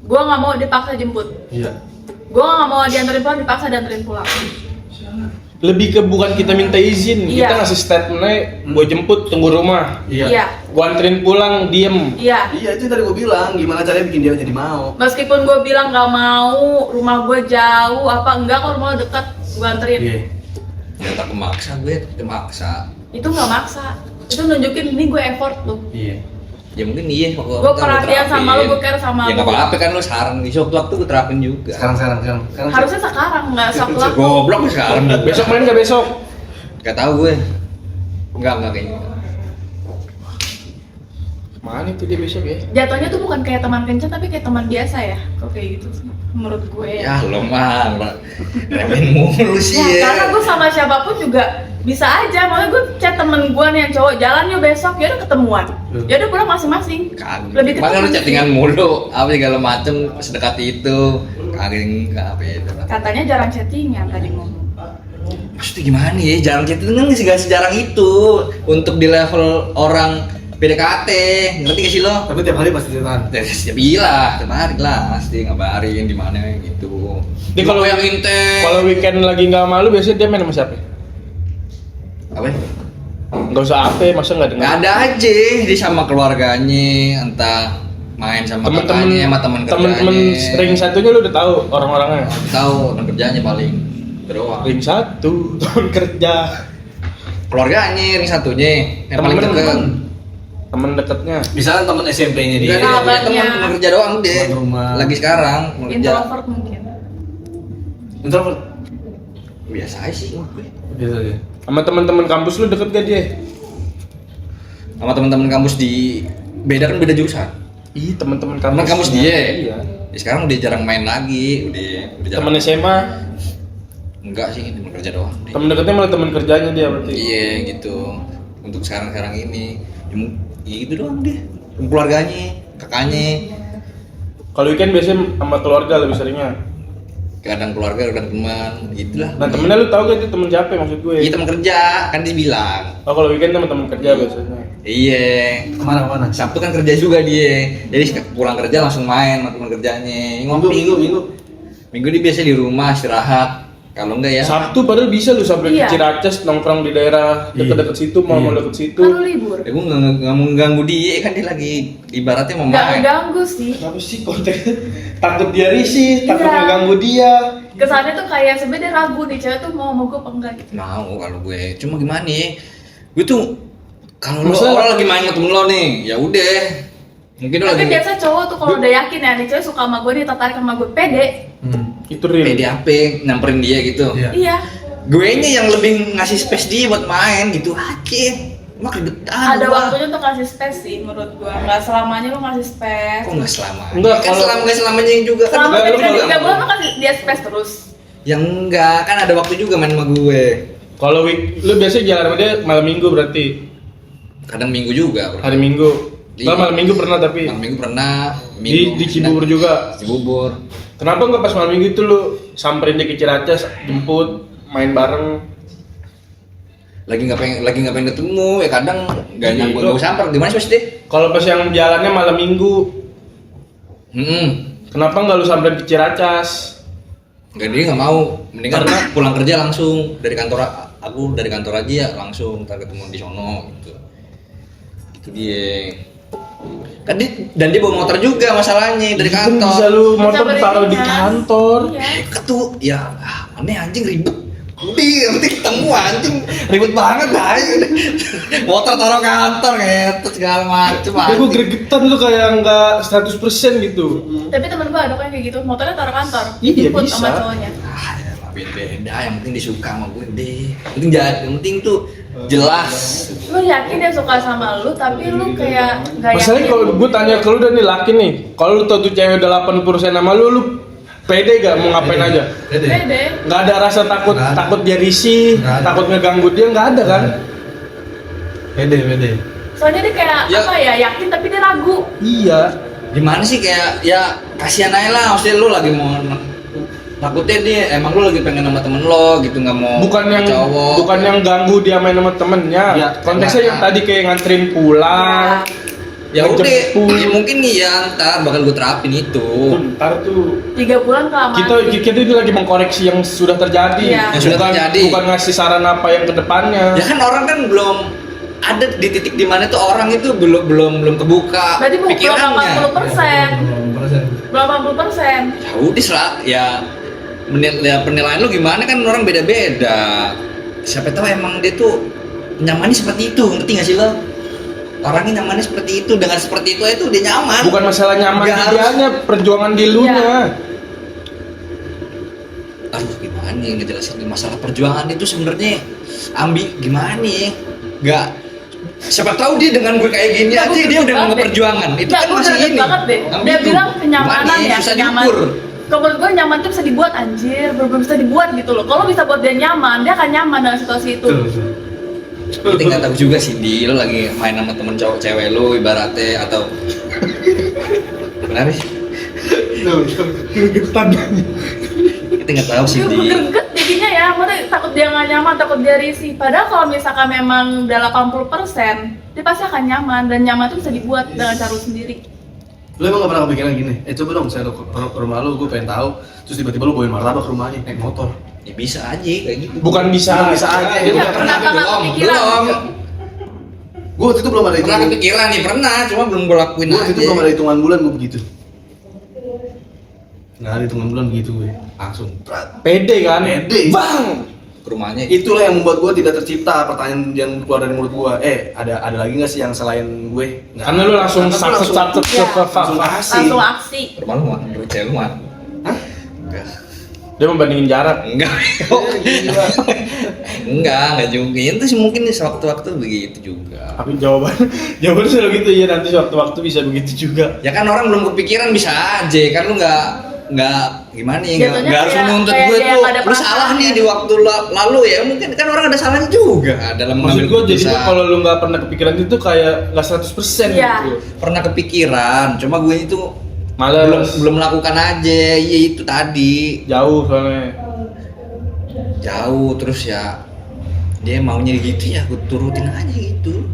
[SPEAKER 2] Gua nggak mau dipaksa jemput.
[SPEAKER 1] Iya.
[SPEAKER 2] Gua nggak mau dianterin pulang, dipaksa dianterin pulang.
[SPEAKER 4] Lebih ke bukan kita minta izin,
[SPEAKER 2] Iya.
[SPEAKER 4] kita ngasih statementnya, gue jemput tunggu rumah,
[SPEAKER 1] Iya.
[SPEAKER 4] gue anterin pulang diem.
[SPEAKER 2] Iya.
[SPEAKER 1] Iya, itu tadi gue bilang gimana caranya bikin dia jadi mau.
[SPEAKER 2] Meskipun gue bilang nggak mau, rumah gue jauh, apa enggak kalau rumah lo dekat, gue anterin.
[SPEAKER 1] Iya.
[SPEAKER 3] Ya tak memaksa gue, maksa.
[SPEAKER 2] Itu nggak maksa. Itu nunjukin ini gue effort lu.
[SPEAKER 1] Iya.
[SPEAKER 3] Ya mungkin iya kok.
[SPEAKER 2] Gue perhatian sama lu, gue care sama
[SPEAKER 3] Ya
[SPEAKER 2] lu.
[SPEAKER 3] nggak apa-apa kan lu saran di suatu waktu gue terapin juga.
[SPEAKER 1] Sekarang.
[SPEAKER 2] Harusnya sekarang, nggak sewaktu-waktu.
[SPEAKER 3] Goblok nih sekarang.
[SPEAKER 4] Besok main nggak besok?
[SPEAKER 3] Gak tau gue. Enggak kayaknya.
[SPEAKER 4] Mana itu dia besok ya?
[SPEAKER 2] Jatuhnya tuh bukan kayak teman kencan, tapi kayak teman biasa ya. Kalau kayak gitu sih, menurut gue.
[SPEAKER 3] Ya lo mah remehin mulu sih
[SPEAKER 2] Ya,
[SPEAKER 3] ya.
[SPEAKER 2] karena gue sama siapapun juga bisa aja. Makanya gue chat temen gue nih yang cowok, jalan yuk besok, ya udah ketemuan. Ya udah pulang masing-masing.
[SPEAKER 3] Kagak.
[SPEAKER 2] Lebih ke
[SPEAKER 3] Makanya lu
[SPEAKER 2] temen
[SPEAKER 3] chattingan
[SPEAKER 2] sih.
[SPEAKER 3] mulu, apa segala macem sedekat itu. Kagak enggak beda.
[SPEAKER 2] Katanya jarang chattingan tadi ngomong.
[SPEAKER 3] Maksudnya gimana ya? Jarang chatting kan nggak sejarang itu untuk di level orang PDKT. Ngerti gak sih lo?
[SPEAKER 1] Tapi tiap hari pasti cerita.
[SPEAKER 3] Ya setiap iya, tiap hari lah pasti ngabarin di mana gitu.
[SPEAKER 4] Dia kalau
[SPEAKER 3] yang intens.
[SPEAKER 4] Kalau weekend lagi nggak malu, biasanya dia main sama siapa?
[SPEAKER 3] apa?
[SPEAKER 4] Nggak usah apa, masa nggak dengar?
[SPEAKER 3] Nggak ada aja dia sama keluarganya, entah main sama kakaknya, sama teman kerjanya.
[SPEAKER 4] temen ring satunya lu udah tahu orang-orangnya.
[SPEAKER 3] Tahu teman kerjanya paling doang.
[SPEAKER 4] Ring satu temen kerja,
[SPEAKER 3] Keluarganya ring satunya yang paling
[SPEAKER 4] Temen.
[SPEAKER 3] dekat.
[SPEAKER 4] temen dekatnya.
[SPEAKER 1] Misalnya temen SMP-nya dia.
[SPEAKER 3] Enggak ada
[SPEAKER 2] Sahabatnya.
[SPEAKER 3] teman kerja doang deh.
[SPEAKER 1] Teman rumah.
[SPEAKER 3] Lagi sekarang teman kerja.
[SPEAKER 2] Introvert mungkin.
[SPEAKER 1] Introvert.
[SPEAKER 3] Biasa aja sih menurut gue.
[SPEAKER 1] Biasa aja.
[SPEAKER 4] Sama teman-teman kampus lu deket gak dia?
[SPEAKER 3] Sama teman-teman kampus di beda kan beda jurusan.
[SPEAKER 4] Ih, teman-teman
[SPEAKER 3] Teman
[SPEAKER 4] kampus.
[SPEAKER 3] kampus dia.
[SPEAKER 4] Iya.
[SPEAKER 3] Ya, sekarang udah jarang main lagi, udah jarang.
[SPEAKER 4] Temen SMA,
[SPEAKER 3] Enggak sih, teman kerja doang. deh.
[SPEAKER 4] temen dekatnya malah temen kerjanya dia berarti.
[SPEAKER 3] Iya gitu. Untuk sekarang ini ya gitu doang deh. Keluarganya, kakaknya,
[SPEAKER 4] Kalau weekend biasanya sama keluarga lebih seringnya.
[SPEAKER 3] kadang keluarga, kadang teman, gitulah.
[SPEAKER 4] Nah temennya lu tahu gak itu temen siapa maksud gue?
[SPEAKER 3] Iya teman kerja, kan dia bilang.
[SPEAKER 4] Oh kalau weekend temen-temen kerja biasanya.
[SPEAKER 3] Iya.
[SPEAKER 1] Kemana?
[SPEAKER 3] Sabtu kan kerja juga dia. Jadi pulang kerja langsung main sama teman kerjanya.
[SPEAKER 1] Minggu.
[SPEAKER 3] Minggu dia biasa di rumah istirahat. Kalau enggak ya.
[SPEAKER 4] Sabtu padahal bisa lu sampai
[SPEAKER 2] Iya.
[SPEAKER 4] ke Ciracas nongkrong di daerah dekat-dekat situ, mau
[SPEAKER 1] Iya.
[SPEAKER 4] deket situ.
[SPEAKER 2] Kan lu libur.
[SPEAKER 3] Ya gue nggak mau ganggu dia kan dia lagi ibaratnya mau
[SPEAKER 2] Nggak
[SPEAKER 3] main.
[SPEAKER 2] ngeganggu sih.
[SPEAKER 4] Kenapa sih konten? Takut dia risih, takut
[SPEAKER 2] Iya.
[SPEAKER 4] ngeganggu dia.
[SPEAKER 2] Kesannya tuh kayak sebenarnya dia ragu nih cewek tuh mau gue apa enggak gitu.
[SPEAKER 3] Mau kalau gue. Cuma gimana ya? Gue tuh kalau lo
[SPEAKER 4] Masalah-
[SPEAKER 3] orang lagi main sama temen lo nih, ya udah. Mungkin lo
[SPEAKER 2] Tapi
[SPEAKER 3] lagi
[SPEAKER 2] biasa cowok tuh kalau udah yakin ya nih cewek suka sama gue nih, tertarik sama gue, pede.
[SPEAKER 4] Itu real.
[SPEAKER 3] PDAP nyamperin dia gitu.
[SPEAKER 1] Iya.
[SPEAKER 2] Iya.
[SPEAKER 3] Gue nya yang lebih ngasih space dia buat main gitu aja. Mak ribetan.
[SPEAKER 2] Ada
[SPEAKER 3] gua.
[SPEAKER 2] waktunya untuk kasih space sih menurut gue. Nggak selamanya lu ngasih space.
[SPEAKER 3] Kok nggak selamanya?
[SPEAKER 4] Enggak,
[SPEAKER 3] Kan
[SPEAKER 4] kalau-
[SPEAKER 3] nggak selamanya juga kan.
[SPEAKER 2] Selama
[SPEAKER 4] Enggak,
[SPEAKER 2] dia
[SPEAKER 4] lu
[SPEAKER 2] dikasih
[SPEAKER 4] kalau-
[SPEAKER 2] 3 bulan lu kasih dia space terus.
[SPEAKER 3] Yang enggak, kan ada waktu juga main sama gue.
[SPEAKER 4] Kalau lu biasanya jalan sama dia malam minggu berarti.
[SPEAKER 3] Kadang minggu juga, bro.
[SPEAKER 4] Hari Minggu.
[SPEAKER 3] Iya.
[SPEAKER 4] Kalau malam Minggu pernah tapi
[SPEAKER 3] Malam minggu pernah.
[SPEAKER 4] di Cibubur juga.
[SPEAKER 3] Cibubur.
[SPEAKER 4] Kenapa nggak pas malam Minggu itu lu samperin dia ke Ciracas, jemput, main bareng?
[SPEAKER 3] Lagi nggak pengen ketemu, ya kadang nggak
[SPEAKER 4] Iya,
[SPEAKER 3] nyambung
[SPEAKER 4] itu.
[SPEAKER 3] nggak samper. Gimana sih deh?
[SPEAKER 4] Kalau pas yang jalannya malam Minggu, kenapa nggak lu samperin ke Ciracas?
[SPEAKER 3] Nggak dia nggak mau. Mendingan
[SPEAKER 4] Karena-
[SPEAKER 3] pulang kerja langsung dari kantor aku dari kantor aja ya langsung ntar ketemu di sono gitu. Itu dia. Kan dan dia bawa motor juga masalahnya dari
[SPEAKER 4] Kan
[SPEAKER 3] kantor.
[SPEAKER 4] bisa lu motor
[SPEAKER 2] Bisa
[SPEAKER 4] taruh di
[SPEAKER 2] beringas.
[SPEAKER 4] kantor.
[SPEAKER 2] Iya.
[SPEAKER 3] Ketu ya aneh anjing ribet. Udah ketemu anjing ribet banget aja. Motor taruh kantor ngetet segala macem.
[SPEAKER 4] Tapi gue gregetan lu kayak nggak 100% gitu.
[SPEAKER 2] Tapi temen gue ada kayak gitu, motornya taruh kantor,
[SPEAKER 4] Iya,
[SPEAKER 2] dijemput
[SPEAKER 4] bisa.
[SPEAKER 2] sama cowoknya.
[SPEAKER 3] Ya lah, beda-beda, yang penting disuka sama gue deh. Yang penting tuh jelas.
[SPEAKER 2] Lu yakin dia suka sama lu, tapi lu kayak gak
[SPEAKER 4] Masalahnya
[SPEAKER 2] yakin.
[SPEAKER 4] kalau gue tanya ke lu dan nih laki nih, kalau lu tau tuh cewek udah 80% sama lu pede gak mau ngapain aja?
[SPEAKER 1] Pede.
[SPEAKER 2] Pede.
[SPEAKER 4] Nggak ada rasa takut
[SPEAKER 1] Nggak ada.
[SPEAKER 4] takut dia risih,
[SPEAKER 1] Nggak ada.
[SPEAKER 4] takut ngeganggu dia, nggak ada kan?
[SPEAKER 1] Pede.
[SPEAKER 2] Soalnya dia kayak
[SPEAKER 3] Ya.
[SPEAKER 2] apa ya, yakin tapi dia ragu.
[SPEAKER 4] Iya.
[SPEAKER 3] Gimana sih kayak ya kasihan aja lah, maksudnya lu lagi mau takutnya dia emang lu lagi pengen sama temen lo gitu nggak mau cowok.
[SPEAKER 4] bukan yang ganggu dia main sama temennya.
[SPEAKER 1] Ya,
[SPEAKER 4] Konteksnya yang tadi kayak nganterin pulang.
[SPEAKER 3] Ya udah,
[SPEAKER 4] ngejemput.
[SPEAKER 3] ya mungkin nih ya ntar bakal gue terapin itu.
[SPEAKER 4] Tuh, ntar tuh
[SPEAKER 2] 3 bulan kelamaan.
[SPEAKER 4] kita itu lagi mengkoreksi yang sudah terjadi.
[SPEAKER 2] Iya.
[SPEAKER 3] Yang sudah
[SPEAKER 4] Bukan-
[SPEAKER 3] terjadi.
[SPEAKER 4] Bukan ngasih saran apa yang kedepannya.
[SPEAKER 3] Ya kan orang kan belum ada di titik dimana tuh orang itu belum kebuka
[SPEAKER 2] Berarti belum
[SPEAKER 3] pikirannya.
[SPEAKER 2] 80%. Belum 80%.
[SPEAKER 3] Ya udah lah, ya penilaian lu gimana kan orang beda-beda. Siapa tahu emang dia tuh nyamannya seperti itu, ngerti gak sih lo? Orangnya nyamannya seperti itu, dengan seperti itu aja tuh dia nyaman.
[SPEAKER 4] Bukan masalah nyaman
[SPEAKER 3] Nggak
[SPEAKER 4] di
[SPEAKER 3] harus-
[SPEAKER 4] dianya, perjuangan di lunya.
[SPEAKER 3] Aduh gimana nih ngejelasin masalah perjuangan itu sebenarnya gimana nih? Nggak, siapa tahu dia dengan gue kayak gini
[SPEAKER 2] Nggak,
[SPEAKER 3] aja
[SPEAKER 2] gue
[SPEAKER 3] dia
[SPEAKER 2] greget
[SPEAKER 3] udah
[SPEAKER 2] banget
[SPEAKER 3] nggak
[SPEAKER 2] deh.
[SPEAKER 3] perjuangan. Itu
[SPEAKER 2] Nggak,
[SPEAKER 3] kan
[SPEAKER 2] gue
[SPEAKER 3] masih
[SPEAKER 2] greget
[SPEAKER 3] ini.
[SPEAKER 2] banget deh. Dia
[SPEAKER 3] Ambigu.
[SPEAKER 2] bilang kenyamanan
[SPEAKER 3] Gimana
[SPEAKER 2] ya,
[SPEAKER 3] susah
[SPEAKER 2] kenyamanan.
[SPEAKER 3] diukur.
[SPEAKER 2] Kalau menurut gue nyaman tuh bisa dibuat anjir, belum bisa dibuat gitu loh. Kalau bisa buat dia nyaman, dia akan nyaman dengan situasi itu.
[SPEAKER 3] Kita nggak tahu juga sih di lo lagi main sama temen cowok cewek lo ibaratnya atau kenapa sih?
[SPEAKER 4] Gregetan.
[SPEAKER 3] Kita nggak tahu sih
[SPEAKER 2] Gue
[SPEAKER 3] di
[SPEAKER 2] greget jadinya ya, maksudnya takut dia nggak nyaman, takut dia risih. Padahal kalau misalkan memang udah 80%, dia pasti akan nyaman, dan nyaman itu bisa dibuat dengan cara lu sendiri.
[SPEAKER 1] Lu emang gak pernah kepikiran gini? Coba dong saya ke rumah lu, gue pengen tahu. Terus tiba-tiba lu bawain martabak ke rumahnya, naik motor.
[SPEAKER 3] ya bisa aja kayak gitu.
[SPEAKER 4] Bukan bisa aja.
[SPEAKER 2] Iya,
[SPEAKER 3] Udah pernah
[SPEAKER 2] kenapa nggak
[SPEAKER 3] belum?
[SPEAKER 2] kepikiran?
[SPEAKER 3] Belum.
[SPEAKER 1] Gue waktu itu belum ada
[SPEAKER 3] Pernah
[SPEAKER 1] hitungan.
[SPEAKER 3] kepikiran nih pernah, cuma belum gue lakuin
[SPEAKER 1] Gue waktu itu
[SPEAKER 3] aja.
[SPEAKER 1] belum ada hitungan bulan gue begitu. Nggak ada hitungan bulan begitu gue, langsung.
[SPEAKER 4] Pede kan?
[SPEAKER 1] Pede.
[SPEAKER 4] Bang.
[SPEAKER 3] Ke rumahnya.
[SPEAKER 1] Itulah yang membuat gue tidak tercipta pertanyaan yang keluar dari mulut gue. Ada lagi nggak sih yang selain gue? Nggak
[SPEAKER 4] Karena lu
[SPEAKER 1] ada.
[SPEAKER 4] langsung
[SPEAKER 1] Karena gua
[SPEAKER 4] sakset
[SPEAKER 1] langsung-
[SPEAKER 2] Iya.
[SPEAKER 1] langsung kasih.
[SPEAKER 2] Langsung aksi.
[SPEAKER 3] Rumah lu mah, menurut cewek lu mah.
[SPEAKER 1] Hah?
[SPEAKER 3] Enggak.
[SPEAKER 4] Dia membandingin jarak.
[SPEAKER 3] Enggak. Enggak juga. Itu sih mungkin nih sewaktu-waktu begitu juga.
[SPEAKER 4] Tapi jawabannya selalu gitu ya, nanti suatu-waktu bisa begitu juga.
[SPEAKER 3] Ya kan orang belum kepikiran bisa aja, kan lu nggak gimana ya,
[SPEAKER 2] Jatuhnya
[SPEAKER 3] nggak harus
[SPEAKER 2] kayak-
[SPEAKER 3] menuntut
[SPEAKER 2] kayak
[SPEAKER 3] gue
[SPEAKER 2] dia
[SPEAKER 3] tuh
[SPEAKER 2] nggak ada
[SPEAKER 3] lu salah
[SPEAKER 2] perasaan
[SPEAKER 3] nih
[SPEAKER 2] ya.
[SPEAKER 3] di waktu lalu ya, mungkin kan orang ada salahnya juga dalam
[SPEAKER 4] Maksud
[SPEAKER 3] mengambil
[SPEAKER 4] gue jadi
[SPEAKER 3] keputusan.
[SPEAKER 4] kalau lu nggak pernah kepikiran itu kayak nggak 100%
[SPEAKER 2] Iya.
[SPEAKER 4] gitu.
[SPEAKER 3] Pernah kepikiran, cuma gue itu
[SPEAKER 4] Males.
[SPEAKER 3] belum melakukan aja, iya itu tadi
[SPEAKER 4] Jauh soalnya.
[SPEAKER 3] jauh terus ya dia maunya gitu ya gue turutin aja gitu.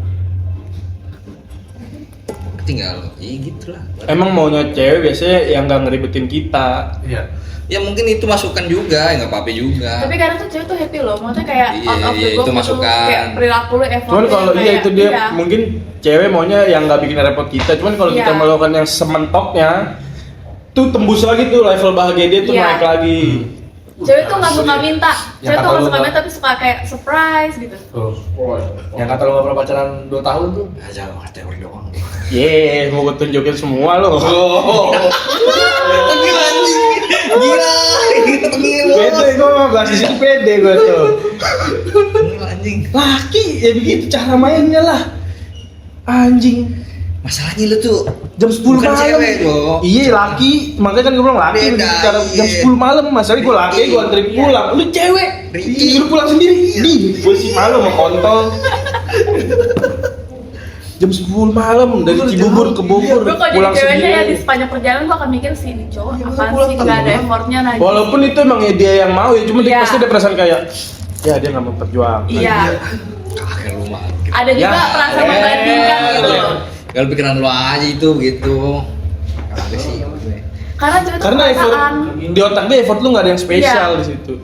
[SPEAKER 3] Tinggal ya gitulah.
[SPEAKER 4] Emang maunya cewek biasanya yang nggak ngeribetin kita.
[SPEAKER 1] Iya.
[SPEAKER 3] Ya mungkin itu masukan juga, ya nggak apa-apa juga.
[SPEAKER 2] Tapi kadang tuh cewek tuh happy loh, maksudnya kayak
[SPEAKER 3] Iya,
[SPEAKER 2] out of the
[SPEAKER 3] iya,
[SPEAKER 2] box
[SPEAKER 3] itu
[SPEAKER 2] gitu,
[SPEAKER 3] masukan.
[SPEAKER 2] kayak perilaku lu effort.
[SPEAKER 4] Cuman kalau iya itu dia
[SPEAKER 2] iya.
[SPEAKER 4] mungkin cewek maunya yang nggak bikin repot kita. Cuman kalau kita
[SPEAKER 2] Iya.
[SPEAKER 4] melakukan yang sementoknya, tuh tembus lagi tuh level bahagia dia tuh
[SPEAKER 2] Iya.
[SPEAKER 4] naik lagi.
[SPEAKER 2] Cewek tuh nggak suka minta,
[SPEAKER 1] Yang
[SPEAKER 2] cewek tuh
[SPEAKER 1] kata
[SPEAKER 2] nggak
[SPEAKER 1] lu
[SPEAKER 2] suka
[SPEAKER 1] nggak-
[SPEAKER 2] minta tapi suka kayak surprise gitu.
[SPEAKER 1] Tuh. Yang kata lu gak pernah pacaran 2 tahun tuh.
[SPEAKER 3] Ah, jangan teori doang.
[SPEAKER 4] Yeay, mau gue tunjukin semua loh.
[SPEAKER 3] Gila anjing. Gila.
[SPEAKER 4] Pede gue mah bahas di sini pede gue tuh.
[SPEAKER 3] Gila anjing.
[SPEAKER 4] Laki ya begitu cara mainnya lah. Anjing.
[SPEAKER 3] Masalahnya lu tuh
[SPEAKER 4] Jam 10
[SPEAKER 3] bukan
[SPEAKER 4] malam.
[SPEAKER 3] cewek loh.
[SPEAKER 4] Iya laki, makanya kan gue bilang laki
[SPEAKER 3] Beda,
[SPEAKER 4] begitu cara
[SPEAKER 3] iya.
[SPEAKER 4] jam 10 malam. Masalahnya gue laki, gue anterin
[SPEAKER 2] Iya.
[SPEAKER 4] pulang. Lu cewek,
[SPEAKER 3] Ricky.
[SPEAKER 4] lu pulang sendiri. Di, gue sih malu sama kontol. Jam 10 malam dari Cibubur ke Bogor
[SPEAKER 2] Gue kalau jadi
[SPEAKER 4] pulang
[SPEAKER 2] ceweknya ya di
[SPEAKER 4] sendiri.
[SPEAKER 2] sepanjang perjalanan gue akan mikir sih ini cowok
[SPEAKER 1] Iya,
[SPEAKER 2] apaan
[SPEAKER 1] pulang
[SPEAKER 2] sih nggak ada
[SPEAKER 1] tengah.
[SPEAKER 2] effortnya lagi.
[SPEAKER 4] Walaupun itu emang ya dia yang mau ya, cuma dia
[SPEAKER 2] Iya.
[SPEAKER 4] pasti ada perasaan kayak ya dia nggak mau berjuang.
[SPEAKER 2] Iya.
[SPEAKER 3] Kagak lu mah.
[SPEAKER 2] Ada juga
[SPEAKER 4] Ya,
[SPEAKER 2] perasaan membandingkan gitu.
[SPEAKER 3] Kalau pikiran lu aja itu gitu. Kagak sih.
[SPEAKER 2] Karena cewek tuh
[SPEAKER 4] Karena effort
[SPEAKER 2] perasaan.
[SPEAKER 4] di otak dia effort lu nggak ada yang spesial
[SPEAKER 2] Iya.
[SPEAKER 4] di situ.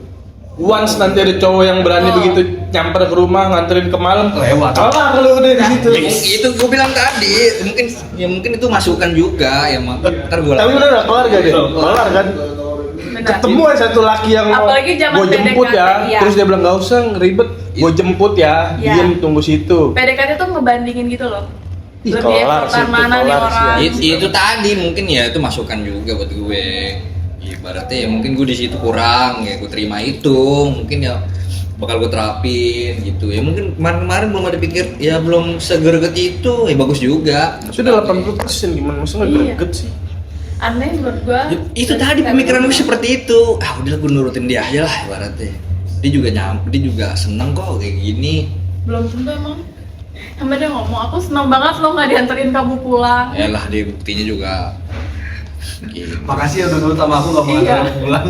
[SPEAKER 4] once nanti ada cowok yang berani
[SPEAKER 2] Oh.
[SPEAKER 4] begitu nyamper ke rumah nganterin ke malam
[SPEAKER 1] Lewat.
[SPEAKER 4] kalah kalau udah di situ.
[SPEAKER 3] Itu gue bilang tadi, mungkin itu masukan juga ya, ntar gue
[SPEAKER 4] Tapi bener gak kelar gak deh? Kelar kan?
[SPEAKER 2] Benar.
[SPEAKER 4] Ketemu aja satu laki yang mau
[SPEAKER 2] Apalagi zaman
[SPEAKER 4] gue jemput
[SPEAKER 2] PDKT,
[SPEAKER 4] ya,
[SPEAKER 2] iya.
[SPEAKER 4] terus dia bilang gak usah ribet, gue jemput ya,
[SPEAKER 2] Iya.
[SPEAKER 4] diem tunggu situ.
[SPEAKER 2] PDKT tuh ngebandingin gitu loh.
[SPEAKER 4] Ih,
[SPEAKER 2] Lebih
[SPEAKER 4] kelar sih,
[SPEAKER 2] effortan
[SPEAKER 4] itu
[SPEAKER 2] mana nih
[SPEAKER 4] kelar sih,
[SPEAKER 2] orang.
[SPEAKER 4] ya.
[SPEAKER 3] itu tadi mungkin ya itu masukan juga buat gue. Ibaratnya ya mungkin gue di situ kurang ya, gue terima itu, mungkin ya bakal gue terapin gitu ya. Mungkin kemarin belum ada pikir ya, belum segerget itu ya, bagus juga.
[SPEAKER 4] Sudah 80% gimana maksudnya
[SPEAKER 2] Iya.
[SPEAKER 4] greget sih.
[SPEAKER 2] Aneh menurut gua.
[SPEAKER 3] Itu tadi pemikiran gue seperti itu. Udah gue nurutin dia aja lah ibaratnya. Dia juga seneng kok kayak gini.
[SPEAKER 2] Belum tentu emang. Sampai dia ngomong, aku senang banget lo nggak dianterin kamu pulang.
[SPEAKER 3] Ya lah, dia buktinya juga gitu.
[SPEAKER 1] Makasih ya udah nurut sama aku gak mau
[SPEAKER 2] Iya.
[SPEAKER 1] nganterin pulang.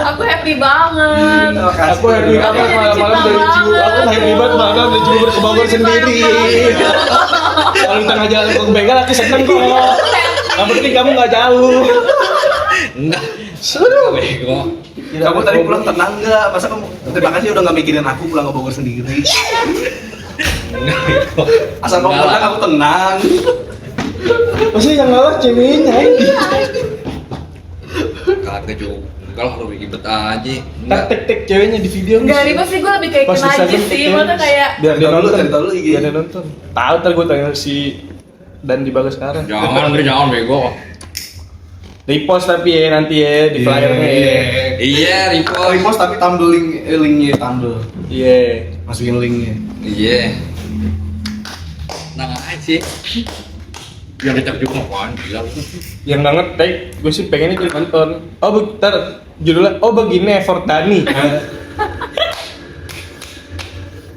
[SPEAKER 2] Aku happy banget.
[SPEAKER 1] Makasih.
[SPEAKER 4] Aku happy
[SPEAKER 2] Kamu
[SPEAKER 4] banget
[SPEAKER 2] jadi
[SPEAKER 4] malam-malam
[SPEAKER 2] cinta
[SPEAKER 4] dari Cibubur.
[SPEAKER 2] banget.
[SPEAKER 4] Aku happy banget malam dari Cibubur ke Bogor sendiri. Kalau di tengah jalan ke Begal aku seneng kok. Yang penting kamu nggak jauh.
[SPEAKER 3] Enggak.
[SPEAKER 4] Sudah.
[SPEAKER 3] Bego.
[SPEAKER 1] Kamu tadi pulang tenang nggak? Masa kamu terima kasih udah nggak mikirin aku pulang ke Bogor sendiri.
[SPEAKER 3] Enggak. Bego.
[SPEAKER 1] Asal kamu
[SPEAKER 3] Enggak
[SPEAKER 1] pulang
[SPEAKER 3] lah.
[SPEAKER 1] aku tenang.
[SPEAKER 4] Maksudnya yang ngalah ceweknya ini.
[SPEAKER 3] Kagak juga. Enggak lah, lu ribet aja.
[SPEAKER 4] Tak
[SPEAKER 3] Enggak.
[SPEAKER 4] tek-tek ceweknya di video.
[SPEAKER 2] Enggak ribet sih, gue lebih kayak
[SPEAKER 4] Pas
[SPEAKER 2] kena aja
[SPEAKER 4] Instagram
[SPEAKER 2] sih.
[SPEAKER 4] tek-tek.
[SPEAKER 2] Maksudnya kayak
[SPEAKER 4] Biar dia
[SPEAKER 1] Cari tahu lu,
[SPEAKER 4] nonton.
[SPEAKER 1] cari tahu lu IG.
[SPEAKER 4] Biar dia nonton. Tahu ntar gue tanya si dan di bagus sekarang.
[SPEAKER 3] Jangan bego.
[SPEAKER 4] Repost tapi ya nanti ya di flyernya ya.
[SPEAKER 3] Iya,
[SPEAKER 1] Oh,
[SPEAKER 3] repost.
[SPEAKER 1] repost tapi tampil linknya tampil.
[SPEAKER 4] Iya.
[SPEAKER 1] Masukin linknya.
[SPEAKER 3] Iya. Nah aja. Yang dicap juga kan, gila.
[SPEAKER 4] Yang banget tag gue sih pengennya jadi nonton. Oh bentar judulnya begini Fortani.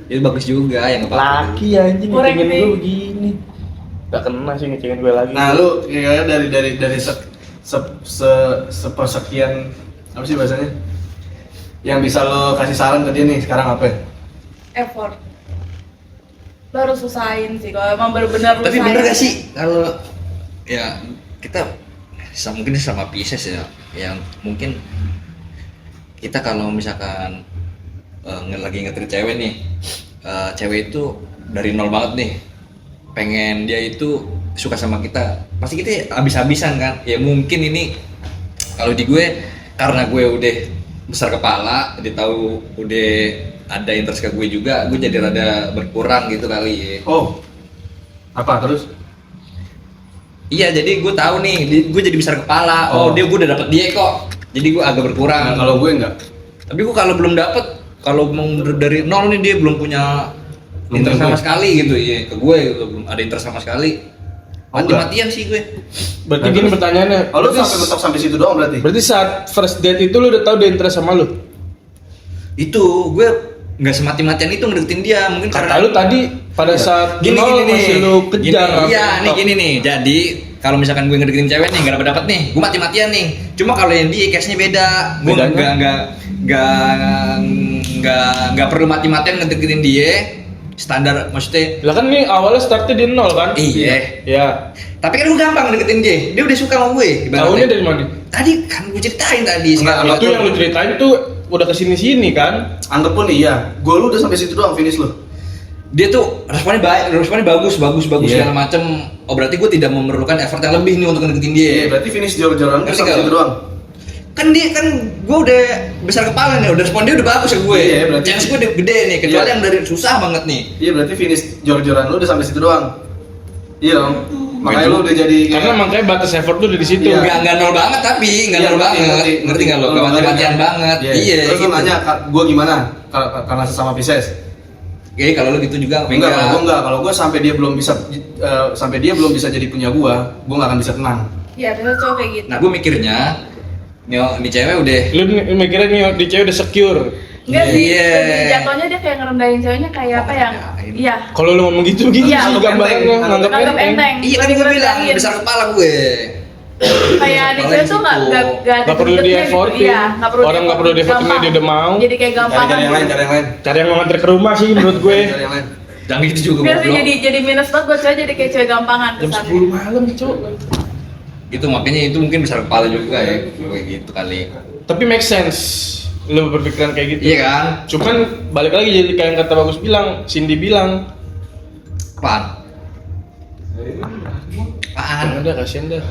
[SPEAKER 3] Itu bagus juga yang
[SPEAKER 4] Laki anjing
[SPEAKER 2] Korek
[SPEAKER 4] ngecengin
[SPEAKER 2] nih.
[SPEAKER 4] gue begini. Gak kena sih ngecengin gue lagi.
[SPEAKER 1] Nah lu kayaknya dari sepersekian apa sih bahasanya? Yang bisa lo kasih saran ke dia nih sekarang apa?
[SPEAKER 2] effort. Lo harus usahain sih, kalau emang bener-bener
[SPEAKER 3] Tapi
[SPEAKER 2] usahain.
[SPEAKER 3] bener gak sih kalau ya kita mungkin sama Pisces ya, yang mungkin kita kalau misalkan lagi nge-treat cewek nih, cewek itu dari nol banget nih, pengen dia itu suka sama kita, pasti kita habis-habisan kan. Ya mungkin ini kalau di gue karena gue udah besar kepala, dia tahu udah ada interest ke gue juga, gue jadi rada berkurang gitu kali ya.
[SPEAKER 1] Oh, apa terus?
[SPEAKER 3] Iya, jadi gue tahu nih, gue jadi besar kepala.
[SPEAKER 1] Oh.
[SPEAKER 3] Gue udah dapet dia kok. Jadi gue agak berkurang.
[SPEAKER 1] Nah, kalau gue enggak.
[SPEAKER 3] Tapi gue kalau belum dapet, kalau mau dari nol nih dia belum punya
[SPEAKER 1] Belum
[SPEAKER 3] interest
[SPEAKER 1] tentu.
[SPEAKER 3] sama sekali gitu ya. Ke gue gitu, belum ada interest sama sekali.
[SPEAKER 1] Oh, enggak?
[SPEAKER 3] Mati-matian sih gue.
[SPEAKER 4] Berarti gini pertanyaannya.
[SPEAKER 1] Oh, lu
[SPEAKER 4] berarti
[SPEAKER 1] sampai mentok sampai situ doang berarti?
[SPEAKER 4] Berarti saat first date itu lu udah tahu dia interest sama lu?
[SPEAKER 3] Itu gue nggak semati-matian itu ngedeketin dia, mungkin
[SPEAKER 4] Kata
[SPEAKER 3] karena
[SPEAKER 4] lu tadi pada saat
[SPEAKER 3] gini
[SPEAKER 4] nol
[SPEAKER 3] nih.
[SPEAKER 4] masih lu kejar.
[SPEAKER 3] Gini, iya nih
[SPEAKER 4] Top.
[SPEAKER 3] gini nih. Jadi kalau misalkan gue ngedeketin cewek nih nggak dapet nih, gue mati-matian nih. Cuma kalau yang dia case-nya beda. Gue
[SPEAKER 4] Bedanya?
[SPEAKER 3] nggak perlu mati-matian ngedeketin dia. Standar maksudnya.
[SPEAKER 4] Lah kan nih awalnya startnya di nol kan?
[SPEAKER 3] Iya.
[SPEAKER 4] Iya.
[SPEAKER 3] Tapi kan gue gampang ngedeketin dia. Dia udah suka sama gue. ibaratnya.
[SPEAKER 4] Tahunya dari mana?
[SPEAKER 3] Tadi kan gue ceritain tadi.
[SPEAKER 1] Enggak,
[SPEAKER 3] sekarang.
[SPEAKER 1] enggak.
[SPEAKER 4] Itu yang lu ceritain tuh udah kesini-sini kan?
[SPEAKER 1] Anggap pun iya. Gue lu udah sampai situ doang finish lu.
[SPEAKER 3] Dia tuh responnya baik, responnya bagus
[SPEAKER 1] Iya.
[SPEAKER 3] segala macem. Oh berarti gue tidak memerlukan effort yang lebih nih untuk ngedeketin dia.
[SPEAKER 1] Iya, berarti finish jor-joran
[SPEAKER 3] Ngerti
[SPEAKER 1] sampai
[SPEAKER 3] nggak?
[SPEAKER 1] situ doang.
[SPEAKER 3] Kan dia kan gue udah besar kepala nih, udah respon dia udah bagus ke gue.
[SPEAKER 1] Iya, berarti-
[SPEAKER 3] Chance gue udah gede nih, kecuali
[SPEAKER 1] Iya.
[SPEAKER 3] yang dari susah banget nih.
[SPEAKER 1] Iya, berarti finish jor-joran lu udah sampai situ doang. Iya dong. Makanya
[SPEAKER 3] Betul.
[SPEAKER 1] lu udah jadi
[SPEAKER 4] Karena makanya batas effort lu udah di situ.
[SPEAKER 1] Iya.
[SPEAKER 3] Nggak nol banget tapi nggak
[SPEAKER 1] Iya,
[SPEAKER 3] nol banget. Ngerti nggak lo? Gak mati-matian banget. Iya.
[SPEAKER 1] Terus lu
[SPEAKER 3] gitu.
[SPEAKER 1] nanya gue gimana? Karena sesama Pisces.
[SPEAKER 3] Oke, kalau lo gitu juga
[SPEAKER 1] Enggak, kalau gue enggak. Kalau gue sampai dia belum bisa jadi punya gue nggak akan bisa tenang.
[SPEAKER 2] Iya, biasa cowok kayak gitu.
[SPEAKER 3] Nah gue mikirnya, nih cewek udah
[SPEAKER 4] Lu mikirnya nih di cewek udah secure.
[SPEAKER 2] Enggak sih,
[SPEAKER 3] Iya.
[SPEAKER 2] lebih jatuhnya dia kayak ngerendahin ceweknya kayak apa yang
[SPEAKER 3] Ngapain?
[SPEAKER 2] iya.
[SPEAKER 4] Kalau lu ngomong gitu gitu
[SPEAKER 2] Iya,
[SPEAKER 4] sih
[SPEAKER 1] anggap
[SPEAKER 4] gambarannya
[SPEAKER 1] enteng.
[SPEAKER 4] nganggap
[SPEAKER 2] Anggap enteng.
[SPEAKER 3] Iya kan
[SPEAKER 2] Lebih
[SPEAKER 3] gue bilang
[SPEAKER 2] ngerendahin.
[SPEAKER 3] besar kepala gue.
[SPEAKER 2] Kayak di cewek tuh nggak ada
[SPEAKER 4] Nggak perlu
[SPEAKER 2] deg-degannya
[SPEAKER 4] di-effortin.
[SPEAKER 2] Iya, nggak perlu
[SPEAKER 4] Orang nggak perlu di-effortin,
[SPEAKER 2] gampang.
[SPEAKER 4] dia udah mau.
[SPEAKER 2] Jadi kayak gampang.
[SPEAKER 1] Cari yang lain, cari yang lain.
[SPEAKER 4] Cari yang mau nganter ke rumah sih menurut gue.
[SPEAKER 1] Cari yang lain.
[SPEAKER 3] Jangan gitu juga
[SPEAKER 2] Enggak sih,
[SPEAKER 3] goblok.
[SPEAKER 2] jadi minus banget buat cewek, jadi kayak cewek gampangan
[SPEAKER 4] Jam
[SPEAKER 2] kesannya.
[SPEAKER 4] 10 malam, Cok.
[SPEAKER 3] Itu makanya itu mungkin besar kepala juga ya, kayak gitu kali.
[SPEAKER 4] Tapi make sense. lu berpikiran kayak gitu.
[SPEAKER 3] Iya kan?
[SPEAKER 4] Cuman balik lagi jadi kayak yang kata Bagus bilang, Cindy bilang,
[SPEAKER 3] Apaan?
[SPEAKER 4] jangan ada kasihan dah.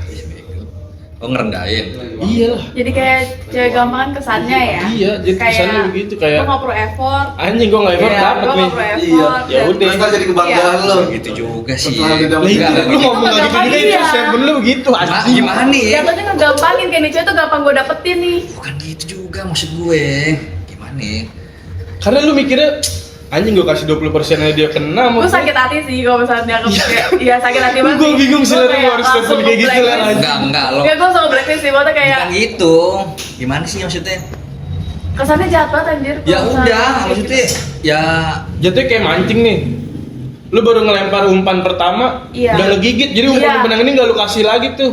[SPEAKER 3] Oh ngerendahin.
[SPEAKER 4] Iyalah.
[SPEAKER 2] Jadi kayak cewek gampangan kesannya ya.
[SPEAKER 4] Iya, jadi kesannya begitu, kayak-
[SPEAKER 2] Gue nggak perlu effort.
[SPEAKER 4] Anjing gua nggak effort
[SPEAKER 2] Iya,
[SPEAKER 4] dapet
[SPEAKER 2] gue
[SPEAKER 4] nih.
[SPEAKER 2] nggak perlu effort.
[SPEAKER 1] Iya.
[SPEAKER 4] Ya
[SPEAKER 2] dan-
[SPEAKER 4] udah.
[SPEAKER 1] Terus ntar jadi kebanggaan
[SPEAKER 2] Iya.
[SPEAKER 1] lo.
[SPEAKER 3] Gitu juga sih.
[SPEAKER 1] Setelah dia
[SPEAKER 4] Lah itu
[SPEAKER 3] Enggak,
[SPEAKER 4] lu ngomong
[SPEAKER 2] Itu
[SPEAKER 4] lagi
[SPEAKER 2] gampang,
[SPEAKER 4] gitu itu
[SPEAKER 2] iya.
[SPEAKER 4] statement lu begitu anjing.
[SPEAKER 3] Gimana nih?
[SPEAKER 2] Jatuhnya ngegampangin kayak nih cewek tuh gampang gue dapetin nih.
[SPEAKER 3] Bukan gitu juga maksud gue. Gimana?
[SPEAKER 4] Karena lu mikirnya anjing gua kasih 20% aja dia kena mau.
[SPEAKER 2] Gue sakit hati sih kalau misalnya dia kayak iya sakit hati banget.
[SPEAKER 4] Gua
[SPEAKER 2] sih.
[SPEAKER 4] bingung sih,
[SPEAKER 2] Gua
[SPEAKER 4] lu
[SPEAKER 2] kayak
[SPEAKER 4] harus
[SPEAKER 2] langsung
[SPEAKER 4] telepon kayak gitu lah,
[SPEAKER 2] blacklist.
[SPEAKER 4] anjing.
[SPEAKER 3] Enggak lo.
[SPEAKER 2] Ya gue langsung blacklist sih, maksudnya kayak
[SPEAKER 3] Bukan gitu. Gimana sih maksudnya?
[SPEAKER 2] kesannya jahat banget anjir.
[SPEAKER 3] Ya
[SPEAKER 2] kalau
[SPEAKER 3] udah,
[SPEAKER 2] misalnya
[SPEAKER 3] maksudnya
[SPEAKER 2] gitu.
[SPEAKER 3] ya
[SPEAKER 4] Jatuhnya kayak mancing nih. Lu baru ngelempar umpan pertama,
[SPEAKER 2] Iya.
[SPEAKER 4] udah ngegigit. Jadi umpan
[SPEAKER 2] Iya.
[SPEAKER 4] benang ini nggak lu kasih lagi tuh.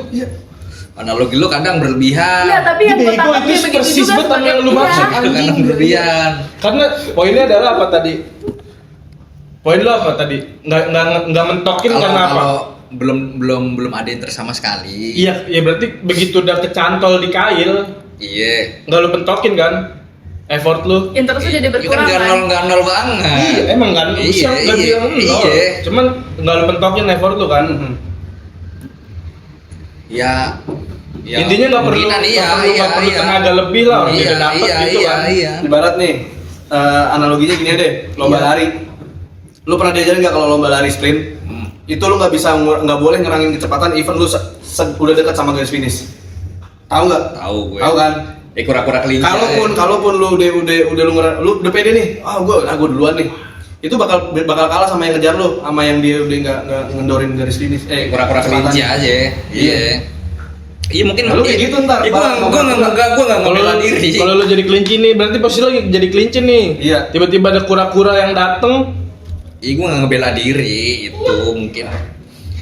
[SPEAKER 3] analogi lu kadang berlebihan.
[SPEAKER 2] Iya, tapi yang gue
[SPEAKER 4] Bego,
[SPEAKER 2] tangkap
[SPEAKER 4] itu
[SPEAKER 2] dia begitu
[SPEAKER 4] persis
[SPEAKER 2] juga
[SPEAKER 4] banget sama yang lu
[SPEAKER 2] Iya.
[SPEAKER 4] maksud.
[SPEAKER 3] Itu kadang berlebihan.
[SPEAKER 4] Karena poinnya adalah apa tadi? Poin lu apa tadi? Nggak mentokin
[SPEAKER 3] Kalau
[SPEAKER 4] karena apa?
[SPEAKER 3] kalau belum ada interest sama sekali.
[SPEAKER 4] Iya, ya berarti begitu udah kecantol di kail,
[SPEAKER 3] Iya.
[SPEAKER 4] nggak lu pentokin kan? Effort lu.
[SPEAKER 2] Interestnya jadi
[SPEAKER 3] Itu kan
[SPEAKER 2] berkurang kan.
[SPEAKER 3] ganol banget.
[SPEAKER 4] Iya, emang kan
[SPEAKER 3] Iya,
[SPEAKER 4] bisa nggak
[SPEAKER 3] iya,
[SPEAKER 4] bilang nol.
[SPEAKER 3] iya.
[SPEAKER 4] Cuman nggak lu pentokin effort lu kan.
[SPEAKER 3] Ya. Ya,
[SPEAKER 4] Intinya nggak perlu,
[SPEAKER 3] kemungkinan
[SPEAKER 4] nggak perlu tenaga lebih lah orang
[SPEAKER 3] Iya,
[SPEAKER 4] udah dapet
[SPEAKER 3] iya,
[SPEAKER 4] gitu
[SPEAKER 3] iya,
[SPEAKER 4] kan.
[SPEAKER 3] Iya.
[SPEAKER 1] Ibarat nih, analoginya gini deh, lomba
[SPEAKER 4] Iya.
[SPEAKER 1] lari. Lu pernah diajarin nggak kalau lomba lari sprint?
[SPEAKER 3] Hmm.
[SPEAKER 1] Itu lu nggak bisa nggak boleh ngerangin kecepatan even lu udah dekat sama garis finish. Tahu nggak?
[SPEAKER 3] Tahu gue.
[SPEAKER 1] Tahu kan?
[SPEAKER 3] Kura-kura kelinci.
[SPEAKER 1] Kalaupun lu lu udah pede nih, gua duluan nih. Itu bakal kalah sama yang ngejar lu, sama yang dia udah nggak ngendorin garis finish.
[SPEAKER 3] Kura-kura kelinci aja. Iya. Iya mungkin
[SPEAKER 1] Lalu kayak gitu ntar,
[SPEAKER 3] Gue nggak ngebela diri.
[SPEAKER 4] Kalau lu jadi kelinci nih, berarti posisi lu jadi kelinci nih.
[SPEAKER 1] Iya.
[SPEAKER 4] Tiba-tiba ada kura-kura yang dateng.
[SPEAKER 3] Iya gue nggak ngebela diri itu mungkin.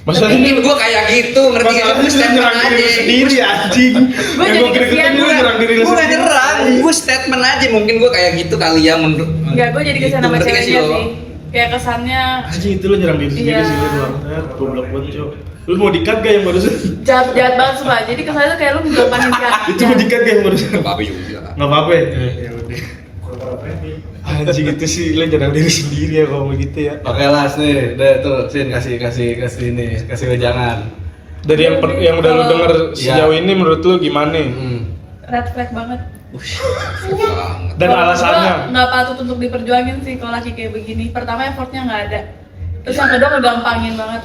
[SPEAKER 4] Masalah
[SPEAKER 3] Mungkin
[SPEAKER 4] ini
[SPEAKER 3] gue kayak gitu, ngerti
[SPEAKER 4] masalah
[SPEAKER 3] gak?
[SPEAKER 4] ini
[SPEAKER 3] Gue statement
[SPEAKER 4] nyerang diri
[SPEAKER 3] aja.
[SPEAKER 4] sendiri anjing.
[SPEAKER 2] Gua
[SPEAKER 4] Yang
[SPEAKER 2] jadi
[SPEAKER 4] gua gregetin
[SPEAKER 2] kesian,
[SPEAKER 4] lu
[SPEAKER 2] gua.
[SPEAKER 4] nyerang diri lu
[SPEAKER 3] Gue nggak
[SPEAKER 4] sendiri.
[SPEAKER 3] nyerang, gue statement aja. Mungkin gue kayak gitu kali ya menurut.
[SPEAKER 2] Enggak, gue jadi kesan
[SPEAKER 3] Gitu,
[SPEAKER 2] sama
[SPEAKER 3] ngerti gak
[SPEAKER 2] ceweknya
[SPEAKER 3] lo?
[SPEAKER 2] sih. Kayak kesannya
[SPEAKER 4] Anjing itu lu nyerang diri sendiri
[SPEAKER 2] Iya.
[SPEAKER 4] sih lu doang. Goblok banget, Cok. Lu mau di-cut gak yang barusan?
[SPEAKER 2] jahat banget sumpah. Jadi kesannya tuh kayak lu menggampangin
[SPEAKER 4] Itu mau di-cut gak yang barusan?
[SPEAKER 3] Gak apa-apa juga.
[SPEAKER 4] Nggak apa-apa ya? Ya udah. Anjing itu sih lu nyerang diri sendiri ya kalau begitu ya.
[SPEAKER 1] Oke las nih, deh tuh, Sin kasih ini, kasih wejangan.
[SPEAKER 4] Dari yang udah lu denger
[SPEAKER 1] Iya.
[SPEAKER 4] sejauh ini menurut lu gimana?
[SPEAKER 2] red flag banget.
[SPEAKER 3] Banget.
[SPEAKER 4] Dan alasannya?
[SPEAKER 2] Gua nggak patut untuk diperjuangin sih kalau laki kayak begini. Pertama effortnya nggak ada. Terus yang kedua ngegampangin banget.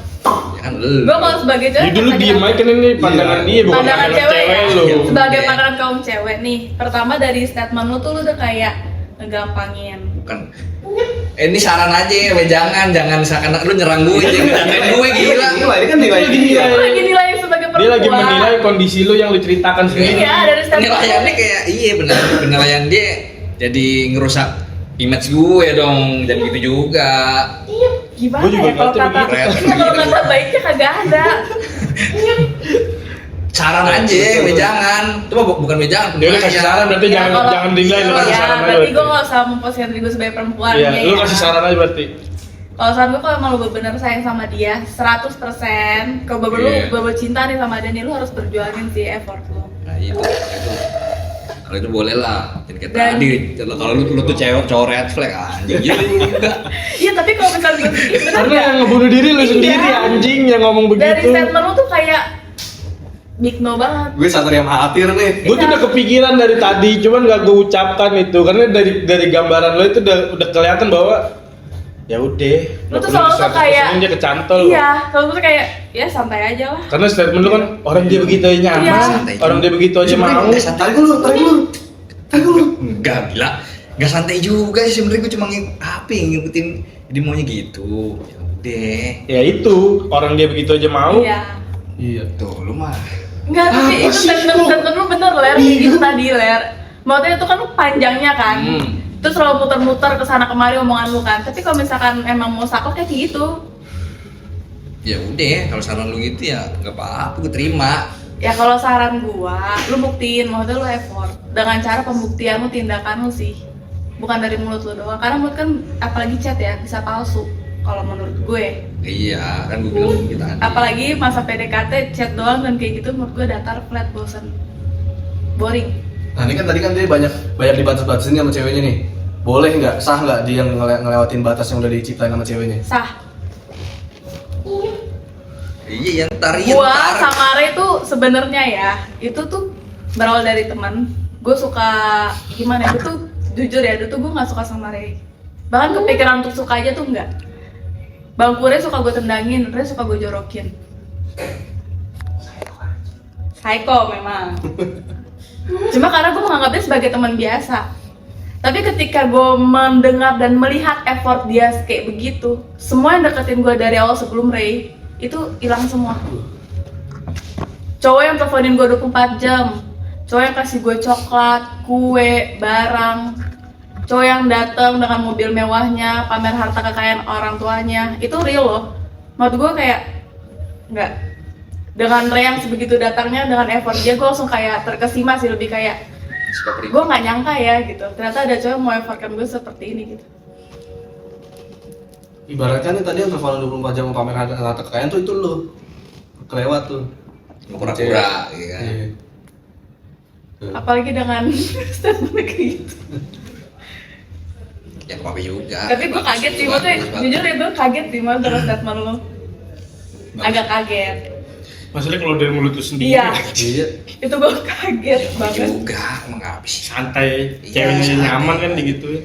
[SPEAKER 3] Ya kan lu.
[SPEAKER 2] Gue kalau sebagai cewek
[SPEAKER 4] Jadi dulu
[SPEAKER 2] sakit
[SPEAKER 4] diem
[SPEAKER 2] hati.
[SPEAKER 4] aja kan ini pandangan
[SPEAKER 1] Iya.
[SPEAKER 4] dia bukan
[SPEAKER 2] Pandangan
[SPEAKER 4] pandangan
[SPEAKER 2] cewek
[SPEAKER 4] cewek
[SPEAKER 2] ya.
[SPEAKER 4] lu.
[SPEAKER 2] Sebagai
[SPEAKER 3] Iya.
[SPEAKER 2] pandangan kaum cewek nih. Pertama dari statement lu tuh lu udah kayak ngegampangin.
[SPEAKER 3] Bukan. Ini saran aja ya, jangan seakan lu nyerang gue, jangan gue gila.
[SPEAKER 1] Ini kan nilai
[SPEAKER 4] Itu
[SPEAKER 1] dia.
[SPEAKER 2] Lu lagi nilai sebagai perempuan.
[SPEAKER 4] Dia lagi menilai kondisi lu yang lu ceritakan sendiri.
[SPEAKER 2] Iya, dari statement.
[SPEAKER 3] Penilaiannya kayak iya benar, penilaian dia jadi ngerusak image gue dong, jangan gitu juga.
[SPEAKER 2] Gimana
[SPEAKER 4] Gua juga
[SPEAKER 2] ya kalau
[SPEAKER 4] baca
[SPEAKER 2] kata
[SPEAKER 3] begitu.
[SPEAKER 2] iya, kalau kata baiknya kagak ada.
[SPEAKER 3] Saran aja, jangan. Cuma bukan jangan.
[SPEAKER 4] Dia udah kasih saran berarti
[SPEAKER 2] Ya,
[SPEAKER 4] jangan
[SPEAKER 2] kalau-
[SPEAKER 4] jangan dinilai lu
[SPEAKER 2] ya,
[SPEAKER 4] kasih saran aja.
[SPEAKER 2] berarti gue nggak usah memposisikan diri gue sebagai perempuan.
[SPEAKER 4] Iya,
[SPEAKER 2] ya,
[SPEAKER 4] lu
[SPEAKER 2] ya.
[SPEAKER 4] kasih saran aja berarti.
[SPEAKER 2] Kalau saran gue kalau emang lu bener sayang sama dia 100%, kalau bener
[SPEAKER 3] Iya.
[SPEAKER 2] lu bener cinta nih sama dia nih, lu harus berjuangin sih effort lu.
[SPEAKER 3] Nah itu. Kalau itu boleh lah. Jadi kayak
[SPEAKER 2] Dan-
[SPEAKER 3] tadi, kalau lu tuh cowok red flag anjing juga.
[SPEAKER 2] Iya, tapi kalau misalnya bener
[SPEAKER 4] Karena
[SPEAKER 2] nggak?
[SPEAKER 4] yang ngebunuh diri lu
[SPEAKER 2] Iya.
[SPEAKER 4] sendiri anjing yang ngomong
[SPEAKER 2] Dari
[SPEAKER 4] begitu.
[SPEAKER 2] statement lu tuh kayak big no banget.
[SPEAKER 1] Gue satria khawatir nih.
[SPEAKER 4] Gue tuh udah kepikiran dari tadi, cuman gak gue ucapkan itu karena dari gambaran lo itu udah kelihatan bahwa ya udah.
[SPEAKER 2] Lu tuh selalu tuh kayak
[SPEAKER 4] dia kecantol.
[SPEAKER 2] Iya, selalu tuh kayak ya santai aja lah.
[SPEAKER 4] Karena statement lu kan orang dia begitu aja nyaman,
[SPEAKER 2] Iya.
[SPEAKER 3] Santai
[SPEAKER 4] orang dia begitu aja
[SPEAKER 3] Sebenarnya
[SPEAKER 4] mau.
[SPEAKER 3] nggak santai.
[SPEAKER 1] Tarik dulu.
[SPEAKER 3] Enggak gila. Enggak santai juga sih sebenarnya gue cuma ngikutin dia maunya gitu. Ya udah.
[SPEAKER 4] Ya itu orang dia begitu aja mau.
[SPEAKER 2] Iya.
[SPEAKER 1] Iya.
[SPEAKER 3] Tuh lu mah.
[SPEAKER 2] Enggak, tapi
[SPEAKER 4] Apa
[SPEAKER 2] itu
[SPEAKER 4] sih,
[SPEAKER 2] statement lu bener Ler, itu tadi Ler. Maksudnya itu kan panjangnya kan. Terus selalu muter-muter ke sana kemari omongan lu kan. Tapi kalau misalkan emang mau saklek kayak gitu.
[SPEAKER 3] Ya udah, kalau saran lu gitu ya enggak apa-apa, gue terima.
[SPEAKER 2] Ya kalau saran gua, lu buktiin, maksudnya lu effort. Dengan cara pembuktian lu, tindakan lu sih. Bukan dari mulut lu doang. Karena mulut kan apalagi chat ya, bisa palsu. Kalau menurut gue.
[SPEAKER 3] Iya, kan gue bilang gitu tadi.
[SPEAKER 2] Apalagi masa PDKT chat doang dan kayak gitu menurut gue datar, flat, bosen. Boring.
[SPEAKER 1] Nah ini kan tadi kan dia banyak dibatas-batasin sama ceweknya nih. Boleh nggak, sah nggak dia ngelewatin batas yang udah diciptain sama ceweknya?
[SPEAKER 2] Sah.
[SPEAKER 3] Iya, ntar
[SPEAKER 2] Gua sama Ray tuh sebenarnya ya, itu tuh berawal dari teman. Gue suka gimana? Gue tuh jujur ya, dulu tuh gue nggak suka sama Ray. Bahkan kepikiran untuk suka aja tuh nggak. Bang Ray suka gue tendangin, Ray suka gue jorokin. Psycho memang. Cuma karena gue menganggapnya sebagai teman biasa. Tapi ketika gue mendengar dan melihat effort dia kayak begitu, semua yang deketin gue dari awal sebelum Ray itu hilang semua. Cowok yang teleponin gue 24 jam, cowok yang kasih gue coklat, kue, barang, cowok yang datang dengan mobil mewahnya, pamer harta kekayaan orang tuanya, itu real loh. Menurut gue kayak nggak, dengan Ray yang sebegitu datangnya, dengan effort dia, gue langsung kayak terkesima sih, lebih kayak gue nggak nyangka ya gitu, ternyata ada cowok yang mau effortkan gue seperti ini gitu.
[SPEAKER 1] Ibaratkan nih tadi yang telepon 24 jam pamer harta kekayaan tuh itu lo kelewat tuh.
[SPEAKER 3] Pura-pura gitu kan.
[SPEAKER 1] Iya.
[SPEAKER 2] Apalagi dengan statement kayak gitu.
[SPEAKER 3] Ya apa juga.
[SPEAKER 2] Tapi gue kaget sih, maksudnya jujur ya gue kaget sih mas dengan statement lo. Agak kaget.
[SPEAKER 4] Maksudnya kalau dari mulut lu sendiri.
[SPEAKER 2] Iya.
[SPEAKER 1] Iya.
[SPEAKER 2] Itu gue kaget
[SPEAKER 3] Ya,
[SPEAKER 2] banget.
[SPEAKER 3] juga emang habis.
[SPEAKER 4] Santai,
[SPEAKER 3] Iya,
[SPEAKER 4] ceweknya
[SPEAKER 3] santai.
[SPEAKER 4] nyaman kan digituin.